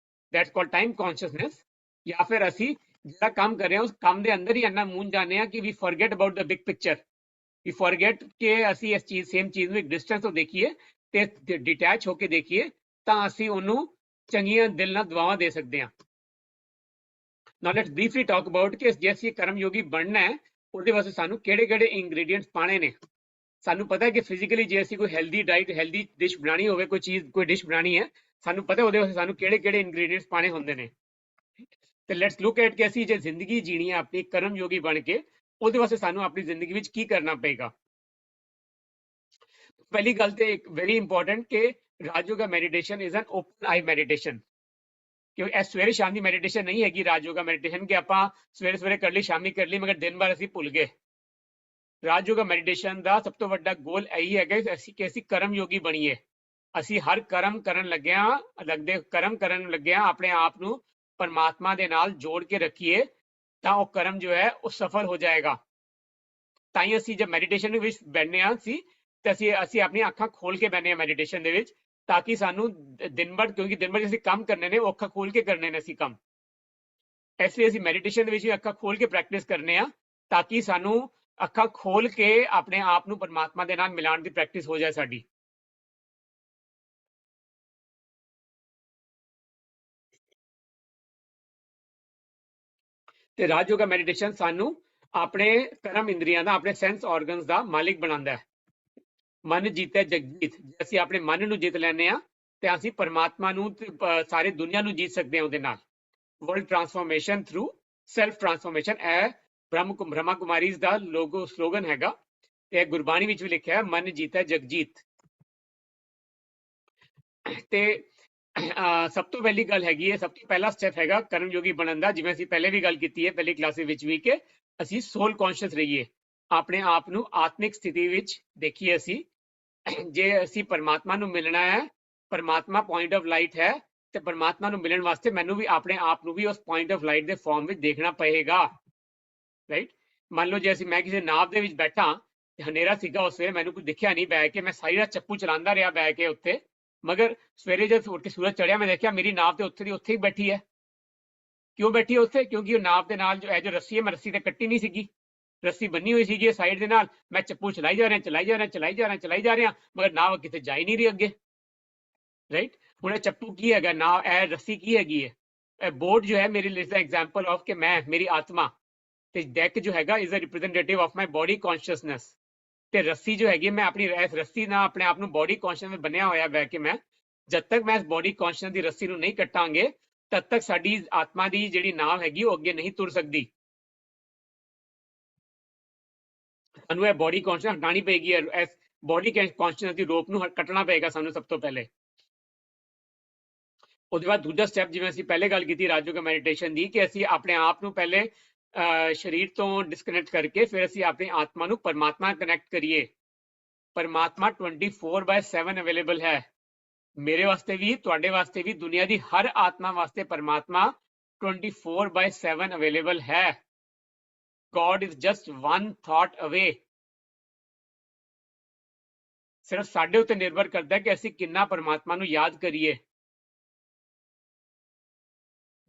That's called time consciousness. या फिर ਅਸੀਂ ਜਿਹੜਾ ਕੰਮ ਕਰ ਰਹੇ ਹਾਂ ਉਸ ਕੰਮ ਦੇ ਅੰਦਰ ਹੀ ਇੰਨਾ ਮੂੰਝ ਜਾਂਦੇ ਆ ਕਿ we forget about the big picture. We forget ਕਿ ਅਸੀਂ ਇਸ ਚੀਜ਼ ਸੇਮ ਚੀਜ਼ ਨੂੰ ਇੱਕ ਡਿਸਟੈਂਸ ਤੋਂ ਦੇਖੀਏ ਤੇ ਡਿਟੈਚ ਹੋ ਕੇ ਦੇਖੀਏ, ਤਾਂ ਅਸੀਂ ਉਹਨੂੰ ਚੰਗੀਆਂ ਦਿਲ ਨਾਲ ਦੁਆਵਾਂ ਦੇ ਸਕਦੇ ਹਾਂ। ਨਾਓ ਲੈਟਸ ਬਰੀਫਲੀ ਟਾਕ ਅਬਾਊਟ ਕਿ ਜੇ ਅਸੀਂ ਕਰਮ ਯੋਗੀ ਬਣਨਾ ਹੈ ਉਹਦੇ ਵਾਸਤੇ ਸਾਨੂੰ ਕਿਹੜੇ ਕਿਹੜੇ ਇੰਗਰੀਡੀਐਂਟਸ ਪਾਣੇ ਨੇ। ਸਾਨੂੰ ਪਤਾ ਹੈ ਕਿ ਫਿਜ਼ੀਕਲੀ ਜੇ ਅਸੀਂ ਕੋਈ ਹੈਲਦੀ ਡਾਈਟ, ਹੈਲਦੀ ਡਿਸ਼ ਬਣਾਣੀ ਹੋਵੇ, ਕੋਈ ਚੀਜ਼, ਕੋਈ ਡਿਸ਼ ਬਣਾਣੀ ਹੈ, ਸਾਨੂੰ ਪਤਾ ਉਹਦੇ ਵਾਸਤੇ ਸਾਨੂੰ ਕਿਹੜੇ ਕਿਹੜੇ ਇੰਗਰੀਡੀਐਂਟਸ ਪਾਣੇ ਹੁੰਦੇ ਨੇ। ਤੇ ਲੈਟਸ ਲੁੱਕ ਐਟ ਕਿ ਅਸੀਂ ਜੇ ਜ਼ਿੰਦਗੀ ਜੀਣੀ ਹੈ ਆਪਣੀ ਕਰਮ ਯੋਗੀ ਬਣ ਕੇ, ਉਹਦੇ ਵਾਸਤੇ ਸਾਨੂੰ ਆਪਣੀ ਜ਼ਿੰਦਗੀ ਵਿੱਚ ਕੀ ਕਰਨਾ ਪਏਗਾ। ਪਹਿਲੀ ਗੱਲ ਤੇ ਇੱਕ ਵੈਰੀ ਇੰਪੋਰਟੈਂਟ ਕਿ Rajyoga meditation is an open eye meditation. ਕਿ ਇਹ ਸਵੇਰੇ ਸ਼ਾਮ ਦੀ ਮੈਡੀਟੇਸ਼ਨ ਨਹੀਂ ਹੈਗੀ ਰਾਜਯੋਗਾ ਮੈਡੀਟੇਸ਼ਨ ਕਿ ਆਪਾਂ ਸਵੇਰੇ ਸਵੇਰੇ ਕਰ ਲਈ, ਸ਼ਾਮੀ ਕਰ ਲਈ, ਮਗਰ ਦਿਨ ਭਰ ਅਸੀਂ ਭੁੱਲ ਗਏ। ਰਾਜਯੋਗਾ ਮੈਡੀਟੇਸ਼ਨ ਦਾ ਸਭ ਤੋਂ ਵੱਡਾ ਗੋਲ ਇਹੀ ਹੈਗਾ ਕਿ ਅਸੀਂ ਕਰਮ ਯੋਗੀ ਬਣੀਏ। ਅਸੀਂ ਹਰ ਕਰਮ ਕਰਨ ਲੱਗਿਆਂ ਆਪਣੇ ਆਪ ਨੂੰ ਪਰਮਾਤਮਾ ਦੇ ਨਾਲ ਜੋੜ ਕੇ ਰੱਖੀਏ, ਤਾਂ ਉਹ ਕਰਮ ਜੋ ਹੈ ਉਹ ਸਫਲ ਹੋ ਜਾਏਗਾ। ਤਾਂ ਹੀ ਅਸੀਂ ਜਦ ਮੈਡੀਟੇਸ਼ਨ ਵਿੱਚ ਬੈਠਦੇ ਹਾਂ ਤੇ ਅਸੀਂ ਆਪਣੀਆਂ ਅੱਖਾਂ ਖੋਲ ਕੇ ਬੈਠਦੇ ਹਾਂ ਮੈਡੀਟੇਸ਼ਨ ਦੇ ਵਿੱਚ, ਤਾਂ ਕਿ ਸਾਨੂੰ ਦਿਨ ਭਰ, ਕਿਉਂਕਿ ਦਿਨ ਭਰ ਅਸੀਂ ਕੰਮ ਕਰਨੇ ਨੇ, ਉਹ ਅੱਖਾਂ ਖੋਲ ਕੇ ਕਰਨੇ ਨੇ ਅਸੀਂ ਕੰਮ। ਇਸ ਲਈ ਅਸੀਂ ਮੈਡੀਟੇਸ਼ਨ ਦੇ ਵਿੱਚ ਵੀ ਅੱਖਾਂ ਖੋਲ ਕੇ ਪ੍ਰੈਕਟਿਸ ਕਰਨੇ ਆ, ਤਾਂ ਕਿ ਸਾਨੂੰ ਅੱਖਾਂ ਖੋਲ ਕੇ ਆਪਣੇ ਆਪ ਨੂੰ ਪਰਮਾਤਮਾ ਦੇ ਨਾਲ ਮਿਲਾਉਣ ਦੀ ਪ੍ਰੈਕਟਿਸ ਹੋ ਜਾਏ ਸਾਡੀ। ਤੇ ਰਾਜਯੋਗਾ ਮੈਡੀਟੇਸ਼ਨ ਸਾਨੂੰ ਆਪਣੇ ਕਰਮ ਇੰਦਰੀਆਂ ਦਾ, ਆਪਣੇ ਸੈਂਸ ਆਰਗਨਸ ਦਾ ਮਾਲਿਕ ਬਣਾਉਂਦਾ ਹੈ। ਮਨ ਜੀਤੈ ਜਗਜੀਤ। ਜੇ ਅਸੀਂ ਆਪਣੇ ਮਨ ਨੂੰ ਜਿੱਤ ਲੈਂਦੇ ਆ ਤੇ ਅਸੀਂ ਪਰਮਾਤਮਾ ਨੂੰ, ਸਾਰੀ ਦੁਨੀਆ ਨੂੰ ਜੀਤ ਸਕਦੇ ਹਾਂ ਉਹਦੇ ਨਾਲ। ਵਰਲਡ ਟ੍ਰਾਂਸਫੋਰਮੇਸ਼ਨ ਥਰੂ ਸੈਲਫ ਟ੍ਰਾਂਸਫੋਰਮੇਸ਼ਨ, ਇਹ ਬ੍ਰਹਮਾ ਕੁਮਾਰੀਜ਼ ਦਾ ਲੋਗੋ ਸਲੋਗਨ ਹੈਗਾ ਤੇ ਗੁਰਬਾਣੀ ਵਿੱਚ ਵੀ ਲਿਖਿਆ ਹੈ, ਮਨ ਜੀਤੈ ਜਗਜੀਤ। ਤੇ ਸਭ ਤੋਂ ਪਹਿਲੀ ਗੱਲ ਹੈਗੀ ਹੈ, ਸਭ ਤੋਂ ਪਹਿਲਾ ਸਟੈਪ ਹੈਗਾ ਕਰਮ ਯੋਗੀ ਬਣਨ ਦਾ। ਜਿਵੇਂ ਅਸੀਂ ਪਹਿਲੇ ਵੀ ਗੱਲ ਕੀਤੀ ਹੈ ਪਹਿਲੀ ਕਲਾਸ ਵਿੱਚ ਵੀ, ਕਿ ਅਸੀਂ ਸੋਲ ਕੌਨਸ਼ੀਅਸ ਰਹੀਏ, ਆਪਣੇ ਆਪ ਨੂੰ ਆਤਮਿਕ ਸਥਿਤੀ ਵਿੱਚ ਦੇਖੀਏ। ਅਸੀਂ ਜੇ ਅਸੀਂ ਪਰਮਾਤਮਾ ਨੂੰ ਮਿਲਣਾ ਹੈ, ਪਰਮਾਤਮਾ ਪੁਆਇੰਟ ਆਫ ਲਾਈਟ ਹੈ, ਤੇ ਪਰਮਾਤਮਾ ਨੂੰ ਮਿਲਣ ਵਾਸਤੇ ਮੈਨੂੰ ਵੀ ਆਪਣੇ ਆਪ ਨੂੰ ਵੀ ਉਸ ਪੁਆਇੰਟ ਆਫ ਲਾਈਟ ਦੇ ਫਾਰਮ ਵਿੱਚ ਦੇਖਣਾ ਪਏਗਾ, ਰਾਈਟ। ਮੰਨ ਲਓ ਜੇ ਮੈਂ ਕਿਸੇ ਨਾਵ ਦੇ ਵਿੱਚ ਬੈਠਾ ਤੇ ਹਨੇਰਾ ਸੀਗਾ ਉਸ ਵੇਲੇ, ਮੈਨੂੰ ਕੁਝ ਦਿਖਿਆ ਨਹੀਂ ਬੈ ਕੇ, ਮੈਂ ਸਾਰੀ ਰਾਤ ਚੱਪੂ ਚਲਾਉਂਦਾ ਰਿਹਾ ਬੈ ਕੇ ਉੱਤੇ, ਮਗਰ ਸਵੇਰੇ ਜਦ ਉੱਠ ਕੇ ਸੂਰਜ ਚੜਿਆ ਮੈਂ ਦੇਖਿਆ ਮੇਰੀ ਨਾਵ ਤੇ ਉੱਥੇ ਦੀ ਉੱਥੇ ਹੀ ਬੈਠੀ ਹੈ। ਕਿਉਂ ਬੈਠੀ ਹੈ ਉੱਥੇ? ਕਿਉਂਕਿ ਉਹ ਨਾਵ ਦੇ ਨਾਲ ਜੋ ਰੱਸੀ ਹੈ, ਮੈਂ ਰੱਸੀ ਤੇ ਕੱਟੀ ਨਹੀਂ ਸੀਗੀ, ਰੱਸੀ ਬੰਨੀ ਹੋਈ ਸੀਗੀ ਸਾਈਡ ਦੇ ਨਾਲ। ਮੈਂ ਚੱਪੂ ਚਲਾਈ ਜਾ ਰਿਹਾ, ਮਗਰ ਨਾਵ ਕਿਤੇ ਜਾ ਹੀ ਨਹੀਂ ਰਹੀ ਅੱਗੇ, ਰਾਈਟ। ਹੁਣ ਇਹ ਚੱਪੂ ਕੀ ਹੈਗਾ, ਨਾਵ, ਇਹ ਰੱਸੀ ਕੀ ਹੈਗੀ ਹੈ? ਇਹ ਬੋਰਡ ਜੋ ਹੈ ਮੇਰੇ ਲਈ ਦਾ ਐਗਜ਼ਾਮਪਲ ਆਫ ਕਿ ਮੈਂ, ਮੇਰੀ ਆਤਮਾ, ਤੇ ਡੈਕ ਜੋ ਹੈਗਾ is a representative of my body consciousness. ਤੇ ਰੱਸੀ ਜੋ ਹੈਗੀ, ਮੈਂ ਆਪਣੀ ਇਸ ਰੱਸੀ ਨਾਲ ਆਪਣੇ ਆਪ ਨੂੰ ਬੋਡੀ ਕੌਨਸ਼ੀਅਸ ਬਣਿਆ ਹੋਇਆ ਬੈ ਕੇ, ਮੈਂ ਜਦ ਤੱਕ ਮੈਂ ਇਸ ਬੋਡੀ ਕੌਨਸ਼ੀਅਸ ਦੀ ਰੱਸੀ ਨੂੰ ਨਹੀਂ ਕੱਟਾਂਗੇ, ਤਦ ਤੱਕ ਸਾਡੀ ਆਤਮਾ ਦੀ ਜਿਹੜੀ ਨਾਵ ਹੈਗੀ ਉਹ ਅੱਗੇ ਨਹੀਂ ਤੁਰ ਸਕਦੀ। ਸਾਨੂੰ ਇਹ ਬੋਡੀ ਕੌਨਸ਼ੀਅਸ ਹਟਾਉਣੀ ਪਏਗੀ, ਇਸ ਬੋਡੀ ਕੌਨਸ਼ੀਅਸ ਦੀ ਰੋਪ ਨੂੰ ਕੱਟਣਾ ਪਏਗਾ ਸਾਨੂੰ ਸਭ ਤੋਂ ਪਹਿਲੇ। ਉਹਦੇ ਬਾਅਦ ਦੂਜਾ ਸਟੈਪ, ਜਿਵੇਂ ਅਸੀਂ ਪਹਿਲੇ ਗੱਲ ਕੀਤੀ ਰਾਜਯੋਗਾ ਮੈਡੀਟੇਸ਼ਨ ਦੀ, ਕਿ ਅਸੀਂ ਆਪਣੇ ਆਪ ਨੂੰ ਪਹਿਲੇ ਸਰੀਰ ਤੋਂ ਡਿਸਕਨੈਕਟ ਕਰਕੇ ਫਿਰ ਅਸੀਂ ਆਪਣੀ ਆਤਮਾ ਨੂੰ ਪਰਮਾਤਮਾ ਕਨੈਕਟ ਕਰੀਏ। ਪਰਮਾਤਮਾ 24/7 ਅਵੇਲੇਬਲ ਹੈ, ਮੇਰੇ ਵਾਸਤੇ ਵੀ, ਤੁਹਾਡੇ ਵਾਸਤੇ ਵੀ, ਦੁਨੀਆ ਦੀ ਹਰ ਆਤਮਾ ਵਾਸਤੇ ਪਰਮਾਤਮਾ 24/7 ਅਵੇਲੇਬਲ ਹੈ। God is just one thought away। ਸਿਰਫ ਸਾਡੇ ਉੱਤੇ ਨਿਰਭਰ ਕਰਦਾ ਹੈ ਕਿ ਅਸੀਂ ਕਿੰਨਾ ਪਰਮਾਤਮਾ ਨੂੰ ਯਾਦ ਕਰੀਏ।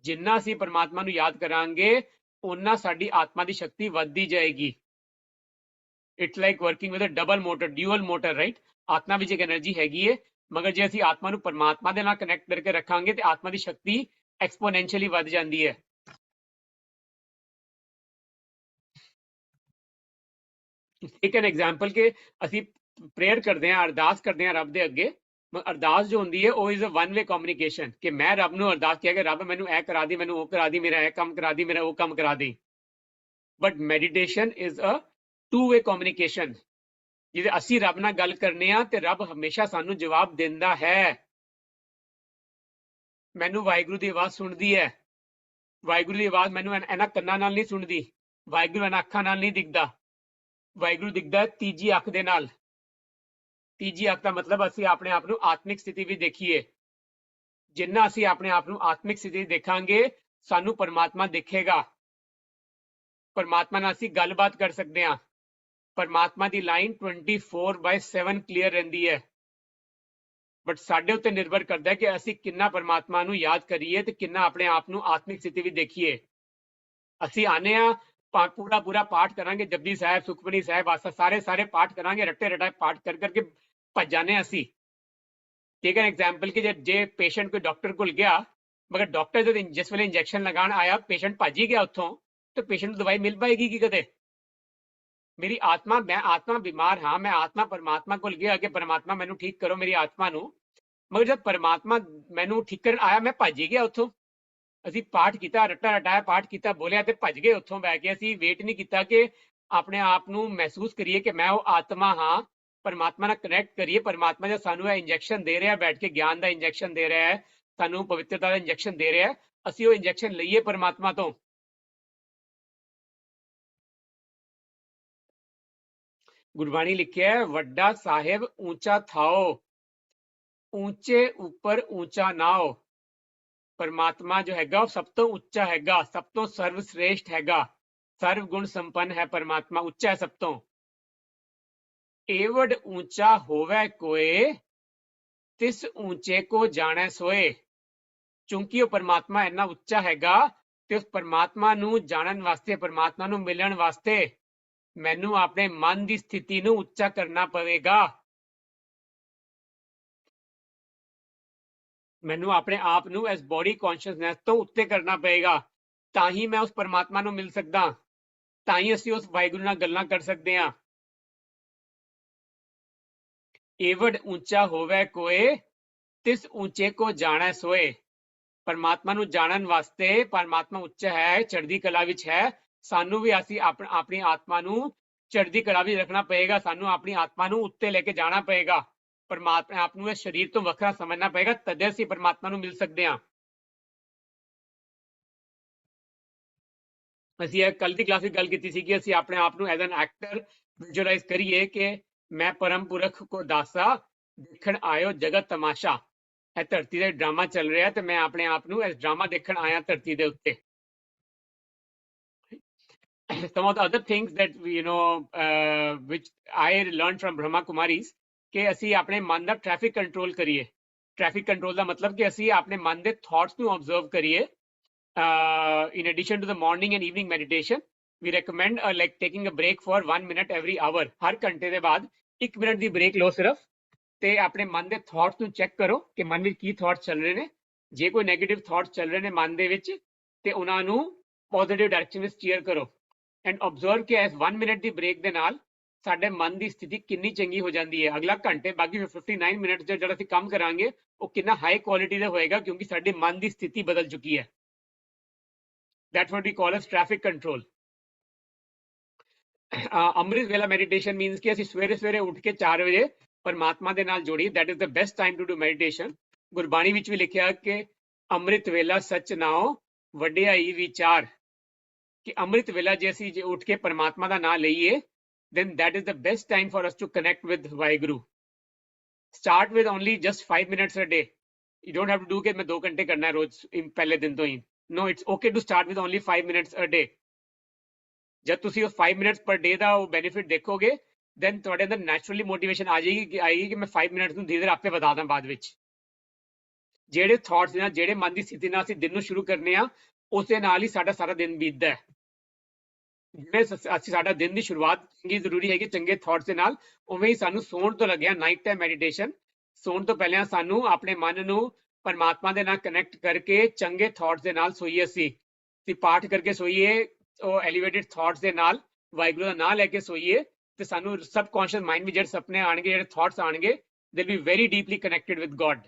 ਜਿੰਨਾ ਅਸੀਂ ਪਰਮਾਤਮਾ ਨੂੰ ਯਾਦ ਕਰਾਂਗੇ, ਉਨਾ ਸਾਡੀ ਆਤਮਾ ਦੀ ਸ਼ਕਤੀ ਵੱਧਦੀ ਜਾਏਗੀ। It's like working with a double motor, dual motor, right. ਆਤਮਾ ਵਿੱਚ ਇੱਕ એનર્ਜੀ ਹੈਗੀ ਹੈ, ਮਗਰ ਜੇ ਅਸੀਂ ਆਤਮਾ ਨੂੰ ਪਰਮਾਤਮਾ ਦੇ ਨਾਲ ਕਨੈਕਟ ਕਰਕੇ ਰੱਖਾਂਗੇ ਤੇ ਆਤਮਾ ਦੀ ਸ਼ਕਤੀ ਐਕਸਪੋਨੈਂਸ਼ੀਅਲੀ ਵੱਧ ਜਾਂਦੀ ਹੈ। ਇੱਕ ਐਗਜ਼ਾਮਪਲ ਕਿ ਅਸੀਂ ਪ੍ਰੇਅਰ ਕਰਦੇ ਹਾਂ, ਅਰਦਾਸ ਕਰਦੇ ਹਾਂ ਰੱਬ ਦੇ ਅੱਗੇ। ਅਰਦਾਸ ਜੋ ਹੁੰਦੀ ਹੈ ਉਹ is a one way communication, ਕਿ ਮੈਂ ਰੱਬ ਨੂੰ ਅਰਦਾਸ ਕਿਹਾ ਕਿ ਰੱਬ ਮੈਨੂੰ ਇਹ ਕਰਾ ਦੀ, ਮੈਨੂੰ ਉਹ ਕਰਾ ਦੀ, ਮੇਰਾ ਇਹ ਕੰਮ ਕਰਾ ਦੀ, ਮੇਰਾ ਉਹ ਕੰਮ ਕਰਾ ਦੀ। But meditation is a two way communication, ਜਿਹਦੇ ਅਸੀਂ ਰੱਬ ਨਾਲ ਗੱਲ ਕਰਨੇ ਆ ਤੇ ਰੱਬ ਹਮੇਸ਼ਾ ਸਾਨੂੰ ਜਵਾਬ ਦਿੰਦਾ ਹੈ। ਮੈਨੂੰ ਵਾਹਿਗੁਰੂ ਦੀ ਆਵਾਜ਼ ਸੁਣਦੀ ਹੈ, ਵਾਹਿਗੁਰੂ ਦੀ ਆਵਾਜ਼ ਮੈਨੂੰ ਇਹਨਾਂ ਕੰਨਾਂ ਨਾਲ ਨਹੀਂ ਸੁਣਦੀ, ਵਾਹਿਗੁਰੂ ਇਹਨਾਂ ਅੱਖਾਂ ਨਾਲ ਨਹੀਂ ਦਿਖਦਾ, ਵਾਹਿਗੁਰੂ ਦਿਖਦਾ ਤੀਜੀ ਅੱਖ ਦੇ ਨਾਲ। ਤੀਜੀ ਅੱਖ ਦਾ ਮਤਲਬ ਅਸੀਂ ਆਪਣੇ ਆਪ ਨੂੰ ਆਤਮਿਕ ਸਥਿਤੀ ਵਿੱਚ ਦੇਖੀਏ। ਜਿੰਨਾ ਅਸੀਂ ਆਪਣੇ ਆਪ ਨੂੰ ਆਤਮਿਕ ਸਥਿਤੀ ਦੇਖਾਂਗੇ, ਸਾਨੂੰ ਪਰਮਾਤਮਾ ਦਿਖੇਗਾ। ਪਰਮਾਤਮਾ ਨਾਲ ਅਸੀਂ ਗੱਲਬਾਤ ਕਰ ਸਕਦੇ ਹਾਂ। ਪਰਮਾਤਮਾ ਦੀ ਲਾਈਨ 24/7 ਕਲੀਅਰ ਰਹਿੰਦੀ ਹੈ। ਬਟ ਸਾਡੇ ਉੱਤੇ ਨਿਰਭਰ ਕਰਦਾ ਹੈ ਕਿ ਅਸੀਂ ਕਿੰਨਾ ਪਰਮਾਤਮਾ ਨੂੰ ਯਾਦ ਕਰੀਏ ਤੇ ਕਿੰਨਾ ਆਪਣੇ ਆਪ ਨੂੰ ਆਤਮਿਕ ਸਥਿਤੀ ਵਿੱਚ ਦੇਖੀਏ। ਅਸੀਂ ਆਨੇ ਆ ਪੂਰਾ ਪਾਠ ਕਰਾਂਗੇ, ਜਪਜੀ ਸਾਹਿਬ, ਸੁਖਮਨੀ ਸਾਹਿਬ, ਆਸਾ ਸਾਰੇ ਪਾਠ ਕਰਾਂਗੇ, ਰੱਟੇ ਰਟਾਏ ਪਾਠ ਕਰ ਕਰਕੇ ਭੱਜ ਜਾਣੇ ਅਸੀਂ। ਠੀਕ ਹੈ ਐਗਜ਼ਾਮਪਲ ਕਿ ਜੇ ਪੇਸ਼ੈਂਟ ਕੋਈ ਡਾਕਟਰ ਕੋਲ ਗਿਆ, ਮਗਰ ਡਾਕਟਰ ਜਦ ਜਿਸ ਵੇਲੇ ਇੰਜੈਕਸ਼ਨ ਲਗਾਉਣ ਆਇਆ ਪੇਸ਼ੈਂਟ ਭੱਜ ਹੀ ਗਿਆ ਉੱਥੋਂ, ਤੇ ਪੇਸ਼ੈਂਟ ਨੂੰ ਦਵਾਈ ਮਿਲ ਪਾਏਗੀ ਕਿ ਕਦੇ? ਮੇਰੀ ਆਤਮਾ, ਮੈਂ ਆਤਮਾ ਬਿਮਾਰ ਹਾਂ, ਮੈਂ ਆਤਮਾ ਪਰਮਾਤਮਾ ਕੋਲ ਗਿਆ ਕਿ ਪਰਮਾਤਮਾ ਮੈਨੂੰ ਠੀਕ ਕਰੋ ਮੇਰੀ ਆਤਮਾ ਨੂੰ, ਮਗਰ ਜਦ ਪਰਮਾਤਮਾ ਮੈਨੂੰ ਠੀਕ ਕਰਨ ਆਇਆ ਮੈਂ ਭੱਜ ਹੀ ਗਿਆ ਉੱਥੋਂ। ਅਸੀਂ ਪਾਠ ਕੀਤਾ, ਰੱਟਾ ਰਟਾਇਆ ਪਾਠ ਕੀਤਾ, ਬੋਲਿਆ ਤੇ ਭੱਜ ਗਏ ਉੱਥੋਂ ਬਹਿ ਕੇ। ਅਸੀਂ ਵੇਟ ਨਹੀਂ ਕੀਤਾ ਕਿ ਆਪਣੇ ਆਪ ਨੂੰ ਮਹਿਸੂਸ ਕਰੀਏ ਕਿ ਮੈਂ ਉਹ ਆਤਮਾ ਹਾਂ, ਪਰਮਾਤਮਾ ਨਾਲ ਕਨੈਕਟ ਕਰੀਏ। ਪਰਮਾਤਮਾ ਜਦ ਸਾਨੂੰ ਇਹ ਇੰਜੈਕਸ਼ਨ ਦੇ ਰਿਹਾ, ਬੈਠ ਕੇ ਗਿਆਨ ਦਾ ਇੰਜੈਕਸ਼ਨ ਦੇ ਰਿਹਾ ਹੈ, ਸਾਨੂੰ ਪਵਿੱਤਰਤਾ ਦਾ ਇੰਜੈਕਸ਼ਨ ਦੇ ਰਿਹਾ ਹੈ, ਅਸੀਂ ਉਹ ਇੰਜੈਕਸ਼ਨ ਲਈਏ ਪਰਮਾਤਮਾ ਤੋਂ। ਗੁਰਬਾਣੀ ਲਿਖਿਆ ਹੈ, ਵੱਡਾ ਸਾਹਿਬ ਊਂਚਾ ਥਾਓ, ਊਂਚੇ ਉੱਪਰ ਊਂਚਾ ਨਾਓ। ਪਰਮਾਤਮਾ ਜੋ ਹੈਗਾ ਉਹ ਸਭ ਤੋਂ ਉੱਚਾ ਹੈਗਾ, ਸਭ ਤੋਂ ਸਰਵਸ਼੍ਰੇਸ਼ਟ ਹੈਗਾ, ਸਰਵ ਗੁਣ ਸੰਪੰਨ ਹੈ ਪਰਮਾਤਮਾ, ਉੱਚਾ ਹੈ ਸਭ ਤੋਂ। ਏਵਡ ਊਂਚਾ ਹੋਵੇ ਕੋਏ, ਤਿਸ ਊਂਚੇ ਕੋ ਜਾਣੈ ਸੋਏ। ਚੂੰਕਿ ਉਹ ਪਰਮਾਤਮਾ ਇੰਨਾ ਉੱਚਾ ਹੈਗਾ ਤੇ ਉਸ ਪਰਮਾਤਮਾ ਨੂੰ ਜਾਣਨ ਵਾਸਤੇ, ਪਰਮਾਤਮਾ ਨੂੰ ਮਿਲਣ ਵਾਸਤੇ ਮੈਨੂੰ ਆਪਣੇ ਮਨ ਦੀ ਸਥਿਤੀ ਨੂੰ ਉੱਚਾ ਕਰਨਾ ਪਵੇਗਾ। ਮੈਨੂੰ ਆਪਣੇ ਆਪ ਨੂੰ ਇਸ ਬੋਡੀ ਕੌਨਸ਼ੀਅਸਨੈਸ ਤੋਂ ਉੱਤੇ ਕਰਨਾ ਪਏਗਾ, ਤਾਂ ਹੀ ਮੈਂ ਉਸ ਪਰਮਾਤਮਾ ਨੂੰ ਮਿਲ ਸਕਦਾ, ਤਾਂ ਹੀ ਅਸੀਂ ਉਸ ਵਾਹਿਗੁਰੂ ਨਾਲ ਗੱਲਾਂ ਕਰ ਸਕਦੇ ਹਾਂ। ਏਵਡ ਉੱਚਾ ਹੋਵੇ ਕੋਏ, ਤਿਸ ਉੱਚੇ ਕੋ ਜਾਣੈ ਸੋਏ। ਪਰਮਾਤਮਾ ਨੂੰ ਜਾਣਨ ਵਾਸਤੇ, ਪਰਮਾਤਮਾ ਉੱਚਾ ਹੈ, ਚੜ੍ਹਦੀ ਕਲਾ ਵਿੱਚ ਹੈ, ਸਾਨੂੰ ਵੀ ਅਸੀਂ ਆਪਣੀ ਆਤਮਾ ਨੂੰ ਚੜ੍ਹਦੀ ਕਲਾ ਵਿੱਚ ਰੱਖਣਾ ਪਏਗਾ। ਸਾਨੂੰ ਆਪਣੀ ਆਤਮਾ ਨੂੰ ਉੱਤੇ ਲੈ ਕੇ ਜਾਣਾ ਪਏਗਾ, ਪਰਮਾਤਮਾ ਆਪ ਨੂੰ ਇਸ ਸਰੀਰ ਤੋਂ ਵੱਖਰਾ ਸਮਝਣਾ ਪਏਗਾ, ਤਦੇ ਅਸੀਂ ਪਰਮਾਤਮਾ ਨੂੰ ਮਿਲ ਸਕਦੇ ਹਾਂ। ਅਸੀਂ ਇਹ ਕੱਲ ਦੀ ਕਲਾਸ ਵਿੱਚ ਗੱਲ ਕੀਤੀ ਸੀ ਕਿ ਅਸੀਂ ਆਪਣੇ ਆਪ ਨੂੰ ਐਜ਼ ਐਨ ਐਕਟਰ ਵਿਜ਼ੂਅਲਾਈਜ਼ ਕਰੀਏ ਕਿ ਮੈਂ ਪਰਮ ਪੁਰਖ ਕੋ ਦਾਸਾ, ਦੇਖਣ ਆਇਓ ਜਗਤ ਤਮਾਸ਼ਾ। ਇਹ ਧਰਤੀ ਤੇ ਡਰਾਮਾ ਚੱਲ ਰਿਹਾ ਤੇ ਮੈਂ ਆਪਣੇ ਆਪ ਨੂੰ ਇਸ ਡਰਾਮਾ ਦੇਖਣ ਆਇਆ ਧਰਤੀ ਦੇ ਉੱਤੇ। Some of the other things that which I learned from Brahma Kumaris, ਕਿ ਅਸੀਂ ਆਪਣੇ ਮਨ ਦਾ ਟ੍ਰੈਫਿਕ ਕੰਟਰੋਲ ਕਰੀਏ। ਟ੍ਰੈਫਿਕ ਕੰਟਰੋਲ ਦਾ ਮਤਲਬ ਕਿ ਅਸੀਂ ਆਪਣੇ ਮਨ ਦੇ ਥਾਟਸ ਨੂੰ ਆਬਜ਼ਰਵ ਕਰੀਏ। In addition to the morning and evening meditation, we recommend like taking a break for 1 minute every hour. ਹਰ ਘੰਟੇ ਦੇ ਬਾਅਦ 1 ਮਿੰਟ ਦੀ ਬ੍ਰੇਕ ਲਓ ਸਿਰਫ, ਤੇ ਆਪਣੇ ਮਨ ਦੇ ਥਾਟਸ ਨੂੰ ਚੈੱਕ ਕਰੋ ਕਿ ਮਨ ਵਿੱਚ ਕੀ ਥਾਟਸ ਚੱਲ ਰਹੇ ਨੇ। ਜੇ ਕੋਈ ਨੈਗੇਟਿਵ ਥਾਟਸ ਚੱਲ ਰਹੇ ਨੇ ਮਨ ਦੇ ਵਿੱਚ ਤੇ ਉਹਨਾਂ ਨੂੰ ਪੋਜ਼ਿਟਿਵ ਡਾਇਰੈਕਸ਼ਨ ਵਿੱਚ ਸਟੀਅਰ ਕਰੋ, ਐਂਡ ਆਬਜ਼ਰਵ ਕਿ ਇਸ 1 ਮਿੰਟ ਦੀ ਬ੍ਰੇਕ ਦੇ ਨਾਲ ਸਾਡੇ ਮਨ ਦੀ ਸਥਿਤੀ ਕਿੰਨੀ ਚੰਗੀ ਹੋ ਜਾਂਦੀ ਹੈ। ਅਗਲਾ ਘੰਟੇ ਬਾਕੀ 59 ਮਿੰਟ ਜਿਹੜਾ ਅਸੀਂ ਕੰਮ ਕਰਾਂਗੇ ਉਹ ਕਿੰਨਾ ਹਾਈ ਕੁਆਲਿਟੀ ਦਾ ਹੋਏਗਾ, ਕਿਉਂਕਿ ਸਾਡੇ ਮਨ ਦੀ ਸਥਿਤੀ ਬਦਲ ਚੁੱਕੀ ਹੈ। That's what we call as traffic control. ਅੰਮ੍ਰਿਤ ਵੇਲਾ ਮੈਡੀਟੇਸ਼ਨ ਮੀਨਸ ਕਿ ਅਸੀਂ ਸਵੇਰੇ ਉੱਠ ਕੇ 4 ਵਜੇ ਪਰਮਾਤਮਾ ਦੇ ਨਾਲ ਜੋੜੀਏ। That is the best time to do meditation. Gurbani ਵਿੱਚ ਵੀ ਲਿਖਿਆ ਕਿ ਅੰਮ੍ਰਿਤ ਵੇਲਾ ਸੱਚ ਨਾਉ, ਵਡਿਆਈ ਵਿਚਾਰ। ਕਿ ਅੰਮ੍ਰਿਤ ਵੇਲਾ ਜੇ ਅਸੀਂ ਉੱਠ ਕੇ ਪਰਮਾਤਮਾ ਦਾ ਨਾਮ ਲਈਏ, then that is the best time for us to connect with Waheguru. Start with only just 5 minutes a day. You don't have to do ਕਿ ਮੈਂ 2 ਘੰਟੇ ਕਰਨਾ ਰੋਜ਼ ਪਹਿਲੇ ਦਿਨ ਤੋਂ ਹੀ। No, it's okay to start with only 5 minutes a day. ਜਦ ਤੁਸੀਂ ਉਹ 5 ਮਿੰਟਸ ਪਰ ਡੇ ਦਾ ਉਹ ਬੈਨੀਫਿਟ ਦੇਖੋਗੇ, then ਤੁਹਾਡੇ ਅੰਦਰ ਨੈਚੁਰਲੀ ਮੋਟੀਵੇਸ਼ਨ ਆ ਜਾਏਗੀ ਕਿ ਮੈਂ 5 ਮਿੰਟਸ ਨੂੰ ਧੀਰੇ-ਧੀਰੇ ਆਪੇ ਵਧਾ ਦਾਂ ਬਾਅਦ ਵਿੱਚ। ਜਿਹੜੇ ਥਾਟਸ ਨਾਲ, ਜਿਹੜੇ ਮਨ ਦੀ ਸਥਿਤੀ ਨਾਲ ਅਸੀਂ ਦਿਨ ਨੂੰ ਸ਼ੁਰੂ ਕਰਨੇ ਆ, ਉਸੇ ਨਾਲ ਹੀ ਸਾਡਾ ਸਾਰਾ ਦਿਨ ਬੀਤਦਾ ਹੈ। ਜਿਵੇਂ ਸਾਡਾ ਦਿਨ ਦੀ ਸ਼ੁਰੂਆਤ ਚੰਗੀ ਜ਼ਰੂਰੀ ਹੈ ਕਿ ਚੰਗੇ ਥਾਟਸ ਦੇ ਨਾਲ, ਉਵੇਂ ਹੀ ਸਾਨੂੰ ਸੌਣ ਤੋਂ ਲੱਗਿਆ ਨਾਈਟ ਟਾਈਮ ਮੈਡੀਟੇਸ਼ਨ। ਸੌਣ ਤੋਂ ਪਹਿਲਾਂ ਸਾਨੂੰ ਆਪਣੇ ਮਨ ਨੂੰ ਪਰਮਾਤਮਾ ਦੇ ਨਾਲ ਕਨੈਕਟ ਕਰਕੇ ਚੰਗੇ ਥਾਟਸ ਦੇ ਨਾਲ ਸੋਈਏ। ਅਸੀਂ ਪਾਠ ਕਰਕੇ ਸੋਈਏ, ਉਹ ਐਲੀਵੇਟਿਡ ਥਾਟਸ ਦੇ ਨਾਲ ਵਾਹਿਗੁਰੂ ਦਾ ਨਾਮ ਲੈ ਕੇ ਸੋਈਏ, ਤੇ ਸਾਨੂੰ ਸਬਕੌਂਸ਼ੀਅਸ ਮਾਈਂਡ ਵਿੱਚ ਜਿਹੜੇ ਸੁਪਨੇ ਆਣਗੇ, ਜਿਹੜੇ ਥਾਟਸ ਆਣਗੇ, they'll be very deeply connected with God.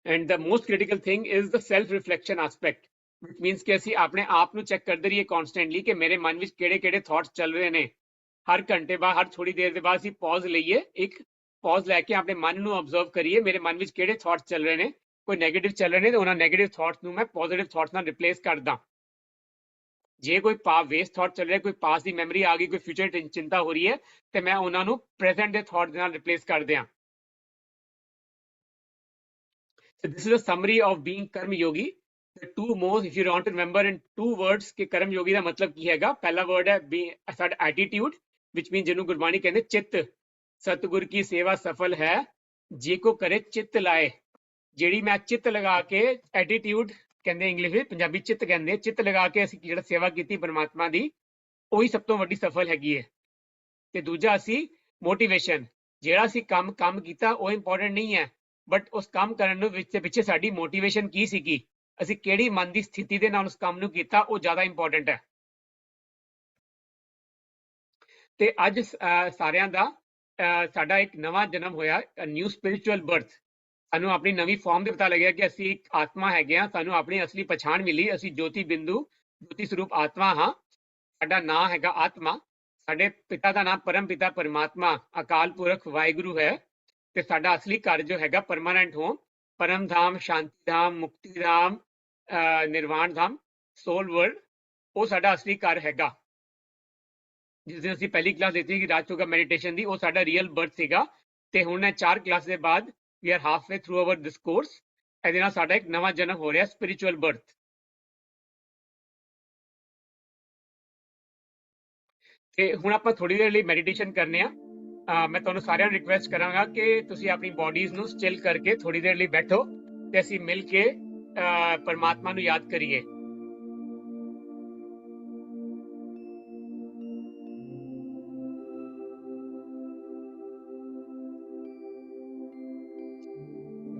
And the most critical thing is the self-reflection aspect, which means ਕਿ ਅਸੀਂ ਆਪਣੇ ਆਪ ਨੂੰ ਚੈੱਕ ਕਰਦੇ ਰਹੀਏ constantly ਕਿ ਮੇਰੇ ਮਨ ਵਿੱਚ ਕਿਹੜੇ-ਕਿਹੜੇ ਥਾਟਸ ਚੱਲ ਰਹੇ ਨੇ। ਹਰ ਘੰਟੇ ਬਾਅਦ, ਹਰ ਥੋੜੀ ਦੇਰ ਦੇ ਬਾਅਦ ਅਸੀਂ ਪੌਜ਼ ਲਈਏ, ਇੱਕ ਪੌਜ਼ ਲੈ ਕੇ ਆਪਣੇ ਮਨ ਨੂੰ ਆਬਜ਼ਰਵ ਕਰੀਏ, ਮੇਰੇ ਮਨ ਵਿੱਚ ਕਿਹੜੇ ਥਾਟਸ ਚੱਲ ਰਹੇ ਨੇ। ਕੋਈ ਨੈਗੇਟਿਵ ਚੱਲ ਰਹੇ ਨੇ ਤੇ ਉਹਨਾਂ ਨੈਗੇਟਿਵ ਥਾਟਸ ਨੂੰ ਮੈਂ ਪੋਜ਼ਿਟਿਵ ਥਾਟਸ ਨਾਲ ਰਿਪਲੇਸ ਕਰਦਾ। ਜੇ ਕੋਈ ਵੇਸਟ ਥਾਟ ਚੱਲ ਰਿਹਾ, ਕੋਈ ਪਾਸ ਦੀ ਮੈਮਰੀ ਆ ਗਈ, ਕੋਈ ਫਿਊਚਰ ਚਿੰਤਾ ਹੋ ਰਹੀ ਹੈ, ਤੇ ਮੈਂ ਉਹਨਾਂ ਨੂੰ ਪ੍ਰੈਜ਼ੈਂਟ ਦੇ ਥਾਟ ਦੇ ਨਾਲ ਰਿਪਲੇਸ ਕਰ ਦਿਆਂ। So this is a summary of being कर्म योगी. The two most, if you want to remember in 2 words कि कर्म योगी ਦਾ ਮਤਲਬ ਕੀ ਹੈਗਾ। ਪਹਿਲਾ ਵਰਡ ਹੈ ਸਾਡਾ ਐਟੀਟਿਊਡ, which means ਜਿਹਨੂੰ ਗੁਰਬਾਣੀ ਕਹਿੰਦੇ ਚਿੱਤ। ਸਤਿਗੁਰ ਕੀ ਸੇਵਾ ਸਫਲ ਹੈ ਜੇ ਕੋ ਕਰੇ ਚਿੱਤ ਲਾਏ। ਜਿਹੜੀ ਮੈਂ ਚਿੱਤ ਲਗਾ ਕੇ, ਐਟੀਟਿਊਡ ਕਹਿੰਦੇ ਇੰਗਲਿਸ਼ ਵਿੱਚ, ਪੰਜਾਬੀ ਚਿੱਤ ਕਹਿੰਦੇ, ਚਿੱਤ ਲਗਾ ਕੇ ਅਸੀਂ ਜਿਹੜਾ ਸੇਵਾ ਕੀਤੀ ਪਰਮਾਤਮਾ ਦੀ, ਉਹੀ ਸਭ ਤੋਂ ਵੱਡੀ ਸਫਲ ਹੈਗੀ ਹੈ। ਤੇ ਦੂਜਾ ਅਸੀਂ ਮੋਟੀਵੇਸ਼ਨ, ਜਿਹੜਾ ਅਸੀਂ ਕੰਮ ਕੀਤਾ ਉਹ ਇੰਪੋਰਟੈਂਟ ਨਹੀਂ ਹੈ, ਬਟ ਉਸ ਕੰਮ ਕਰਨ ਨੂੰ ਪਿੱਛੇ ਸਾਡੀ ਮੋਟੀਵੇਸ਼ਨ ਕੀ ਸੀਗੀ, ਅਸੀਂ ਕਿਹੜੀ ਮਨ ਦੀ ਸਥਿਤੀ ਦੇ ਨਾਲ ਉਸ ਕੰਮ ਨੂੰ ਕੀਤਾ, ਉਹ ਜ਼ਿਆਦਾ ਇੰਪੋਰਟੈਂਟ ਹੈ। ਤੇ ਅੱਜ ਸਾਰਿਆਂ ਦਾ ਸਾਡਾ ਇੱਕ ਨਵਾਂ ਜਨਮ ਹੋਇਆ, ਨਿਊ ਸਪਿਰਿਚੁਅਲ ਬਰਥ। ਸਾਨੂੰ ਆਪਣੀ ਨਵੀਂ ਫਾਰਮ ਦੇ ਪਤਾ ਲੱਗਿਆ ਕਿ ਅਸੀਂ ਇੱਕ ਆਤਮਾ ਹੈਗੇ ਹਾਂ, ਸਾਨੂੰ ਆਪਣੀ ਅਸਲੀ ਪਛਾਣ ਮਿਲੀ, ਅਸੀਂ ਜੋਤੀ ਬਿੰਦੂ, ਜੋਤੀ ਸਰੂਪ ਆਤਮਾ ਹਾਂ। ਸਾਡਾ ਨਾਂ ਹੈਗਾ ਆਤਮਾ। ਸਾਡੇ ਪਿਤਾ ਦਾ ਨਾਮ ਪਰਮ ਪਿਤਾ ਪਰਮਾਤਮਾ ਅਕਾਲ ਪੁਰਖ ਵਾਹਿਗੁਰੂ ਹੈ। ਤੇ ਸਾਡਾ ਅਸਲੀ ਘਰ ਜੋ ਹੈਗਾ ਪਰਮਾਨੈਂਟ ਹੋਮ, ਪਰਮ ਧਾਮ, ਸ਼ਾਂਤੀ ਧਾਮ, ਮੁਕਤੀ ਧਾਮ, ਨਿਰਵਾਣ ਧਾਮ, ਸੋਲ ਵਰਲਡ, ਉਹ ਸਾਡਾ ਅਸਲੀ ਘਰ ਹੈਗਾ। ਜਿਸ ਦਿਨ ਅਸੀਂ ਪਹਿਲੀ ਕਲਾਸ ਦਿੱਤੀ ਕਿ ਰਾਜਯੋਗਾ ਮੈਡੀਟੇਸ਼ਨ ਦੀ, ਉਹ ਸਾਡਾ ਰੀਅਲ ਬਰਥ ਸੀਗਾ। ਤੇ ਹੁਣ 4 ਕਲਾਸ ਦੇ ਬਾਅਦ we are halfway through our this course. ਇਹਦੇ ਨਾਲ ਸਾਡਾ ਇੱਕ ਨਵਾਂ ਜਨਮ ਹੋ ਰਿਹਾ, ਸਪਿਰਿਚੁਅਲ ਬਰਥ। ਤੇ ਹੁਣ ਆਪਾਂ ਥੋੜੀ ਦੇਰ ਲਈ ਮੈਡੀਟੇਸ਼ਨ ਕਰਨੇ ਆ। ਮੈਂ ਤੁਹਾਨੂੰ ਸਾਰਿਆਂ ਨੂੰ ਰਿਕੁਐਸਟ ਕਰਾਂਗਾ ਕਿ ਤੁਸੀਂ ਆਪਣੀ ਬਾਡੀਜ਼ ਨੂੰ ਸਟਿਲ ਕਰਕੇ ਥੋੜੀ ਦੇਰ ਲਈ ਬੈਠੋ ਤੇ ਅਸੀਂ ਮਿਲ ਕੇ ਪਰਮਾਤਮਾ ਨੂੰ ਯਾਦ ਕਰੀਏ।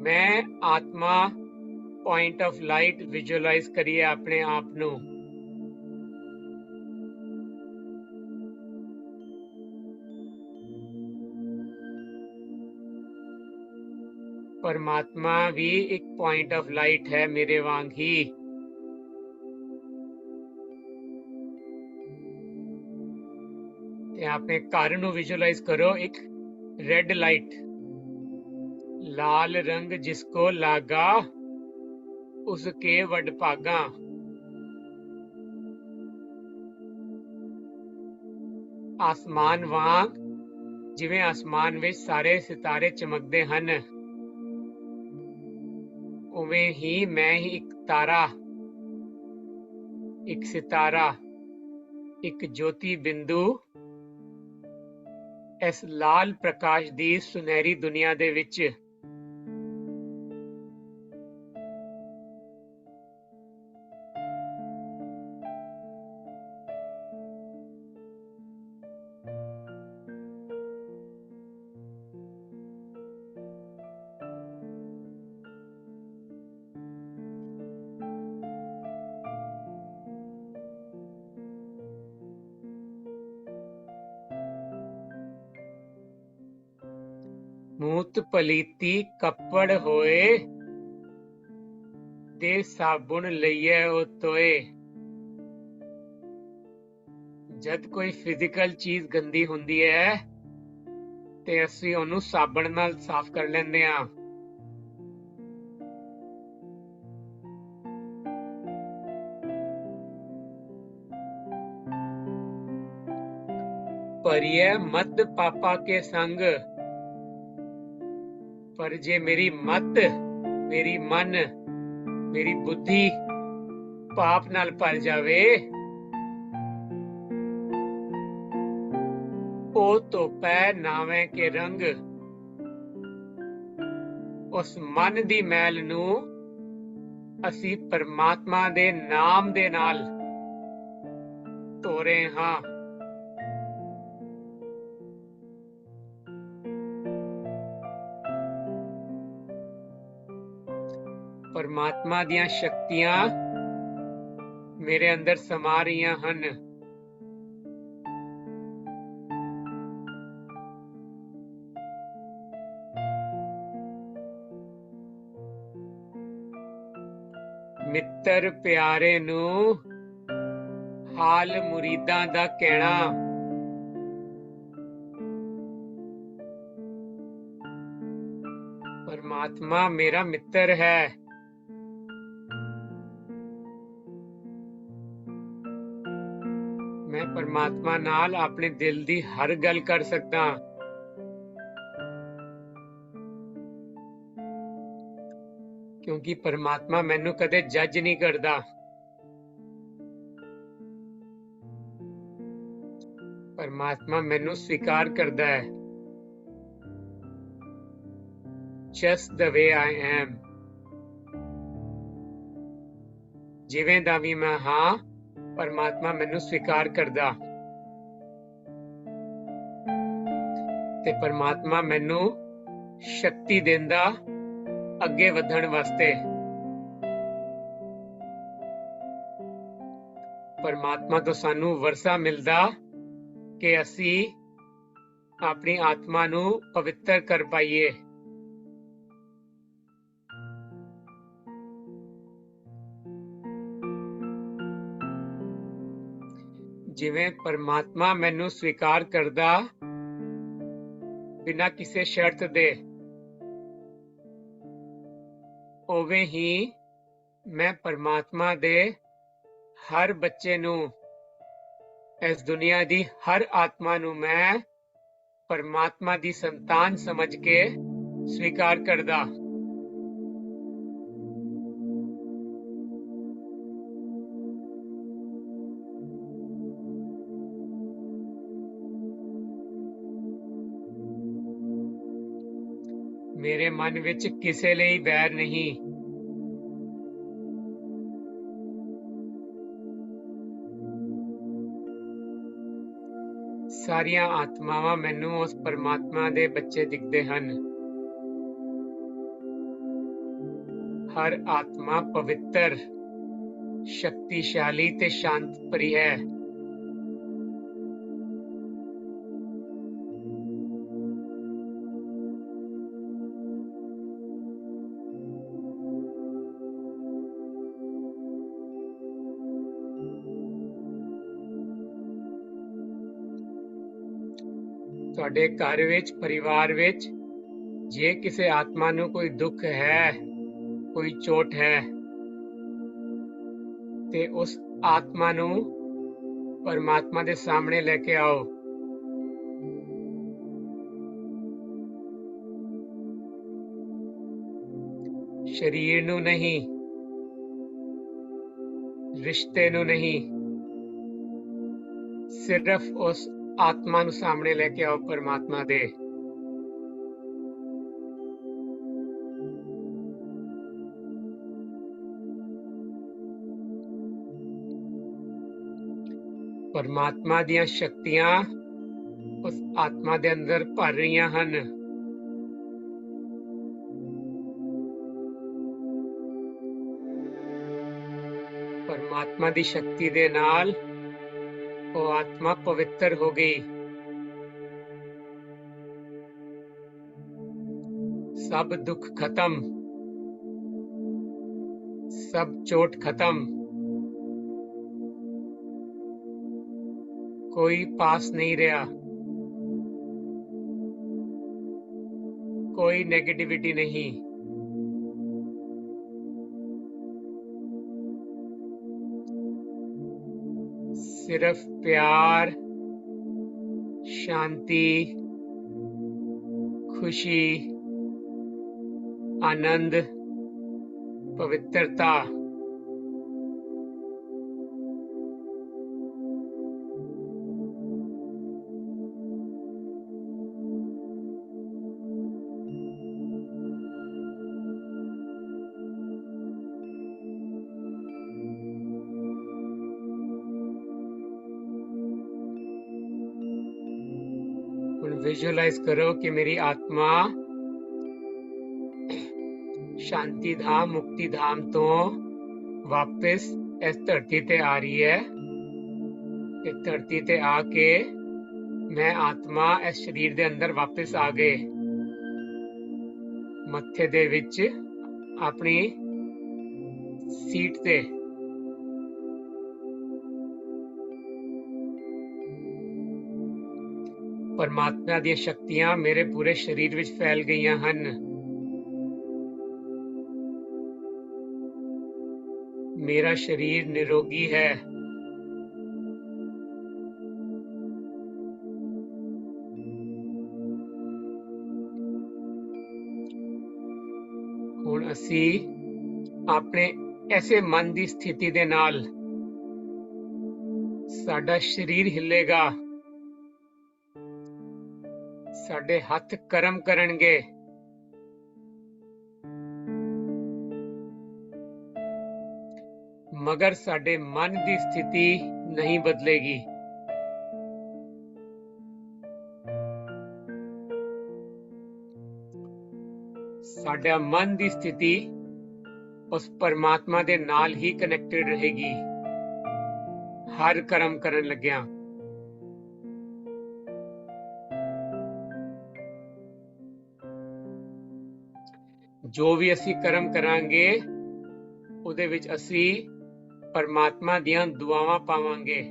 ਮੈਂ ਆਤਮਾ, ਪੁਆਇੰਟ ਆਫ ਲਾਈਟ ਵਿਜ਼ੂਅਲਾਈਜ਼ ਕਰੀਏ ਆਪਣੇ ਆਪ ਨੂੰ। परमात्मा भी एक पॉइंट ऑफ लाइट है मेरे वांग ही। ते आपने घर नू विजुअलाइज करो, एक रेड लाइट, लाल रंग जिसको लागा उसके वडभागा। आसमान वांग जिवें आसमान विच सारे सितारे चमकदे हन, उवें ही मैं ही एक तारा, एक सितारा, एक ज्योति बिंदु इस लाल प्रकाश दी सुनहरी दुनिया दे विच। मूत पलीती कपड़ होए ते साबुन लईए ओ तोए। जद कोई फिजिकल चीज गंदी हुंदी है ते असीं ओनू साबण नाल साफ कर लैंदे आ। परिए मत पापा के संग, पर जे मेरी मत, मेरी मन, मेरी बुद्धि पाप नाल भर जावे, ओ धोपै नावे के रंग। उस मन दी मैल नू असी परमात्मा दे नाम दे नाल धो रहे हां। परमात्मा दियां शक्तियां मेरे अंदर समा रही हन। ਮਿੱਤਰ ਪਿਆਰੇ ਨੂੰ ਹਾਲ ਮੁਰੀਦਾਂ ਦਾ ਕਹਿਣਾ। परमात्मा मेरा मित्र है। मैं परमात्मा नाल अपने दिल दी हर गल कर सकदा। क्योंकि परमात्मा मैनू कदे जज नहीं करदा। परमात्मा मैनू स्वीकार करदा है। Just the way I am. ਜਿਵੇਂ ਦਾ ਵੀ ਮੈਂ ਹਾਂ, ਪਰਮਾਤਮਾ ਮੈਨੂੰ ਸਵੀਕਾਰ ਕਰਦਾ ਤੇ ਪਰਮਾਤਮਾ ਮੈਨੂੰ ਸ਼ਕਤੀ ਦਿੰਦਾ ਅੱਗੇ ਵਧਣ ਵਾਸਤੇ। ਪਰਮਾਤਮਾ ਤੋਂ ਸਾਨੂੰ ਵਰਸਾ ਮਿਲਦਾ ਕਿ ਅਸੀਂ ਆਪਣੀ ਆਤਮਾ ਨੂੰ ਪਵਿੱਤਰ ਕਰ ਪਾਈਏ। ਜਿਵੇਂ ਪਰਮਾਤਮਾ ਮੈਨੂੰ ਸਵੀਕਾਰ ਕਰਦਾ ਬਿਨਾਂ ਕਿਸੇ ਸ਼ਰਤ ਦੇ, ਉਵੇਂ ਹੀ ਮੈਂ ਪਰਮਾਤਮਾ ਦੇ ਹਰ ਬੱਚੇ ਨੂੰ, ਇਸ ਦੁਨੀਆ ਦੀ ਹਰ ਆਤਮਾ ਨੂੰ ਮੈਂ ਪਰਮਾਤਮਾ ਦੀ ਸੰਤਾਨ ਸਮਝ ਕੇ ਸਵੀਕਾਰ ਕਰਦਾ। ਮੇਰੇ ਮਨ ਵਿੱਚ ਕਿਸੇ ਲਈ ਵੈਰ ਨਹੀਂ। ਸਾਰੀਆਂ ਆਤਮਾਵਾਂ ਮੈਨੂੰ ਉਸ ਪਰਮਾਤਮਾ ਦੇ ਬੱਚੇ ਦਿਖਦੇ ਹਨ। ਹਰ ਆਤਮਾ ਪਵਿੱਤਰ, ਸ਼ਕਤੀਸ਼ਾਲੀ ਤੇ ਸ਼ਾਂਤ ਭਰੀ ਹੈ। ਤੁਹਾਡੇ ਘਰ ਵਿੱਚ, ਪਰਿਵਾਰ ਵਿੱਚ ਜੇ ਕਿਸੇ ਆਤਮਾ ਨੂੰ ਕੋਈ ਦੁੱਖ ਹੈ, ਕੋਈ ਚੋਟ ਹੈ, ਤੇ ਉਸ ਆਤਮਾ ਨੂੰ ਪਰਮਾਤਮਾ ਦੇ ਸਾਹਮਣੇ ਲੈ ਕੇ ਆਓ। ਸਰੀਰ ਨੂੰ ਨਹੀਂ, ਰਿਸ਼ਤੇ ਨੂੰ ਨਹੀਂ, ਸਿਰਫ ਉਸ ਆਤਮਾ ਨੂੰ ਸਾਹਮਣੇ ਲੈ ਕੇ ਆਓ ਪਰਮਾਤਮਾ ਦੇ। ਪਰਮਾਤਮਾ ਦੀਆਂ ਸ਼ਕਤੀਆਂ ਉਸ ਆਤਮਾ ਦੇ ਅੰਦਰ ਭਰ ਰਹੀਆਂ ਹਨ। ਪਰਮਾਤਮਾ ਦੀ ਸ਼ਕਤੀ ਦੇ ਨਾਲ ਉਹ ਆਤਮਾ ਪਵਿੱਤਰ ਹੋ ਗਈ। सब दुख खत्म, सब चोट खत्म, कोई पास नहीं रहा, कोई नेगेटिविटी नहीं। सिर्फ प्यार, शांति, खुशी, आनंद, पवित्रता। विजुअलाइज करो कि मेरी आत्मा शांति धाम, मुक्ति धाम तो वापस इस धरती ते आ रही है। इस धरती ते आके मैं आत्मा इस शरीर दे अंदर वापस आ गए। मत्थे दे विच अपनी ਸੀਟ ਤੇ ਪਰਮਾਤਮਾ ਦੀਆਂ ਸ਼ਕਤੀਆਂ ਮੇਰੇ ਪੂਰੇ ਸਰੀਰ ਵਿੱਚ ਫੈਲ ਗਈਆਂ ਹਨ। ਮੇਰਾ ਸਰੀਰ ਨਿਰੋਗੀ ਹੈ। ਹੁਣ ਅਸੀਂ ਆਪਣੇ ਐਸੇ ਮਨ ਦੀ ਸਥਿਤੀ ਦੇ ਨਾਲ ਸਾਡਾ ਸਰੀਰ ਹਿੱਲੇਗਾ, ਸਾਡੇ ਹੱਥ ਕਰਮ ਕਰਨਗੇ, ਮਗਰ ਸਾਡੇ ਮਨ ਦੀ ਸਥਿਤੀ ਨਹੀਂ ਬਦਲੇਗੀ। ਸਾਡਾ ਮਨ ਦੀ ਸਥਿਤੀ ਉਸ ਪਰਮਾਤਮਾ ਦੇ ਨਾਲ ਹੀ ਕਨੈਕਟਡ ਰਹੇਗੀ ਹਰ ਕਰਮ ਕਰਨ ਲੱਗਿਆਂ। ਜੋ ਵੀ ਅਸੀਂ ਕਰਮ ਕਰਾਂਗੇ ਉਹਦੇ ਵਿੱਚ ਅਸੀਂ ਪਰਮਾਤਮਾ ਦੀਆਂ ਦੁਆਵਾਂ ਪਾਵਾਂਗੇ।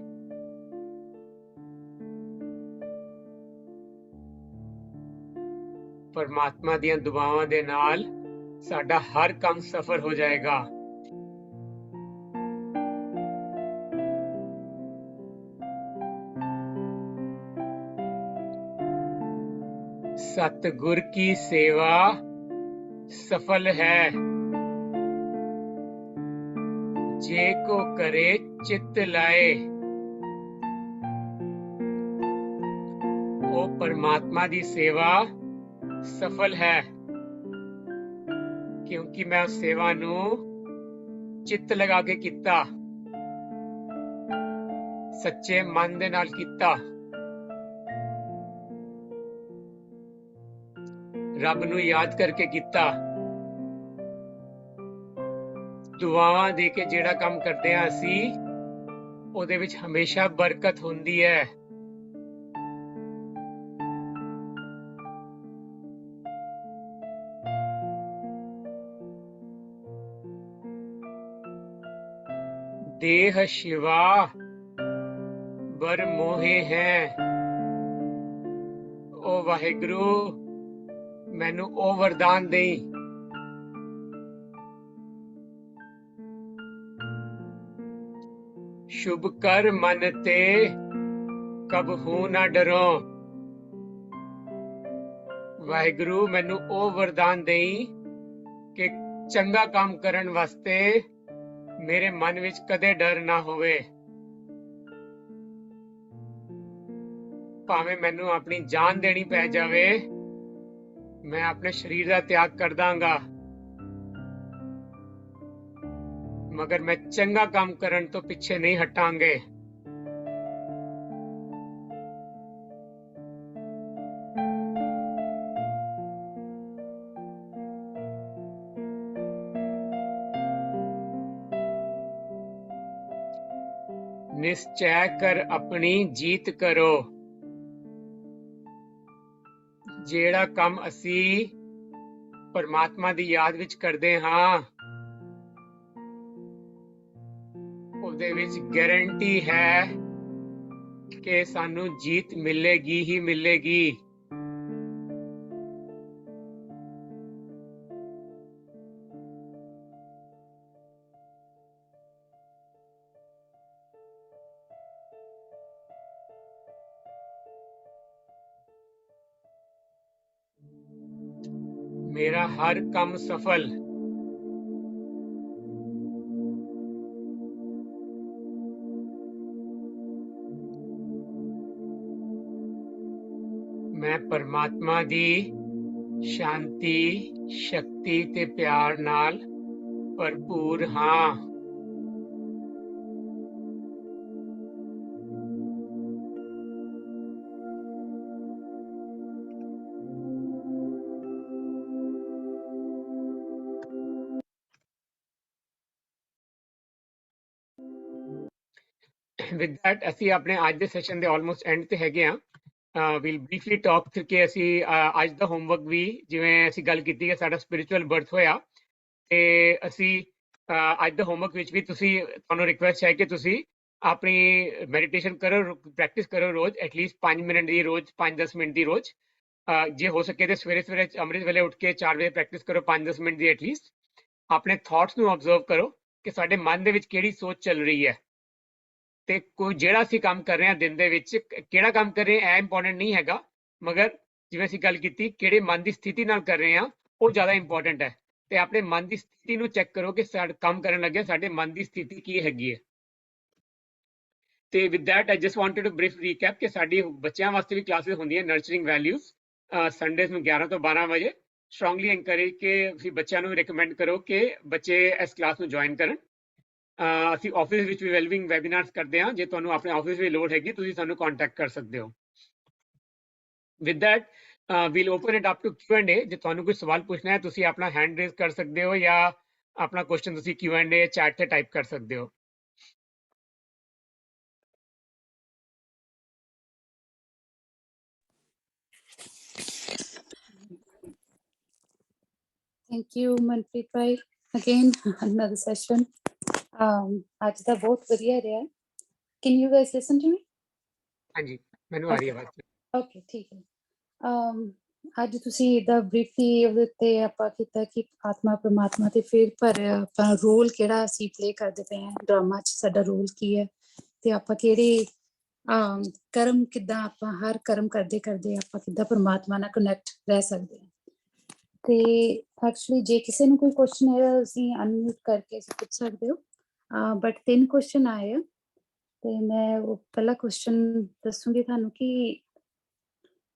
ਪਰਮਾਤਮਾ ਦੀਆਂ ਦੁਆਵਾਂ ਦੇ ਨਾਲ ਸਾਡਾ ਹਰ ਕੰਮ ਸਫਲ ਹੋ ਜਾਏਗਾ। सतगुर की सेवा सफल है, जे को करे चित्त लाए। ओ परमात्मा दी सेवा सफल है क्योंकि मैं उस सेवा नू चित्त लगा के कीता, सच्चे मन दे नाल कीता। रब नू याद करके कीता। दुआवां दे के जेड़ा काम करते हैं असी ओदे विच हमेशा बरकत हुंदी है। देह शिवा बर मोहे हैं। ओ वाहिगुरु मैनू ओ वरदान देई, शुभ कर मन ते कबहू ना डरो। वाहिगुरु मैनू ओ वरदान देई कि चंगा काम करन वास्ते मेरे मन विच कदे डर ना होवे। भावें मैनू अपनी जान देनी पै जावे, मैं अपने शरीर का त्याग कर दांगा, मगर मैं चंगा काम करन तो पीछे नहीं हटांगे। निश्चय कर अपनी जीत करो। ਜਿਹੜਾ ਕੰਮ ਅਸੀਂ ਪਰਮਾਤਮਾ ਦੀ ਯਾਦ ਵਿੱਚ ਕਰਦੇ ਹਾਂ ਉਹਦੇ ਵਿੱਚ ਗਾਰੰਟੀ ਹੈ ਕਿ ਸਾਨੂੰ ਜੀਤ ਮਿਲੇਗੀ ਹੀ ਮਿਲੇਗੀ। मेरा हर काम सफल। मैं परमात्मा दी शांति शक्ति ते प्यार नाल भरपूर हाँ। with that ਅਸੀਂ ਆਪਣੇ ਅੱਜ ਦੇ ਸੈਸ਼ਨ ਦੇ ਆਲਮੋਸਟ ਐਂਡ ਤੇ ਹੈਗੇ ਆ। we'll briefly talk ਕਿ ਅਸੀਂ ਅੱਜ ਦਾ ਹੋਮਵਰਕ ਵੀ ਜਿਵੇਂ ਅਸੀਂ ਗੱਲ ਕੀਤੀ ਕਿ ਸਾਡਾ ਸਪਿਰਿਚੁਅਲ ਬਰਥ ਹੋਇਆ ਤੇ ਅਸੀਂ ਅੱਜ ਦੇ ਹੋਮਵਰਕ ਵਿੱਚ ਵੀ ਤੁਹਾਨੂੰ ਰਿਕੁਐਸਟ ਹੈ ਕਿ ਤੁਸੀਂ ਆਪਣੀ ਮੈਡੀਟੇਸ਼ਨ ਕਰੋ, ਪ੍ਰੈਕਟਿਸ ਕਰੋ ਰੋਜ਼ ਐਟਲੀਸਟ 5 ਮਿੰਟ ਦੀ ਰੋਜ਼, 5-10 ਮਿੰਟ ਦੀ ਰੋਜ਼। ਜੇ ਹੋ ਸਕੇ ਤੇ ਸਵੇਰੇ ਅੰਮ੍ਰਿਤ ਵੇਲੇ ਉੱਠ ਕੇ 4 ਵਜੇ ਪ੍ਰੈਕਟਿਸ ਕਰੋ 5-10 ਮਿੰਟ ਦੀ ਐਟਲੀਸਟ। ਆਪਣੇ ਥਾਟਸ ਨੂੰ ਆਬਜ਼ਰਵ ਕਰੋ ਕਿ ਸਾਡੇ ਮਨ ਦੇ ਵਿੱਚ ਕਿਹੜੀ ਸੋਚ ਚੱਲ ਰਹੀ ਹੈ, ਤੇ ਕੋਈ ਜਿਹੜਾ ਅਸੀਂ ਕੰਮ ਕਰ ਰਹੇ ਹਾਂ ਦਿਨ ਦੇ ਵਿੱਚ ਕਿਹੜਾ ਕੰਮ ਕਰ ਰਹੇ ਹਾਂ ਇਹ ਇੰਪੋਰਟੈਂਟ ਨਹੀਂ ਹੈਗਾ, ਮਗਰ ਜਿਵੇਂ ਅਸੀਂ ਗੱਲ ਕੀਤੀ ਕਿਹੜੇ ਮਨ ਦੀ ਸਥਿਤੀ ਨਾਲ ਕਰ ਰਹੇ ਹਾਂ ਉਹ ਜ਼ਿਆਦਾ ਇੰਪੋਰਟੈਂਟ ਹੈ। ਤੇ ਆਪਣੇ ਮਨ ਦੀ ਸਥਿਤੀ ਨੂੰ ਚੈੱਕ ਕਰੋ ਕਿ ਸਾਡਾ ਕੰਮ ਕਰਨ ਲੱਗਿਆ ਸਾਡੇ ਮਨ ਦੀ ਸਥਿਤੀ ਕੀ ਹੈਗੀ ਹੈ। ਤੇ with that I just wanted to brief recap ਕਿ ਸਾਡੀ ਬੱਚਿਆਂ ਵਾਸਤੇ ਵੀ ਕਲਾਸਿਸ ਹੁੰਦੀਆਂ ਨਰਚਰਿੰਗ ਵੈਲਿਊਜ਼ ਸੰਡੇਜ਼ ਨੂੰ 11 ਤੋਂ 12 ਵਜੇ। ਸਟਰੋਂਗਲੀ ਐਨਕਰੇਜ ਕਿ ਤੁਸੀਂ ਬੱਚਿਆਂ ਨੂੰ ਰਿਕਮੈਂਡ ਕਰੋ ਕਿ ਬੱਚੇ ਇਸ ਕਲਾਸ ਨੂੰ ਜੁਆਇਨ ਕਰਨ। ਅਸੀਂ ਆਫਿਸ ਵਿੱਚ ਵੀ ਵੈਲਬਿੰਗ ਵੈਬਿਨਾਰਸ ਕਰਦੇ ਹਾਂ, ਜੇ ਤੁਹਾਨੂੰ ਆਪਣੇ ਆਫਿਸ ਵਿੱਚ ਲੋੜ ਹੈਗੀ ਤੁਸੀਂ ਸਾਨੂੰ ਕੰਟੈਕਟ ਕਰ ਸਕਦੇ ਹੋ। With that we'll open it up to Q&A। ਜੇ ਤੁਹਾਨੂੰ ਕੋਈ ਸਵਾਲ ਪੁੱਛਣਾ ਹੈ ਤੁਸੀਂ ਆਪਣਾ ਹੈਂਡ ਰੇਜ਼ ਕਰ ਸਕਦੇ ਹੋ ਜਾਂ ਆਪਣਾ ਕੁਐਸਚਨ ਤੁਸੀਂ Q&A ਚੈਟ ਤੇ ਟਾਈਪ ਕਰ ਸਕਦੇ ਹੋ। Thank you, Manpreet bhai. Again, another session. ਅੱਜ ਦਾ ਬਹੁਤ ਵਧੀਆ ਰਿਹਾ। Can you guys listen to me? ਹਾਂਜੀ, ਮੈਨੂੰ ਆ ਰਹੀ ਹੈ ਆਵਾਜ਼। Okay, ਠੀਕ ਹੈ। ਅੱਜ ਤੁਸੀਂ ਇਹਦਾ ਬਰੀਫਲੀ ਉਹਦੇ ਤੇ ਆਪਾਂ ਕੀਤਾ ਕਿ ਆਤਮਾ ਪ੍ਰਮਾਤਮਾ ਤੇ ਫਿਰ ਪਰ ਆਪਾਂ ਰੋਲ ਕਿਹੜਾ ਅਸੀਂ ਪਲੇ ਕਰਦੇ ਪਏ ਹਾਂ ਡਰਾਮਾ 'ਚ, ਸਾਡਾ ਰੋਲ ਕੀ ਹੈ ਤੇ ਆਪਾਂ ਕਿਹੜੇ ਕਰਮ ਕਿੱਦਾਂ ਆਪਾਂ ਹਰ ਕਰਮ ਕਰਦੇ ਕਰਦੇ ਆਪਾਂ ਕਿੱਦਾਂ ਪ੍ਰਮਾਤਮਾ ਨਾਲ ਕਨੈਕਟ ਰਹਿ ਸਕਦੇ ਹਾਂ। ਤੇ ਐਕਚੁਅਲੀ ਜੇ ਕਿਸੇ ਨੂੰ ਕੋਈ ਕੁਐਸਚਨ ਹੈ ਤੁਸੀਂ ਅਨਮਿਊਟ ਕਰਕੇ ਪੁੱਛ ਸਕਦੇ ਹੋ। ਬਟ 3 ਕੁਐਸਚਨ ਆਏ ਆ ਤੇ ਮੈਂ ਉਹ ਪਹਿਲਾ ਕੁਐਸਚਨ ਦੱਸੂਗੀ ਤੁਹਾਨੂੰ ਕਿ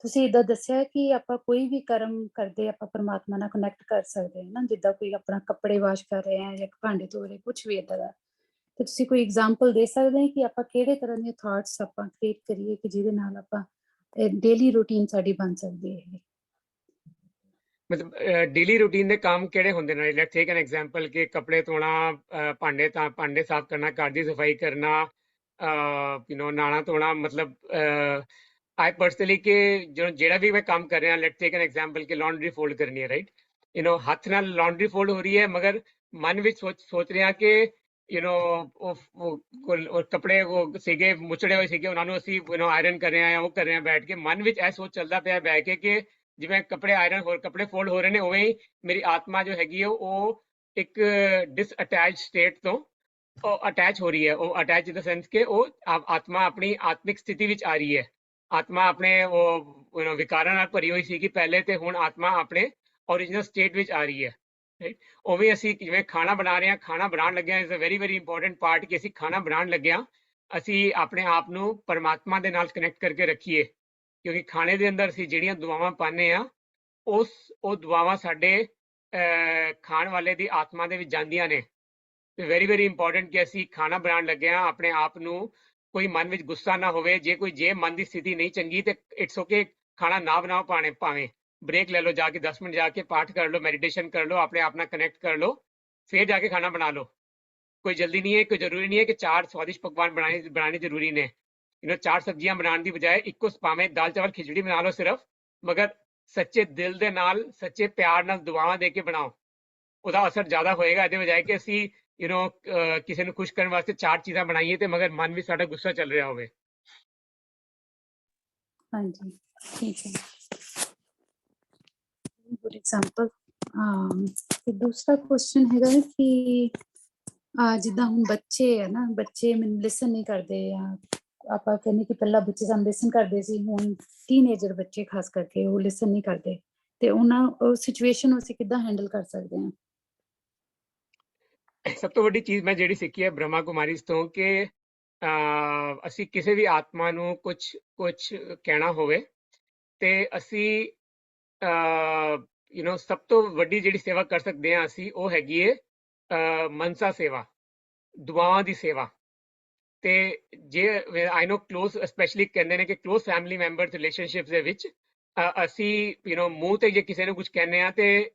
ਤੁਸੀਂ ਇੱਦਾਂ ਦੱਸਿਆ ਕਿ ਆਪਾਂ ਕੋਈ ਵੀ ਕਰਮ ਕਰਦੇ ਆਪਾਂ ਪਰਮਾਤਮਾ ਨਾਲ ਕਨੈਕਟ ਕਰ ਸਕਦੇ ਹਾਂ ਨਾ, ਜਿੱਦਾਂ ਕੋਈ ਆਪਣਾ ਕੱਪੜੇ ਵਾਸ਼ ਕਰ ਰਹੇ ਆ ਜਾਂ ਭਾਂਡੇ ਧੋ ਰਹੇ, ਕੁਛ ਵੀ ਇੱਦਾਂ ਦਾ। ਤੇ ਤੁਸੀਂ ਕੋਈ ਐਗਜ਼ਾਮਪਲ ਦੇ ਸਕਦੇ ਹੋ ਕਿ ਆਪਾਂ ਕਿਹੜੇ ਤਰ੍ਹਾਂ ਦੇ ਥਾਟਸ ਆਪਾਂ ਕ੍ਰੀਏਟ ਕਰੀਏ ਕਿ ਜਿਹਦੇ ਨਾਲ ਆਪਾਂ ਡੇਲੀ ਰੂਟੀਨ ਸਾਡੀ ਬਣ ਸਕਦੀ ਹੈ। ਮਤਲਬ ਡੇਲੀ ਰੂਟੀਨ ਦੇ ਕੰਮ ਕਿਹੜੇ ਹੁੰਦੇ ਨੇ? ਲੈਟਸ ਟੇਕ ਐਨ ਐਗਜ਼ਾਮਪਲ ਕਿ ਕੱਪੜੇ ਧੋਣਾ, ਭਾਂਡੇ ਸਾਫ਼ ਕਰਨਾ, ਘਰ ਦੀ ਸਫਾਈ ਕਰਨਾ, ਨਹਾਣਾ ਧੋਣਾ। ਮਤਲਬ ਆਈ ਪਰਸਨਲੀ ਕਿ ਜਿਹੜਾ ਵੀ ਮੈਂ ਕੰਮ ਕਰ ਰਿਹਾ, ਲੈਟਸ ਟੇਕ ਐਨ ਐਗਜ਼ਾਮਪਲ ਕਿ ਲਾਂਡਰੀ ਫੋਲਡ ਕਰਨੀ ਹੈ, ਰਾਈਟ। ਹੱਥ ਨਾਲ ਲਾਂਡਰੀ ਫੋਲਡ ਹੋ ਰਹੀ ਹੈ ਮਗਰ ਮਨ ਵਿੱਚ ਸੋਚ ਰਿਹਾ ਕਿ ਉਹ ਕੱਪੜੇ ਉਹ ਸੀਗੇ ਮੁਚੜੇ ਹੋਏ ਸੀਗੇ, ਉਹਨਾਂ ਨੂੰ ਅਸੀਂ ਆਇਰਨ ਕਰ ਰਹੇ ਹਾਂ, ਉਹ ਕਰ ਰਹੇ ਹਾਂ ਬੈਠ ਕੇ। ਮਨ ਵਿੱਚ ਇਹ ਸੋਚ ਚੱਲਦਾ ਪਿਆ ਬਹਿ ਕੇ ਕਿ ਜਿਵੇਂ ਕੱਪੜੇ ਆਇਰਨ ਕੱਪੜੇ ਫੋਲਡ ਹੋ ਰਹੇ ਨੇ ਉਵੇਂ ਹੀ ਮੇਰੀ ਆਤਮਾ ਜੋ ਹੈਗੀ ਹੈ ਉਹ ਇੱਕ ਡਿਸਅਟੈਚ ਸਟੇਟ ਤੋਂ ਅਟੈਚ ਹੋ ਰਹੀ ਹੈ। ਉਹ ਅਟੈਚ ਇਨ ਦ ਸੈਂਸ ਕਿ ਉਹ ਆਤਮਾ ਆਪਣੀ ਆਤਮਿਕ ਸਥਿਤੀ ਵਿੱਚ ਆ ਰਹੀ ਹੈ। ਆਤਮਾ ਆਪਣੇ ਉਹ ਵਿਕਾਰਾਂ ਨਾਲ ਭਰੀ ਹੋਈ ਸੀਗੀ ਪਹਿਲੇ, ਤੇ ਹੁਣ ਆਤਮਾ ਆਪਣੇ ਓਰੀਜਨਲ ਸਟੇਟ ਵਿੱਚ ਆ ਰਹੀ ਹੈ, ਰਾਈਟ। ਉਵੇਂ ਅਸੀਂ ਜਿਵੇਂ ਖਾਣਾ ਬਣਾ ਰਹੇ ਹਾਂ, ਖਾਣਾ ਬਣਾਉਣ ਲੱਗਿਆ is a very very important part ਕਿ ਅਸੀਂ ਖਾਣਾ ਬਣਾਉਣ ਲੱਗਿਆ ਅਸੀਂ ਆਪਣੇ ਆਪ ਨੂੰ ਪਰਮਾਤਮਾ ਦੇ ਨਾਲ ਕਨੈਕਟ ਕਰਕੇ ਰੱਖੀਏ, ਕਿਉਂਕਿ ਖਾਣੇ ਦੇ ਅੰਦਰ ਅਸੀਂ ਜਿਹੜੀਆਂ ਦੁਆਵਾਂ ਪਾਉਂਦੇ ਹਾਂ ਉਹ ਦੁਆਵਾਂ ਸਾਡੇ ਖਾਣ ਵਾਲੇ ਦੀ ਆਤਮਾ ਦੇ ਵਿੱਚ ਜਾਂਦੀਆਂ ਨੇ। ਤੇ ਵੈਰੀ ਵੈਰੀ ਇੰਪੋਰਟੈਂਟ ਕਿ ਅਸੀਂ ਖਾਣਾ ਬਣਾਉਣ ਲੱਗੇ ਹਾਂ ਆਪਣੇ ਆਪ ਨੂੰ ਕੋਈ ਮਨ ਵਿੱਚ ਗੁੱਸਾ ਨਾ ਹੋਵੇ। ਜੇ ਮਨ ਦੀ ਸਥਿਤੀ ਨਹੀਂ ਚੰਗੀ ਤੇ ਇਟਸ ਓਕੇ, ਖਾਣਾ ਨਾ ਬਣਾਓ, ਭਾਵੇਂ ਬ੍ਰੇਕ ਲੈ ਲਓ, ਜਾ ਕੇ 10 ਮਿੰਟ ਜਾ ਕੇ ਪਾਠ ਕਰ ਲਓ, ਮੈਡੀਟੇਸ਼ਨ ਕਰ ਲਓ, ਆਪਣੇ ਆਪ ਨਾਲ ਕਨੈਕਟ ਕਰ ਲਓ, ਫਿਰ ਜਾ ਕੇ ਖਾਣਾ ਬਣਾ ਲਓ। ਕੋਈ ਜਲਦੀ ਨਹੀਂ ਹੈ, ਕੋਈ ਜ਼ਰੂਰੀ ਨਹੀਂ ਹੈ ਕਿ 4 ਸਵਾਦਿਸ਼ਟ ਪਕਵਾਨ ਬਣਾਣੇ ਜ਼ਰੂਰੀ ਨੇ। 4 ਸਬਜ਼ੀਆਂ ਬਣਾਉਣ ਦੀ ਬਜਾਏ ਇੱਕੋ ਭਾਵੇਂ ਦਾਲ ਚਾਵਲ ਖਿਚੜੀ ਬਣਾ ਲਓ ਸਿਰਫ, ਮਗਰ ਸੱਚੇ ਦਿਲ ਦੇ ਨਾਲ ਸੱਚੇ ਪਿਆਰ ਨਾਲ ਦੁਆਵਾਂ ਦੇ ਕੇ ਬਣਾਓ, ਉਹਦਾ ਅਸਰ ਜ਼ਿਆਦਾ ਹੋਏਗਾ। ਇਹਦੇ ਬਜਾਏ ਕਿ ਅਸੀਂ ਕਿਸੇ ਨੂੰ ਖੁਸ਼ ਕਰਨ ਵਾਸਤੇ 4 ਚੀਜ਼ਾਂ ਬਣਾਈਏ ਤੇ ਮਗਰ ਮਨ ਵਿੱਚ ਸਾਡਾ ਗੁੱਸਾ ਚੱਲ ਰਿਹਾ ਹੋਵੇ। ਹਾਂਜੀ, ਠੀਕ ਹੈ, ਗੁੱਡ ਐਗਜ਼ਾਮਪਲ। ਤੇ ਦੂਸਰਾ ਕੁਐਸਚਨ ਹੈਗਾ ਕਿ ਜਿੱਦਾਂ ਹੁਣ ਬੱਚੇ ਆ ਨਾ, ਬੱਚੇ ਮੈਨੂੰ ਲਿਸਨ ਨਹੀਂ ਕਰਦੇ ਆ। ਆਪਾਂ ਕਹਿੰਦੇ ਕਿ ਪਹਿਲਾਂ ਬੱਚੇ ਸਾਨੂੰ ਲਿਸਨ ਕਰਦੇ ਸੀ, ਹੁਣ ਟੀਨਏਜਰ ਬੱਚੇ ਖਾਸ ਕਰਕੇ ਉਹ ਲਿਸਨ ਨਹੀਂ ਕਰਦੇ, ਤੇ ਉਹ ਸਿਚੁਏਸ਼ਨ ਨੂੰ ਅਸੀਂ ਕਿੱਦਾਂ ਹੈਂਡਲ ਕਰ ਸਕਦੇ ਹਾਂ? ਸਭ ਤੋਂ ਵੱਡੀ ਚੀਜ਼ ਮੈਂ ਜਿਹੜੀ ਸਿੱਖੀ ਹੈ ਬ੍ਰਹਮਾ ਕੁਮਾਰੀ ਤੋਂ ਕਿ ਅਸੀਂ ਕਿਸੇ ਵੀ ਆਤਮਾ ਨੂੰ ਕੁਝ ਕਹਿਣਾ ਹੋਵੇ ਤੇ ਅਸੀਂ ਸਭ ਤੋਂ ਵੱਡੀ ਜਿਹੜੀ ਸੇਵਾ ਕਰ ਸਕਦੇ ਹਾਂ ਅਸੀਂ ਉਹ ਹੈਗੀ ਹੈ ਮਨਸਾ ਸੇਵਾ, ਦੁਆਵਾਂ ਦੀ ਸੇਵਾ। ਤੇ ਜੇ ਆਈ ਨੋ ਕਲੋਜ਼ ਸਪੈਸ਼ਲੀ ਕਹਿੰਦੇ ਨੇ ਕਿ ਕਲੋਜ਼ ਫੈਮਿਲੀ ਮੈਂਬਰਸ ਰਿਲੇਸ਼ਨਸ਼ਿਪ ਦੇ ਵਿੱਚ ਅਸੀਂ ਮੂੰਹ ਤੇ ਜੇ ਕਿਸੇ ਨੂੰ ਕੁਝ ਕਹਿੰਦੇ ਆ ਤੇ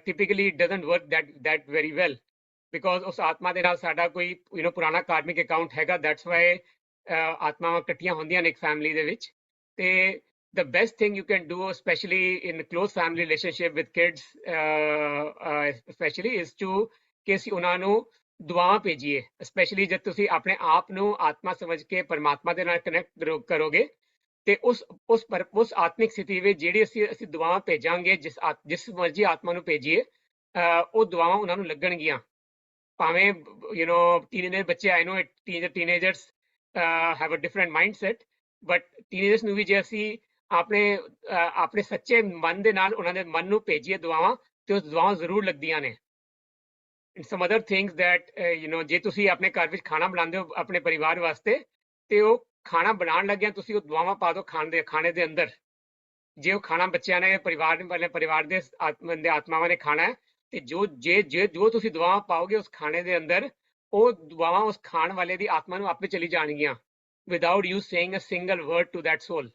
typically it doesn't work that very well, because ਉਸ ਆਤਮਾ ਦੇ ਨਾਲ ਸਾਡਾ ਕੋਈ ਪੁਰਾਣਾ ਕਾਰਮਿਕ ਅਕਾਊਂਟ ਹੈਗਾ। ਦੈਟਸ ਵਾਈ ਆਤਮਾਵਾਂ ਇਕੱਠੀਆਂ ਹੁੰਦੀਆਂ ਨੇ ਇੱਕ ਫੈਮਿਲੀ ਦੇ ਵਿੱਚ। ਤੇ the best thing you can do, especially in close family relationship with kids, especially is to ਕਿ ਅਸੀਂ ਉਹਨਾਂ ਨੂੰ ਦੁਆਵਾਂ ਭੇਜੀਏ, ਸਪੈਸ਼ਲੀ ਜਦ ਤੁਸੀਂ ਆਪਣੇ ਆਪ ਨੂੰ ਆਤਮਾ ਸਮਝ ਕੇ ਪਰਮਾਤਮਾ ਦੇ ਨਾਲ ਕਨੈਕਟ ਕਰੋਗੇ ਤੇ ਉਸ ਆਤਮਿਕ ਸਥਿਤੀ ਵਿੱਚ ਜਿਹੜੀ ਅਸੀਂ ਦੁਆਵਾਂ ਭੇਜਾਂਗੇ, ਜਿਸ ਮਰਜ਼ੀ ਆਤਮਾ ਨੂੰ ਭੇਜੀਏ, ਉਹ ਦੁਆਵਾਂ ਉਹਨਾਂ ਨੂੰ ਲੱਗਣਗੀਆਂ। ਭਾਵੇਂ ਟੀਨੇਜਰ ਬੱਚੇ, I know teenagers have a different mindset, but teenagers ਨੂੰ ਵੀ ਜੇ ਅਸੀਂ ਆਪਣੇ ਸੱਚੇ ਮਨ ਦੇ ਨਾਲ ਉਹਨਾਂ ਦੇ ਮਨ ਨੂੰ ਭੇਜੀਏ ਦੁਆਵਾਂ, ਤੇ ਉਹ ਦੁਆਵਾਂ ਜ਼ਰੂਰ ਲੱਗਦੀਆਂ ਨੇ। some other things that ਜੇ ਤੁਸੀਂ ਆਪਣੇ ਘਰ ਵਿੱਚ ਖਾਣਾ ਬਣਾਉਂਦੇ ਹੋ ਆਪਣੇ ਪਰਿਵਾਰ ਵਾਸਤੇ, ਤੇ ਉਹ ਖਾਣਾ ਬਣਾਉਣ ਲੱਗਿਆ ਤੁਸੀਂ ਉਹ ਦੁਆਵਾਂ ਪਾ ਦਿਓ ਖਾਣੇ ਦੇ ਅੰਦਰ। ਜੇ ਉਹ ਖਾਣਾ ਬੱਚਿਆਂ ਨੇ ਪਰਿਵਾਰ ਦੇ ਆਤਮਾਵਾਂ ਨੇ ਖਾਣਾ ਹੈ, ਤੇ ਜੋ ਤੁਸੀਂ ਦੁਆਵਾਂ ਪਾਓਗੇ ਉਸ ਖਾਣੇ ਦੇ ਅੰਦਰ, ਉਹ ਦੁਆਵਾਂ ਉਸ ਖਾਣ ਵਾਲੇ ਦੀ ਆਤਮਾ ਨੂੰ ਆਪੇ ਚਲੀ ਜਾਣਗੀਆਂ, without you saying a single word to that soul.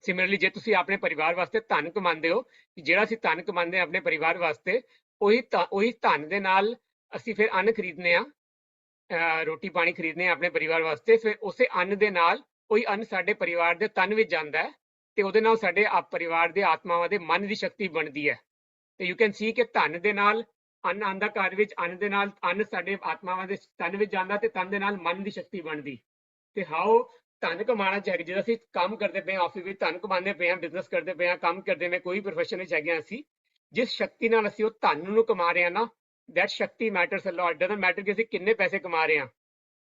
Similarly ਜੇ ਤੁਸੀਂ ਆਪਣੇ ਪਰਿਵਾਰ ਵਾਸਤੇ ਧਨ ਕਮਾਉਂਦੇ ਹੋ, ਜਿਹੜਾ ਅਸੀਂ ਧਨ ਕਮਾਉਂਦੇ ਹਾਂ ਆਪਣੇ ਪਰਿਵਾਰ ਵਾਸਤੇ, ਉਹੀ ਧਨ ਦੇ ਨਾਲ ਅਸੀਂ ਫਿਰ ਅੰਨ ਖਰੀਦਨੇ ਆ, ਰੋਟੀ ਪਾਣੀ ਖਰੀਦਨੇ ਆ ਆਪਣੇ ਪਰਿਵਾਰ ਵਾਸਤੇ। ਫਿਰ ਉਸੇ ਅੰਨ ਦੇ ਨਾਲ ਉਹੀ ਅੰਨ ਸਾਡੇ ਪਰਿਵਾਰ ਦੇ ਤਨ ਵਿੱਚ ਜਾਂਦਾ ਹੈ, ਤੇ ਉਹਦੇ ਨਾਲ ਸਾਡੇ ਪਰਿਵਾਰ ਦੇ ਆਤਮਾਵਾਂ ਦੇ ਮਨ ਦੀ ਸ਼ਕਤੀ ਬਣਦੀ ਹੈ। ਤੇ ਯੂ ਕੈਨ ਸੀ ਕਿ ਧਨ ਦੇ ਨਾਲ ਅੰਨ ਆਂਦਾ ਘਰ ਵਿੱਚ, ਅੰਨ ਦੇ ਨਾਲ ਅੰਨ ਸਾਡੇ ਆਤਮਾਵਾਂ ਦੇ ਤਨ ਵਿੱਚ ਜਾਂਦਾ, ਤੇ ਤਨ ਦੇ ਨਾਲ ਮਨ ਦੀ ਸ਼ਕਤੀ ਬਣਦੀ। ਤੇ ਹਾਓ ਧਨ ਕਮਾਉਣਾ ਚਾਹੀਦਾ, ਜਦੋਂ ਅਸੀਂ ਕੰਮ ਕਰਦੇ ਪਏ ਹਾਂ, ਆਫਿਸ ਵਿੱਚ ਧਨ ਕਮਾਉਂਦੇ ਪਏ ਹਾਂ, ਬਿਜ਼ਨਸ ਕਰਦੇ ਪਏ ਹਾਂ, ਕੰਮ ਕਰਦੇ ਪਏ, ਕੋਈ ਪ੍ਰੋਫੈਸ਼ਨ ਵਿੱਚ ਹੈਗੇ ਹਾਂ ਅਸੀਂ, ਜਿਸ ਸ਼ਕਤੀ ਨਾਲ ਅਸੀਂ ਉਹ ਧਨ ਨੂੰ ਕਮਾ ਰਹੇ ਹਾਂ ਨਾ, that shakti matters a lot. Doesn't matter ਕਿ ਅਸੀਂ ਕਿੰਨੇ ਪੈਸੇ ਕਮਾ ਰਹੇ ਹਾਂ,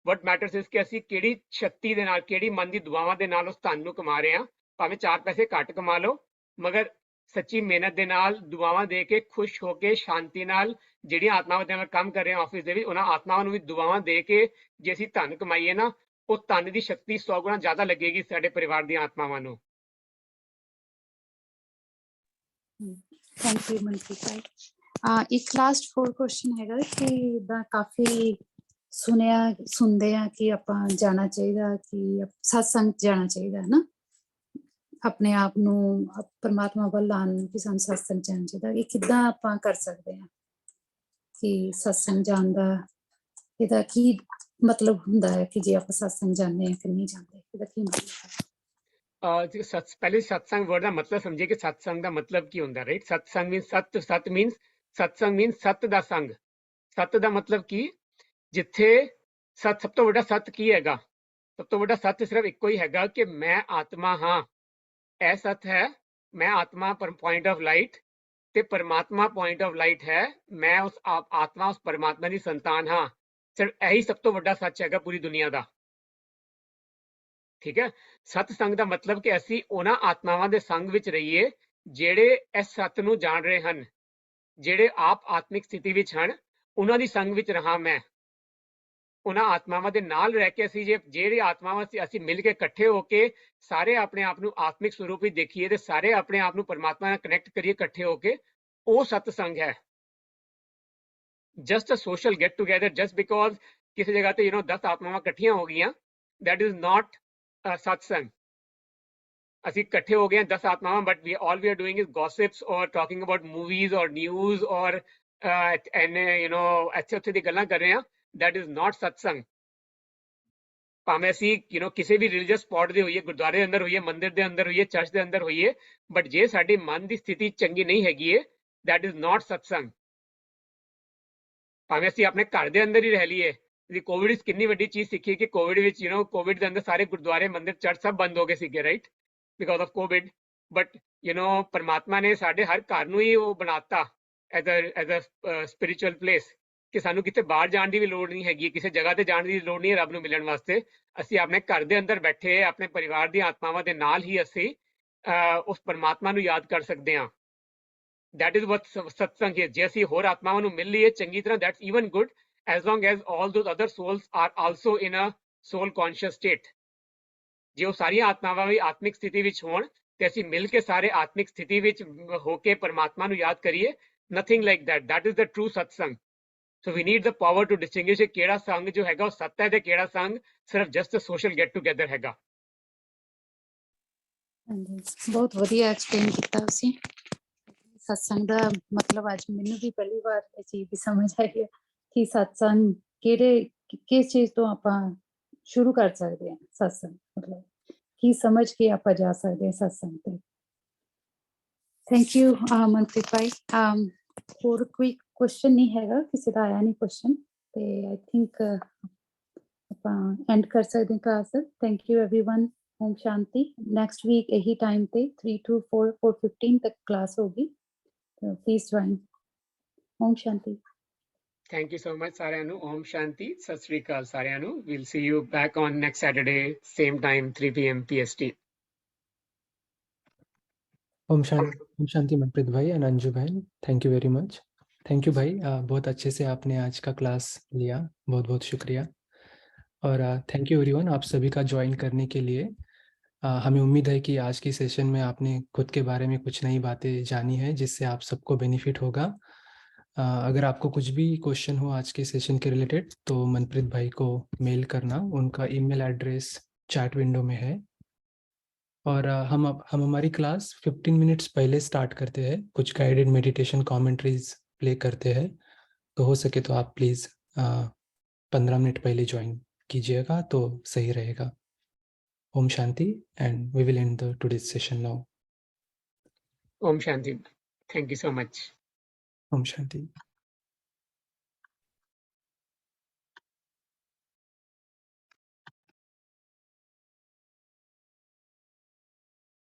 ਵਟ ਮੈਟਰਸ ਇਜ਼ ਕਿ ਅਸੀਂ ਕਿਹੜੀ ਸ਼ਕਤੀ ਦੇ ਨਾਲ, ਕਿਹੜੀ ਮਨ ਦੀ ਦੁਆਵਾਂ ਦੇ ਨਾਲ ਉਸ ਧਨ ਨੂੰ ਕਮਾ ਰਹੇ ਹਾਂ। ਭਾਵੇਂ 4 ਪੈਸੇ ਘੱਟ ਕਮਾ ਲਓ, ਮਗਰ ਸੱਚੀ ਮਿਹਨਤ ਦੇ ਨਾਲ, ਦੁਆਵਾਂ ਦੇ ਕੇ, ਖੁਸ਼ ਹੋ ਕੇ, ਸ਼ਾਂਤੀ ਨਾਲ, ਜਿਹੜੀਆਂ ਆਤਮਾਵਾਂ ਦੇ ਨਾਲ ਕੰਮ ਕਰ ਰਹੇ ਹਾਂ ਆਫਿਸ ਦੇ ਵਿੱਚ, ਉਹਨਾਂ ਆਤਮਾਵਾਂ ਨੂੰ ਵੀ ਦੁਆਵਾਂ ਦੇ ਕੇ ਜੇ ਅਸੀਂ ਧਨ ਕਮਾਈਏ ਨਾ, ਉਹ ਧਨ ਦੀ ਸ਼ਕਤੀ 100 ਗੁਣਾ ਜ਼ਿਆਦਾ ਲੱਗੇਗੀ ਸਾਡੇ ਪਰਿਵਾਰ ਦੀਆਂ ਆਤਮਾਵਾਂ ਨੂੰ। ਥੈਂਕ ਯੂ ਮਨਪ੍ਰੀਤ ਭਾਈ। ਇੱਕ ਲਾਸਟ 4 ਕੁਐਸਚਨ ਹੈਗਾ ਕਿ ਕਾਫੀ ਸੁਣਦੇ ਆ ਕਿ ਆਪਾਂ ਜਾਣਾ ਚਾਹੀਦਾ, ਕਿ ਸਤਸੰਗ ਜਾਣਾ ਚਾਹੀਦਾ ਹੈ ਨਾ, ਆਪਣੇ ਆਪ ਨੂੰ ਪਰਮਾਤਮਾ ਵੱਲ ਲਾਉਣ ਨੂੰ, ਕਿ ਸਾਨੂੰ ਸਤਸੰਗ ਜਾਣਾ ਚਾਹੀਦਾ। ਇਹ ਕਿੱਦਾਂ ਆਪਾਂ ਕਰ ਸਕਦੇ ਹਾਂ ਕਿ ਸਤਸੰਗ ਜਾਣ ਦਾ ਇਹਦਾ ਕੀ ਮਤਲਬ ਹੁੰਦਾ ਹੈ, ਕਿ ਜੇ ਆਪਾਂ ਸਤਸੰਗ ਜਾਂਦੇ ਹਾਂ ਕਿ ਨਹੀਂ ਜਾਂਦੇ, ਇਹਦਾ ਕੀ ਮਤਲਬ ਹੈ? ਪਹਿਲੇ ਸਤਸੰਗ ਵਰਡ ਦਾ ਮਤਲਬ ਸਮਝੀਏ ਕਿ ਸਤਸੰਗ ਦਾ ਮਤਲਬ ਕੀ ਹੁੰਦਾ, ਰਾਈਟ? ਸਤਸੰਗ ਮੀਨਸ ਸਤਸੰਗ ਮੀਨਸ ਸਤ ਦਾ ਸੰਗ। ਸਤ ਦਾ ਮਤਲਬ ਕੀ? ਜਿੱਥੇ ਸਭ ਤੋਂ ਵੱਡਾ ਸਤ ਕੀ ਹੈਗਾ? ਸਭ ਤੋਂ ਵੱਡਾ ਸਤ ਸਿਰਫ ਇੱਕੋ ਹੀ ਹੈਗਾ ਕਿ ਮੈਂ ਆਤਮਾ ਹਾਂ, ਇਹ ਸਤ ਹੈ। ਮੈਂ ਆਤਮਾ ਪੁਆਇੰਟ ਆਫ ਲਾਈਟ, ਤੇ ਪਰਮਾਤਮਾ ਪੁਆਇੰਟ ਆਫ ਲਾਈਟ ਹੈ। ਮੈਂ ਉਸ ਆਤਮਾ, ਉਸ ਪਰਮਾਤਮਾ ਦੀ ਸੰਤਾਨ ਹਾਂ। ਸਿਰਫ ਇਹੀ ਸਭ ਤੋਂ ਵੱਡਾ ਸੱਚ ਹੈਗਾ ਪੂਰੀ ਦੁਨੀਆ ਦਾ, ਠੀਕ ਹੈ? ਸਤਸੰਗ ਦਾ ਮਤਲਬ ਕਿ ਅਸੀਂ ਉਹਨਾਂ ਆਤਮਾਵਾਂ ਦੇ ਸੰਗ ਵਿੱਚ ਰਹੀਏ ਜਿਹੜੇ ਇਸ ਸੱਤ ਨੂੰ ਜਾਣ ਰਹੇ ਹਨ, ਜਿਹੜੇ ਆਪ ਆਤਮਿਕ ਸਥਿਤੀ ਵਿੱਚ ਹਨ, ਉਹਨਾਂ ਦੀ ਸੰਗ ਵਿੱਚ ਰਹਾਂ ਮੈਂ। ਉਹਨਾਂ ਆਤਮਾਵਾਂ ਦੇ ਨਾਲ ਰਹਿ ਕੇ ਅਸੀਂ ਜਿਹੜੇ ਆਤਮਾਵਾਂ ਅਸੀਂ ਮਿਲ ਕੇ ਇਕੱਠੇ ਹੋ ਕੇ ਸਾਰੇ ਆਪਣੇ ਆਪ ਨੂੰ ਆਤਮਿਕ ਸਰੂਪ ਵਿੱਚ ਦੇਖੀਏ, ਤੇ ਸਾਰੇ ਆਪਣੇ ਆਪ ਨੂੰ ਪਰਮਾਤਮਾ ਨਾਲ ਕਨੈਕਟ ਕਰੀਏ ਇਕੱਠੇ ਹੋ ਕੇ, ਉਹ ਸਤਸੰਗ ਹੈ। Just a social get together, just because ਕਿਸੇ ਜਗ੍ਹਾ ਤੇ 10 ਆਤਮਾਵਾਂ ਇਕੱਠੀਆਂ ਹੋ ਗਈਆਂ, that is not satsang. ਅਸੀਂ ਇਕੱਠੇ ਹੋ ਗਏ 10 ਆਤਮਾਵਾਂ, but all we are doing is gossips or talking about movies or news or ਅੱਛੇ ਉੱਥੇ ਦੀ ਗੱਲਾਂ ਕਰ ਰਹੇ ਹਾਂ, that is not satsang. ਭਾਵੇਂ ਅਸੀਂ ਕਿਸੇ ਵੀ ਰਿਲੀਜੀਅਸ ਸਪੌਟ ਦੇ ਹੋਈਏ, ਗੁਰਦੁਆਰੇ ਦੇ ਅੰਦਰ ਹੋਈਏ, ਮੰਦਿਰ ਦੇ ਅੰਦਰ ਹੋਈਏ, ਚਰਚ ਦੇ ਅੰਦਰ ਹੋਈਏ, ਬਟ ਜੇ ਸਾਡੀ ਮਨ ਦੀ ਸਥਿਤੀ ਚੰਗੀ ਨਹੀਂ ਹੈਗੀ ਹੈ, that is not satsang. ਭਾਵੇਂ ਅਸੀਂ ਆਪਣੇ ਘਰ ਦੇ ਅੰਦਰ ਹੀ ਰਹਿ ਲਈਏ। ਅਸੀਂ ਕੋਵਿਡ ਵਿੱਚ ਕਿੰਨੀ ਵੱਡੀ ਚੀਜ਼ ਸਿੱਖੀ ਕਿ ਕੋਵਿਡ ਵਿੱਚ ਕੋਵਿਡ ਦੇ ਅੰਦਰ ਸਾਰੇ ਗੁਰਦੁਆਰੇ, ਮੰਦਿਰ, ਚਰਚ ਸਭ ਬੰਦ ਹੋ ਗਏ ਸੀਗੇ, right, because of Covid. But ਪਰਮਾਤਮਾ ਨੇ ਸਾਡੇ ਹਰ ਘਰ ਨੂੰ ਹੀ ਉਹ ਬਣਾਤਾ ਐਜ਼ ਅ ਸਪਿਰਿਚੁਅਲ ਪਲੇਸ, ਕਿ ਸਾਨੂੰ ਕਿਤੇ ਬਾਹਰ ਜਾਣ ਦੀ ਵੀ ਲੋੜ ਨਹੀਂ ਹੈਗੀ, ਕਿਸੇ ਜਗ੍ਹਾ ਤੇ ਜਾਣ ਦੀ ਲੋੜ ਨਹੀਂ ਹੈ ਰੱਬ ਨੂੰ ਮਿਲਣ ਵਾਸਤੇ। ਅਸੀਂ ਆਪਣੇ ਘਰ ਦੇ ਅੰਦਰ ਬੈਠੇ ਆਪਣੇ ਪਰਿਵਾਰ ਦੀਆਂ ਆਤਮਾਵਾਂ ਦੇ ਨਾਲ ਹੀ ਅਸੀਂ ਉਸ ਪਰਮਾਤਮਾ ਨੂੰ ਯਾਦ ਕਰ ਸਕਦੇ ਹਾਂ। That is what satsang is. ਜੇ ਅਸੀਂ ਹੋਰ ਆਤਮਾਵਾਂ ਨੂੰ ਮਿਲ ਲਈਏ ਚੰਗੀ ਤਰ੍ਹਾਂ, that's even good, as long as all those other souls are also in a soul conscious state. ਜੇ ਉਹ ਸਾਰੀਆਂ ਆਤਮਾਵਾਂ ਵੀ ਆਤਮਿਕ ਸਥਿਤੀ ਵਿੱਚ ਹੋਣ, ਤੇ ਅਸੀਂ ਮਿਲ ਕੇ ਸਾਰੇ ਆਤਮਿਕ ਸਥਿਤੀ ਵਿੱਚ ਹੋ ਕੇ ਪਰਮਾਤਮਾ ਨੂੰ ਯਾਦ ਕਰੀਏ, nothing like that. That is the true satsang. So we need the power to distinguish ਕਿਹੜਾ ਸੰਗ ਜੋ ਹੈਗਾ ਉਹ ਸੱਤ ਹੈ, ਤੇ ਕਿਹੜਾ ਸੰਗ ਸਿਰਫ just a social get together ਹੈਗਾ। ਹਾਂਜੀ, ਬਹੁਤ ਵਧੀਆ ਐਕਸਪਲੇਨ ਕੀਤਾ ਤੁਸੀਂ। ਸਤਸੰਗ ਦਾ ਮਤਲਬ ਅੱਜ ਮੈਨੂੰ ਵੀ ਪਹਿਲੀ ਵਾਰ ਇਹ ਚੀਜ਼ ਦੀ ਸਮਝ ਆਈ ਹੈ ਕਿ ਸਤਸੰਗ ਕਿਸ ਚੀਜ਼ ਤੋਂ ਆਪਾਂ ਸ਼ੁਰੂ ਕਰ ਸਕਦੇ ਹਾਂ। ਸਤਸੰਗ ਮਤਲਬ ਕੀ ਸਮਝ ਕੇ ਆਪਾਂ ਜਾ ਸਕਦੇ ਹਾਂ ਸਤਸੰਗ ਤੇ। ਥੈਂਕ ਯੂ ਮਨਪ੍ਰੀਤ ਭਾਈ। ਹੋਰ ਕੋਈ ਕੁਐਸਚਨ ਨਹੀਂ ਹੈਗਾ, ਕਿਸੇ ਦਾ ਆਇਆ ਨਹੀਂ ਕੁਐਸਚਨ, ਤੇ ਆਈ ਥਿੰਕ ਆਪਾਂ ਐਂਡ ਕਰ ਸਕਦੇ ਹਾਂ class. Thank you everyone. Om Shanti. Next week ਇਹੀ ਟਾਈਮ ਤੇ 3 to 4:15 ਤੱਕ ਕਲਾਸ ਹੋਗੀ, please join. Om Shanti. Thank you so much ਸਾਰਿਆਂ ਨੂੰ। ਓਮ ਸ਼ਾਂਤੀ। ਸਤਿ ਸ੍ਰੀ ਅਕਾਲ ਸਾਰਿਆਂ ਨੂੰ। We'll see you back on next Saturday, same time, 3 p.m. PST. Om Shanti Manpreet भाई एंड अंजू बहन, thank you very much. Thank you भाई, बहुत अच्छे से आपने आज का क्लास लिया, बहुत बहुत शुक्रिया। और थैंक यू एवरीवन, आप सभी का ज्वाइन करने के लिए। हमें उम्मीद है कि आज की सेशन में आपने खुद के बारे में कुछ नई बातें जानी है, जिससे आप सबको बेनिफिट होगा। अगर आपको कुछ भी क्वेश्चन हो आज के सेशन के रिलेटेड, तो मनप्रीत भाई को मेल करना, उनका ईमेल एड्रेस चैट विंडो में है। और हम हमारी क्लास 15 मिनट्स पहले स्टार्ट करते हैं, कुछ गाइडेड मेडिटेशन कमेंट्रीज प्ले करते हैं। तो हो सके तो आप प्लीज़ 15 मिनट पहले ज्वाइन कीजिएगा तो सही रहेगा। Om Shanti, and we will end the today's session now. Om Shanti. Thank you so much. Om Shanti.